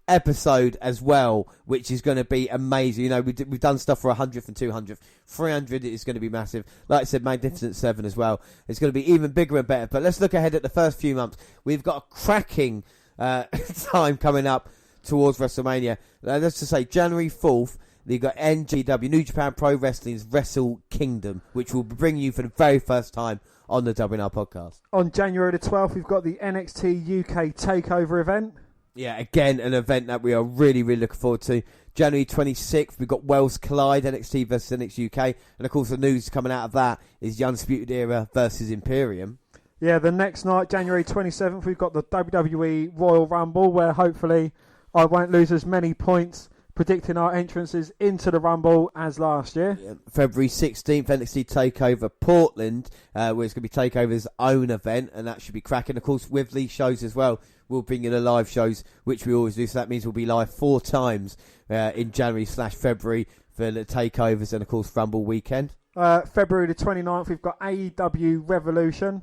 episode as well, which is going to be amazing. We've done stuff for 100th and 200th. 300 is going to be massive. Like I said, Magnificent 7 as well. It's going to be even bigger and better. But let's look ahead at the first few months. We've got a cracking time coming up towards WrestleMania. Let's just say January 4th, you've got NGW, New Japan Pro Wrestling's Wrestle Kingdom, which will bring you for the very first time on the WNR podcast. On January the 12th, we've got the NXT UK Takeover event. Yeah, again, an event that we are really, really looking forward to. January 26th, we've got Wales Collide, NXT versus NXT UK. And, of course, the news coming out of that is the Undisputed Era versus Imperium. Yeah, the next night, January 27th, we've got the WWE Royal Rumble, where hopefully I won't lose as many points predicting our entrances into the Rumble as last year. Yeah, February 16th, NXT TakeOver Portland, where it's going to be TakeOver's own event, and that should be cracking. Of course, with these shows as well, we'll bring in the live shows, which we always do, so that means we'll be live 4 times in January/February for the TakeOvers and, of course, Rumble weekend. February the 29th, we've got AEW Revolution.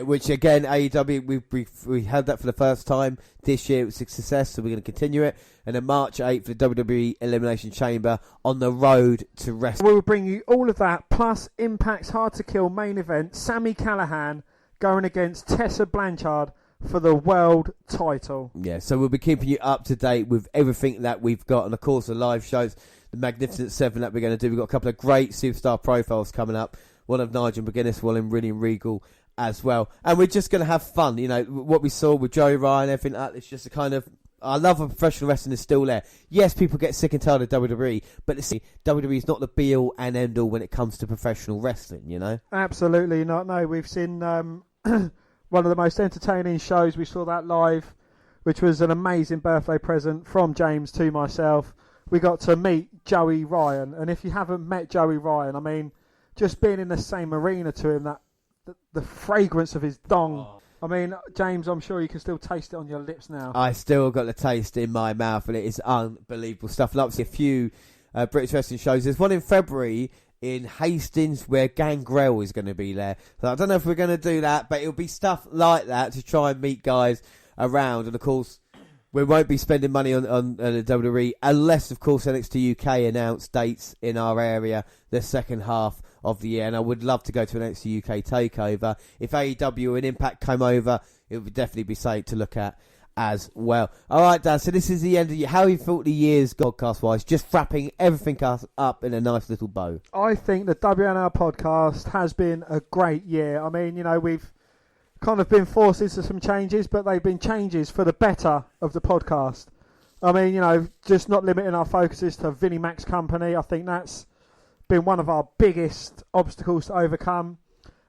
Which, again, AEW, we had that for the first time this year. It was a success, so we're going to continue it. And then March 8th, the WWE Elimination Chamber on the road to wrestling. We'll bring you all of that, plus Impact's Hard to Kill main event, Sami Callihan going against Tessa Blanchard for the world title. Yeah, so we'll be keeping you up to date with everything that we've got. And, of course, the live shows, the Magnificent 7 that we're going to do. We've got a couple of great superstar profiles coming up. One of Nigel McGuinness, one in William Regal as well. And we're just going to have fun. What we saw with Joey Ryan, everything like that, it's just a kind of... Our love of professional wrestling is still there. Yes, people get sick and tired of WWE, but WWE is not the be-all and end-all when it comes to professional wrestling, Absolutely not. No, we've seen one of the most entertaining shows. We saw that live, which was an amazing birthday present from James to myself. We got to meet Joey Ryan, and if you haven't met Joey Ryan, I mean, just being in the same arena to him, the fragrance of his dong. Oh. I mean, James, I'm sure you can still taste it on your lips now. I still got the taste in my mouth, and it is unbelievable stuff. And obviously, a few British wrestling shows. There's one in February in Hastings where Gangrel is going to be there. So I don't know if we're going to do that, but it'll be stuff like that to try and meet guys around. And, of course, we won't be spending money on the WWE unless, of course, NXT UK announce dates in our area the second half of the year. And I would love to go to an NXT UK takeover. If AEW and Impact come over, it would definitely be something to look at as well. All right, Dan, so this is the end of the year. How have you thought the year's podcast-wise? Just wrapping everything up in a nice little bow. I think the WNR podcast has been a great year. I mean, we've kind of been forced into some changes, but they've been changes for the better of the podcast. I mean, just not limiting our focuses to Vinnie Mac's company. I think that's been one of our biggest obstacles to overcome.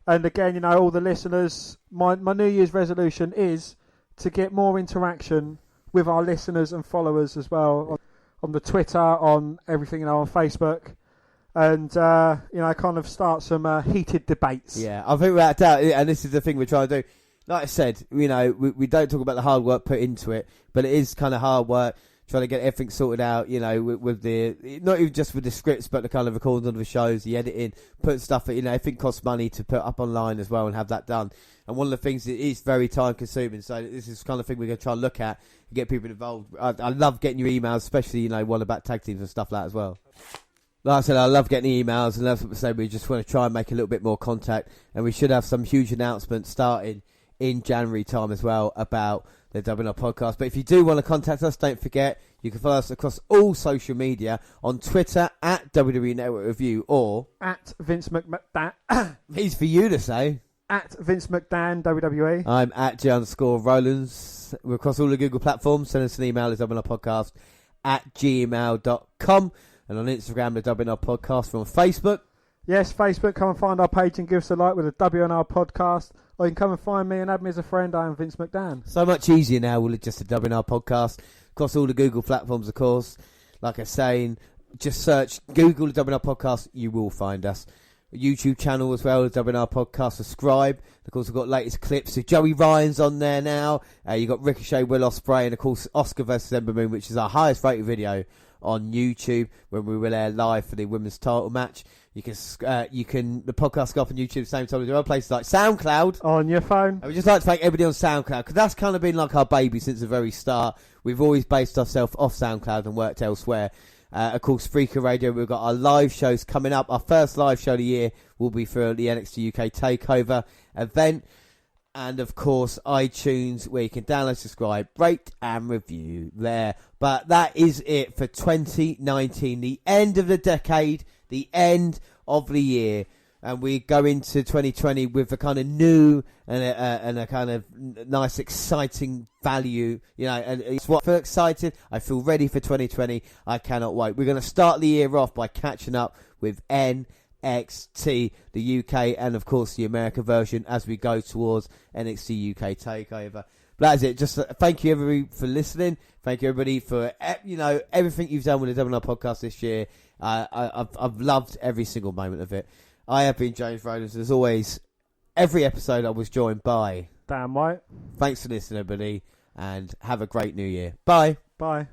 And again, all the listeners, my New Year's resolution is to get more interaction with our listeners and followers as well on the Twitter, on everything, on Facebook. And, kind of start some heated debates. Yeah, I think without doubt, and this is the thing we're trying to do. like I said, we don't talk about the hard work put into it, but it is kind of hard work trying to get everything sorted out, with the, not even just with the scripts, but the kind of recording of the shows, the editing, putting stuff, everything costs money to put up online as well and have that done. And one of the things that is very time consuming, so this is the kind of thing we're going to try and look at and get people involved. I love getting your emails, especially, one about tag teams and stuff like that as well. Like I said, I love getting the emails, and that's what we say. We just want to try and make a little bit more contact, and we should have some huge announcements starting in January time as well about the WNR podcast. But if you do want to contact us, don't forget you can follow us across all social media on Twitter at WWE Network Review or at Vince McMahon. He's for you to say. At Vince McDan WWE. I'm at J_Rollins. We're across all the Google platforms. Send us an email at WNR at gmail.com. And on Instagram, the WNR podcast. We're on Facebook. Yes, Facebook. Come and find our page and give us a like with the WNR podcast. Or you can come and find me and add me as a friend. I am Vince McDan. So much easier now with just the WNR podcast. Across all the Google platforms, of course. Like I was saying, just search Google the WNR podcast. You will find us. A YouTube channel as well, the WNR podcast. Subscribe. Of course, we've got latest clips. So Joey Ryan's on there now. You've got Ricochet, Will Ospreay, and of course Oscar versus Ember Moon, which is our highest rated video on YouTube when we will air live for the women's title match. You can the podcast go up on YouTube at the same time as other places like SoundCloud on your phone. I would just like to thank everybody on SoundCloud because that's kind of been like our baby since the very start. We've always based ourselves off SoundCloud and worked elsewhere. Of course, Freaker Radio, we've got our live shows coming up. Our first live show of the year will be for the NXT UK Takeover event. And, of course, iTunes, where you can download, subscribe, rate, and review there. But that is it for 2019, the end of the decade, the end of the year. And we go into 2020 with a kind of new and a kind of nice, exciting value. And it's what I feel excited. I feel ready for 2020. I cannot wait. We're going to start the year off by catching up with NXT, the UK, and of course the America version as we go towards NXT UK Takeover. But that's it. Just thank you everybody for listening. Thank you everybody for everything you've done with the WNR podcast this year. I've loved every single moment of it. I have been James Rollins. As always, every episode I was joined by Dan White. Thanks for listening, everybody, and have a great new year. Bye. Bye.